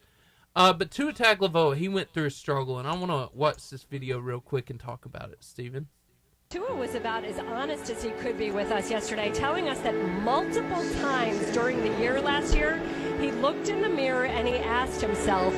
But Tua Tagovailoa, he went through a struggle, and I want to watch this video real quick and talk about it, Steven. Tua was about as honest as he could be with us yesterday, telling us that multiple times during the year last year, he looked in the mirror and he asked himself,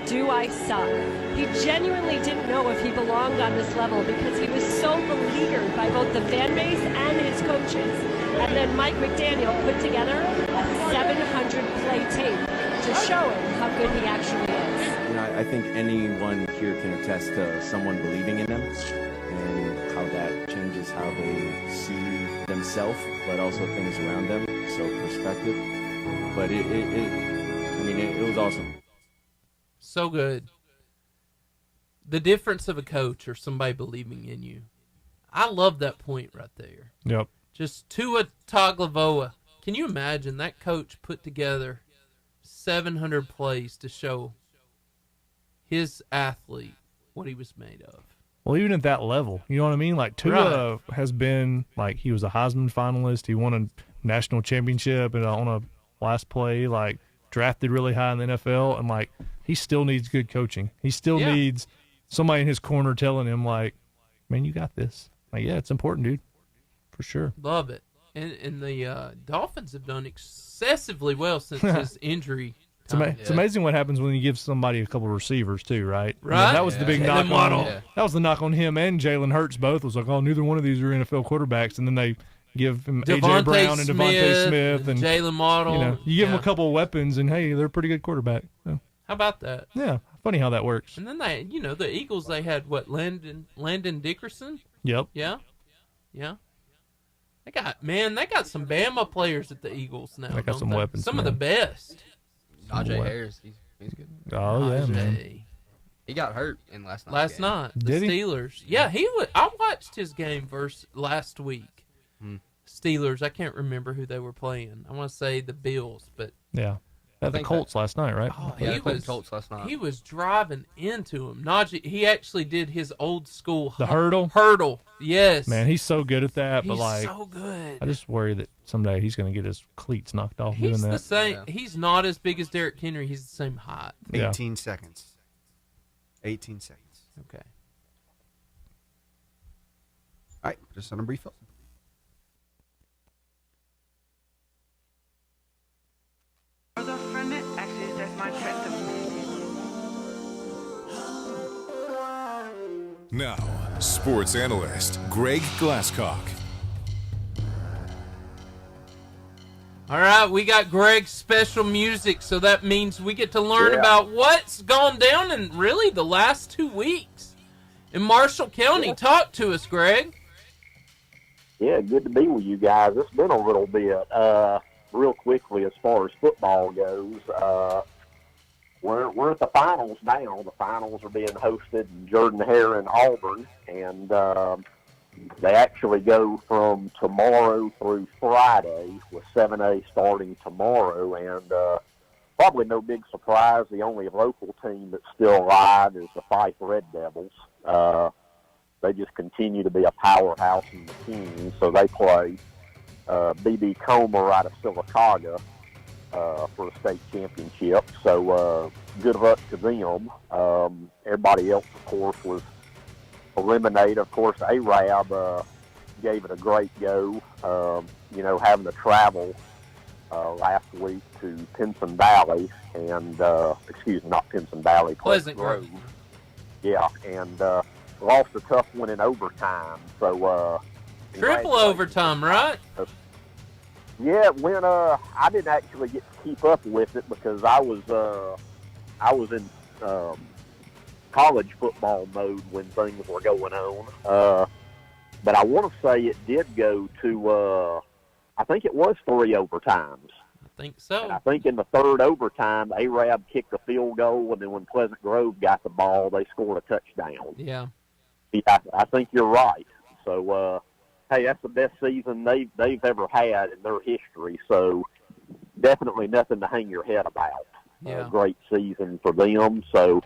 do I suck? He genuinely didn't know if he belonged on this level because he was so beleaguered by both the fan base and his coaches. And then Mike McDaniel put together a 700-play tape to show him how good he actually is. You know, I think anyone here can attest to someone believing in them and how that changes how they see themselves, but also things around them. So perspective. But it was awesome. So good. The difference of a coach or somebody believing in you. I love that point right there. Yep. Just Tua Tagovailoa. Can you imagine that coach put together 700 plays to show his athlete what he was made of? Well, even at that level, you know what I mean? Like, Tua has been, like, he was a Heisman finalist. He won a national championship and on a last play, like, drafted really high in the NFL. And, like, he still needs good coaching. He still needs somebody in his corner telling him, like, man, you got this. Like, yeah, it's important, dude. For sure. Love it. And the Dolphins have done excessively well since his injury. It's amazing what happens when you give somebody a couple of receivers too, right? Right. I mean, that was the big knock on. Yeah. That was the knock on him and Jalen Hurts both. Was like, oh, neither one of these are NFL quarterbacks, and then they give him AJ Brown and Devontae Smith and Jalen Waddle. You give them a couple of weapons, and hey, they're a pretty good quarterback. So, how about that? Yeah, funny how that works. And then they, the Eagles, they had what, Landon Dickerson? Yep. Yeah. They got some Bama players at the Eagles now. They got some weapons. Some of the best. Najee Harris, he's good. Oh yeah, man. He got hurt in last night. The Steelers. Yeah, he was. I watched his game last week. Steelers. I can't remember who they were playing. I want to say the Bills, but yeah. The Colts last night, right? Oh, he was Colts last night. He was driving into him. Najee, he actually did his old school hurdle. Hurdle, yes. Man, he's so good at that. But He's so good. I just worry that someday he's going to get his cleats knocked off doing that. He's the same. Yeah. He's not as big as Derrick Henry. He's the same height. 18 seconds. 18 seconds. Okay. All right, just on a brief. Now, sports analyst Greg Glasscock. All right, we got Greg's special music, so that means we get to learn about what's gone down in really the last 2 weeks in Marshall County. Talk to us, Greg. Yeah, good to be with you guys. It's been a little bit. Real quickly, as far as football goes, we're at the finals now. The finals are being hosted in Jordan-Hare in Auburn, and they actually go from tomorrow through Friday, with 7A starting tomorrow. And probably no big surprise, the only local team that's still alive is the Fife Red Devils. They just continue to be a powerhouse in the team, so they play B.B. Comer out of Sylacauga for a state championship. So good luck to them. Everybody else, of course, was eliminated. Of course, Arab gave it a great go. Having to travel last week to Pinson Valley and not Pinson Valley, Pleasant Grove. Yeah, and lost a tough one in overtime. So triple overtime, right? Yeah, when I didn't actually get to keep up with it because I was in college football mode when things were going on. But I want to say it did go to I think it was 3 overtimes. I think so. And I think in the third overtime, Arab kicked a field goal, and then when Pleasant Grove got the ball, they scored a touchdown. Yeah. I think you're right. So, hey, that's the best season they've ever had in their history. So, definitely nothing to hang your head about. Yeah. Great season for them. So,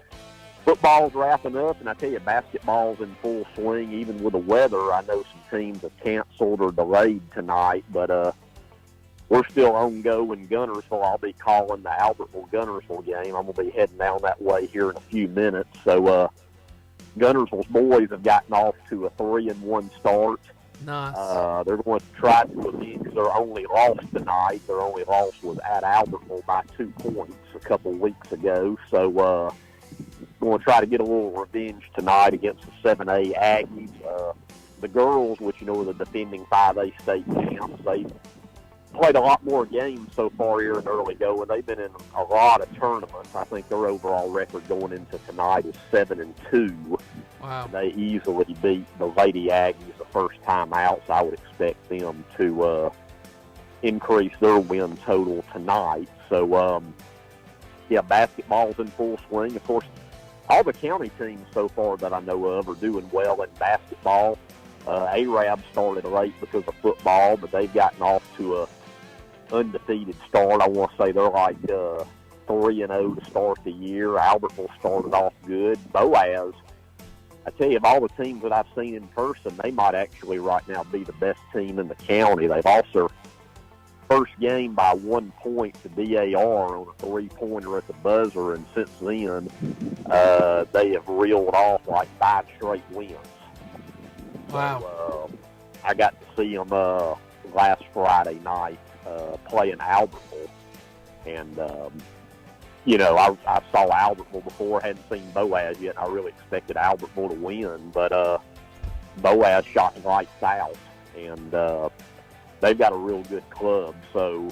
football's wrapping up, and I tell you, basketball's in full swing. Even with the weather, I know some teams have canceled or delayed tonight, but we're still on go in Gunnersville. I'll be calling the Albertville-Gunnersville game. I'm going to be heading down that way here in a few minutes. So, Gunnersville's boys have gotten off to a 3-1 start. Nice. They're going to try to avenge their only loss tonight. Their only loss was at Albertville by 2 points a couple weeks ago. So, going to try to get a little revenge tonight against the 7A Aggies. The girls, which are the defending 5A state champs, they've played a lot more games so far here in early go, and they've been in a lot of tournaments. I think their overall record going into tonight is 7-2. Wow. They easily beat the Lady Aggies the first time out, so I would expect them to increase their win total tonight. So, basketball's in full swing. Of course, all the county teams so far that I know of are doing well in basketball. Arab started late because of football, but they've gotten off to a undefeated start. I want to say they're like 3-0 to start the year. Albertville started off good. Boaz, I tell you, of all the teams that I've seen in person, they might actually right now be the best team in the county. They've also first game by 1 point to DAR on a 3-pointer at the buzzer, and since then they have reeled off like 5 straight wins. Wow. So, I got to see them last Friday night playing Albertville. And, I saw Albertville before, hadn't seen Boaz yet. I really expected Albertville to win, but Boaz shot lights out, and they've got a real good club. So,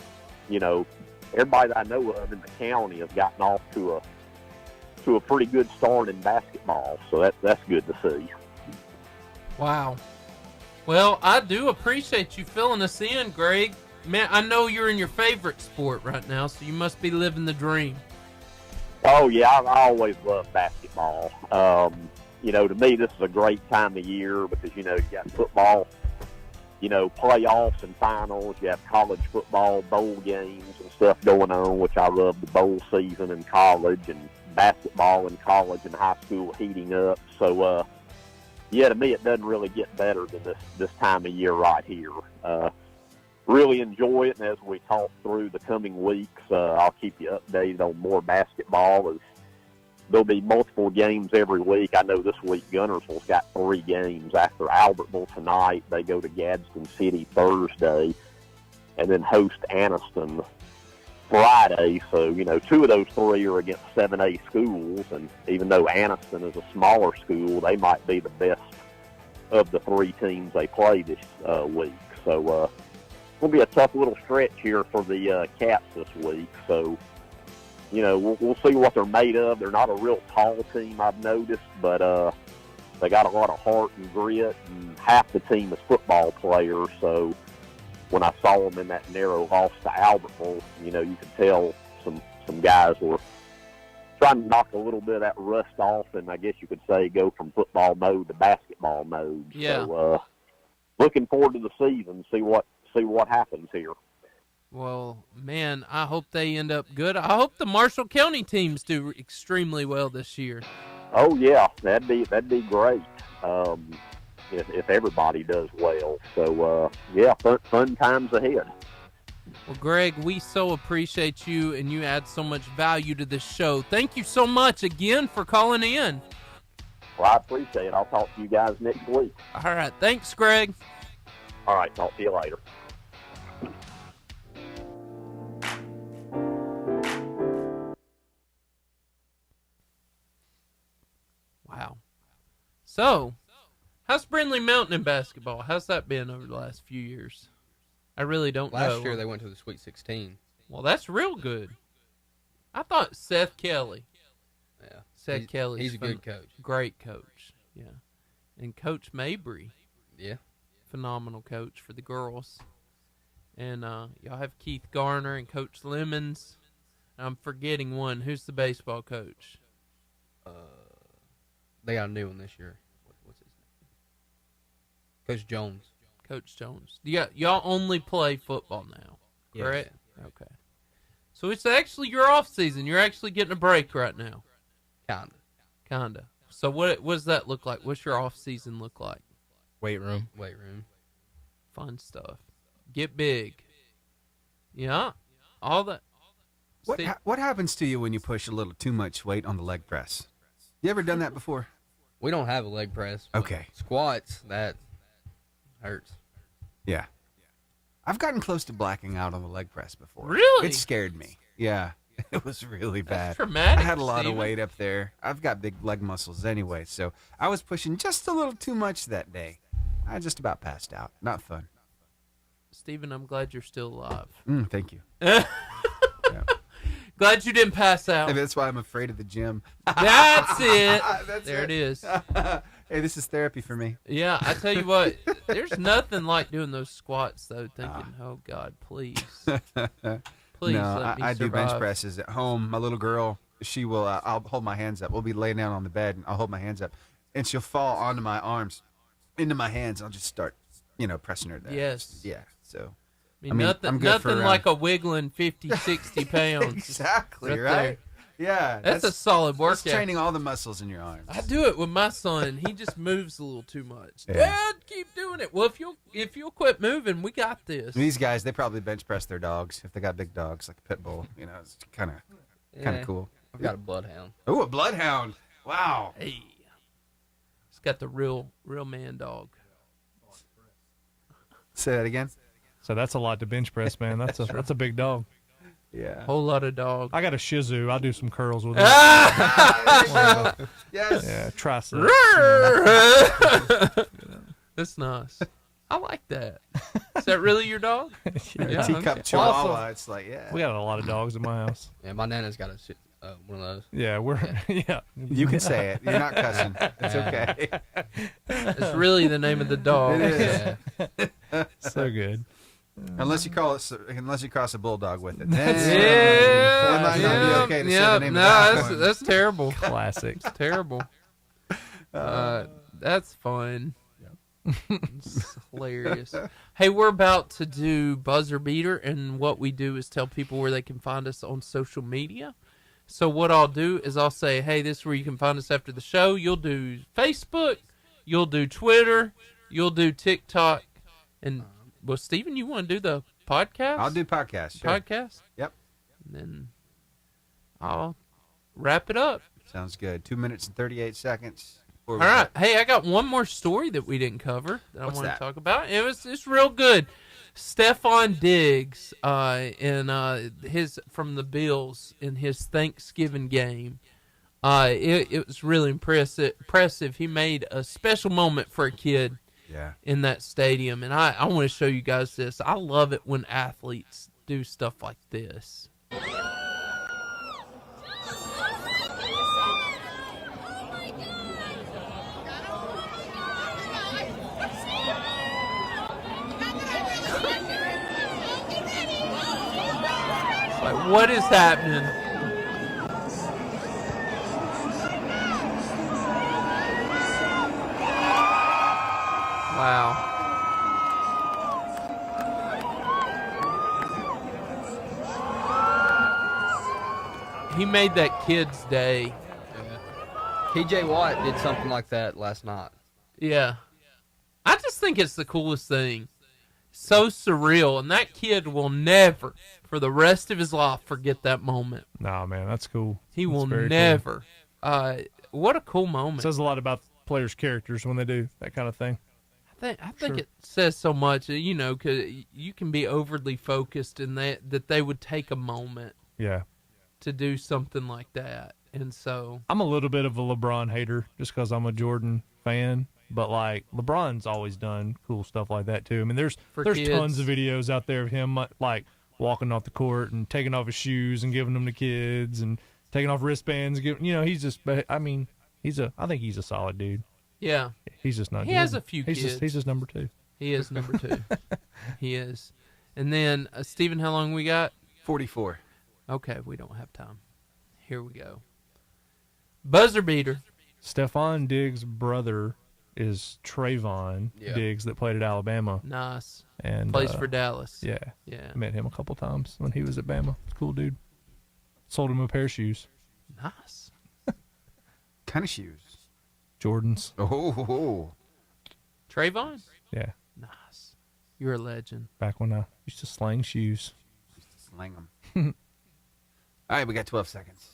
everybody that I know of in the county has gotten off to a pretty good start in basketball. So that's good to see. Wow. Well, I do appreciate you filling us in, Greg. Man, I know you're in your favorite sport right now, so you must be living the dream. Oh, yeah, I always love basketball. To me, this is a great time of year because, you got football, playoffs and finals. You have college football, bowl games and stuff going on, which I love the bowl season in college, and basketball in college and high school heating up. So, to me, it doesn't really get better than this time of year right here. Really enjoy it, and as we talk through the coming weeks, I'll keep you updated on more basketball. As there'll be multiple games every week. I know this week Gunnersville's got 3 games. After Albertville tonight, they go to Gadsden City Thursday, and then host Anniston Friday. So, 2 of those 3 are against 7A schools, and even though Anniston is a smaller school, they might be the best of the 3 teams they play this week. So, it'll be a tough little stretch here for the Cats this week. So, we'll see what they're made of. They're not a real tall team, I've noticed, but they got a lot of heart and grit, and half the team is football players. So when I saw them in that narrow loss to Albertville, you could tell some guys were trying to knock a little bit of that rust off, and I guess you could say go from football mode to basketball mode. Yeah. So looking forward to the season, see what happens here. Well, man, I hope they end up good. I hope the Marshall County teams do extremely well this year. Oh yeah, that'd be great. If everybody does well. So fun times ahead. Well, Greg, we so appreciate you, and you add so much value to this show. Thank you so much again for calling in. Well, I appreciate it. I'll talk to you guys next week. All right, thanks, Greg. All right, talk to you later. Wow. So, how's Brindlee Mtn in basketball? How's that been over the last few years? I really don't know. Last year they went to the Sweet 16. Well, that's real good. I thought Seth Kelly. Yeah. Seth Kelly. He's a good coach. Great coach. Yeah. And Coach Mabry. Yeah. Phenomenal coach for the girls. And y'all have Keith Garner and Coach Lemons. I'm forgetting one. Who's the baseball coach? They got a new one this year. What's his name? Coach Jones. Coach Jones. Y'all only play football now, correct? Yes. Okay. So it's actually your off season. You're actually getting a break right now. Kinda. So what does that look like? What's your off season look like? Weight room. Fun stuff. Get big. Yeah. All that. What happens to you when you push a little too much weight on the leg press? You ever done that before? We don't have a leg press. Okay. Squats, that hurts. Yeah. I've gotten close to blacking out on the leg press before. Really? It scared me. Yeah. It was really bad. That's traumatic, I had a lot Steven. of weight up there. I've got big leg muscles anyway, so I was pushing just a little too much that day. I just about passed out. Not fun. Stephen, I'm glad you're still alive. Thank you. Glad you didn't pass out. Maybe that's why I'm afraid of the gym. That's it. That's there it is. Hey, this is therapy for me. Yeah, I tell you what, there's nothing like doing those squats, though, thinking, oh, God, please. Please no, let me I do bench survive. presses at home. My little girl, she will, I'll hold my hands up. We'll be laying down on the bed, and I'll hold my hands up. And she'll fall onto my arms, into my hands. I'll just start, pressing her there. Yes. Yeah, so. I mean, nothing for, like a wiggling 50, 60 pounds. Exactly, right? right? Yeah. That's a solid workout. That's training all the muscles in your arms. I do it with my son. He just moves a little too much. Yeah. Dad, keep doing it. Well, if you'll quit moving, we got this. These guys, they probably bench press their dogs if they got big dogs like a pit bull. It's kind of cool. I've got a bloodhound. Oh, a bloodhound! Wow. Hey, it's got the real man dog. Say that again. So that's a lot to bench press, man. That's a big dog. Yeah. Whole lot of dog. I got a Shih Tzu. I'll do some curls with it. Yes. Yeah, tricep. That's nice. I like that. Is that really your dog? Yeah, teacup chihuahua. Awesome. It's like, yeah. We got a lot of dogs in my house. Yeah, my nana's got one of those. Yeah, yeah. You can say it. You're not cussing. It's okay. It's really the name of the dog. It is. Yeah. So good. Unless you cross a bulldog with it. Yeah. It might not be okay to say the name of that one. That's terrible. Classic. It's terrible. That's fun. It's hilarious. Hey, we're about to do Buzzer Beater, and what we do is tell people where they can find us on social media. So what I'll do is I'll say, hey, this is where you can find us after the show. You'll do Facebook, you'll do Twitter, you'll do TikTok, and well, Steven, you want to do the podcast? I'll do podcast. Sure. Podcast? Yep. And then I'll wrap it up. Sounds good. 2 minutes and 38 seconds. All right. Hey, I got one more story that we didn't cover that I want to talk about. It's real good. Stephon Diggs in his from the Bills in his Thanksgiving game. It was really impressive. He made a special moment for a kid. Yeah. In that stadium, and I want to show you guys this. I love it when athletes do stuff like this. Like, what is happening? Wow. He made that kid's day. Yeah. TJ Watt did something like that last night. Yeah. I just think it's the coolest thing. So surreal. And that kid will never, for the rest of his life, forget that moment. Nah, man, that's cool. He will never. Cool. What a cool moment. It says a lot about players' characters when they do that kind of thing. I think it says so much, because you can be overly focused in that they would take a moment. Yeah. To do something like that. And so I'm a little bit of a LeBron hater just because I'm a Jordan fan. But, like, LeBron's always done cool stuff like that, too. I mean, there's tons of videos out there of him, like, walking off the court and taking off his shoes and giving them to kids and taking off wristbands. He's just, I think he's a solid dude. Yeah. He's just not He has a few kids. He's just number 2. He is number 2. He is. And then, Steven, how long we got? 44. Okay, we don't have time. Here we go. Buzzer beater. Stephon Diggs' brother is Trayvon Diggs that played at Alabama. Nice. And plays for Dallas. Yeah. Yeah. I met him a couple times when he was at Bama. Cool dude. Sold him a pair of shoes. Nice. Kind of shoes? Jordans. Oh. Trayvon? Yeah. Nice. You're a legend. Back when I used to slang shoes. Slang them. All right, we got 12 seconds.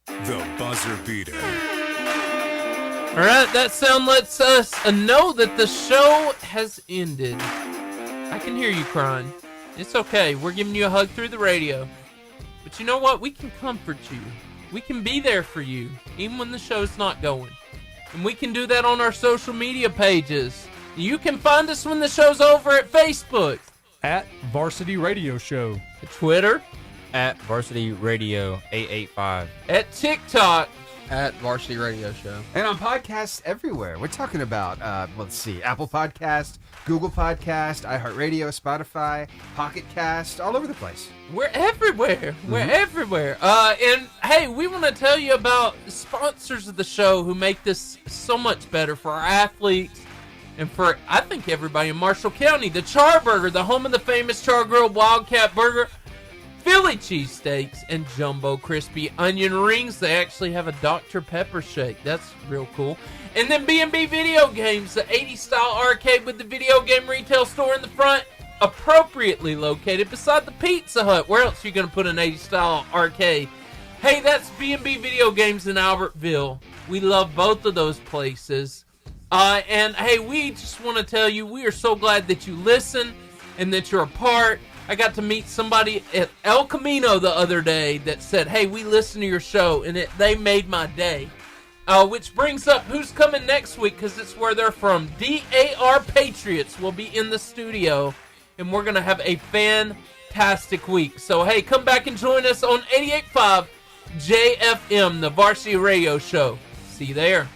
The Buzzer Beater. All right, that sound lets us know that the show has ended. I can hear you crying. It's okay. We're giving you a hug through the radio. But you know what? We can comfort you. We can be there for you, even when the show's not going. And we can do that on our social media pages. You can find us when the show's over at Facebook. At Varsity Radio Show. At Twitter. At Varsity Radio 885. At TikTok. At Varsity Radio Show. And on podcasts everywhere. We're talking about, let's see, Apple Podcast, Google Podcast, iHeartRadio, Spotify, Pocket Cast, all over the place. We're everywhere. We're everywhere. And, hey, we want to tell you about sponsors of the show who make this so much better for our athletes and for, I think, everybody in Marshall County. The Charburger, the home of the famous Char-Grilled Wildcat Burger, Philly cheesesteaks, and jumbo crispy onion rings. They actually have a Dr. Pepper shake. That's real cool. And then B&B Video Games, the 80s style arcade with the video game retail store in the front, appropriately located beside the Pizza Hut. Where else are you going to put an 80s style arcade? Hey, that's B&B Video Games in Albertville. We love both of those places. And, hey, we just want to tell you we are so glad that you listen and that you're a part. I got to meet somebody at El Camino the other day that said, hey, we listen to your show, and they made my day. Which brings up who's coming next week, because it's where they're from. DAR Patriots will be in the studio, and we're going to have a fantastic week. So, hey, come back and join us on 88.5 JFM, the Varsity Radio Show. See you there.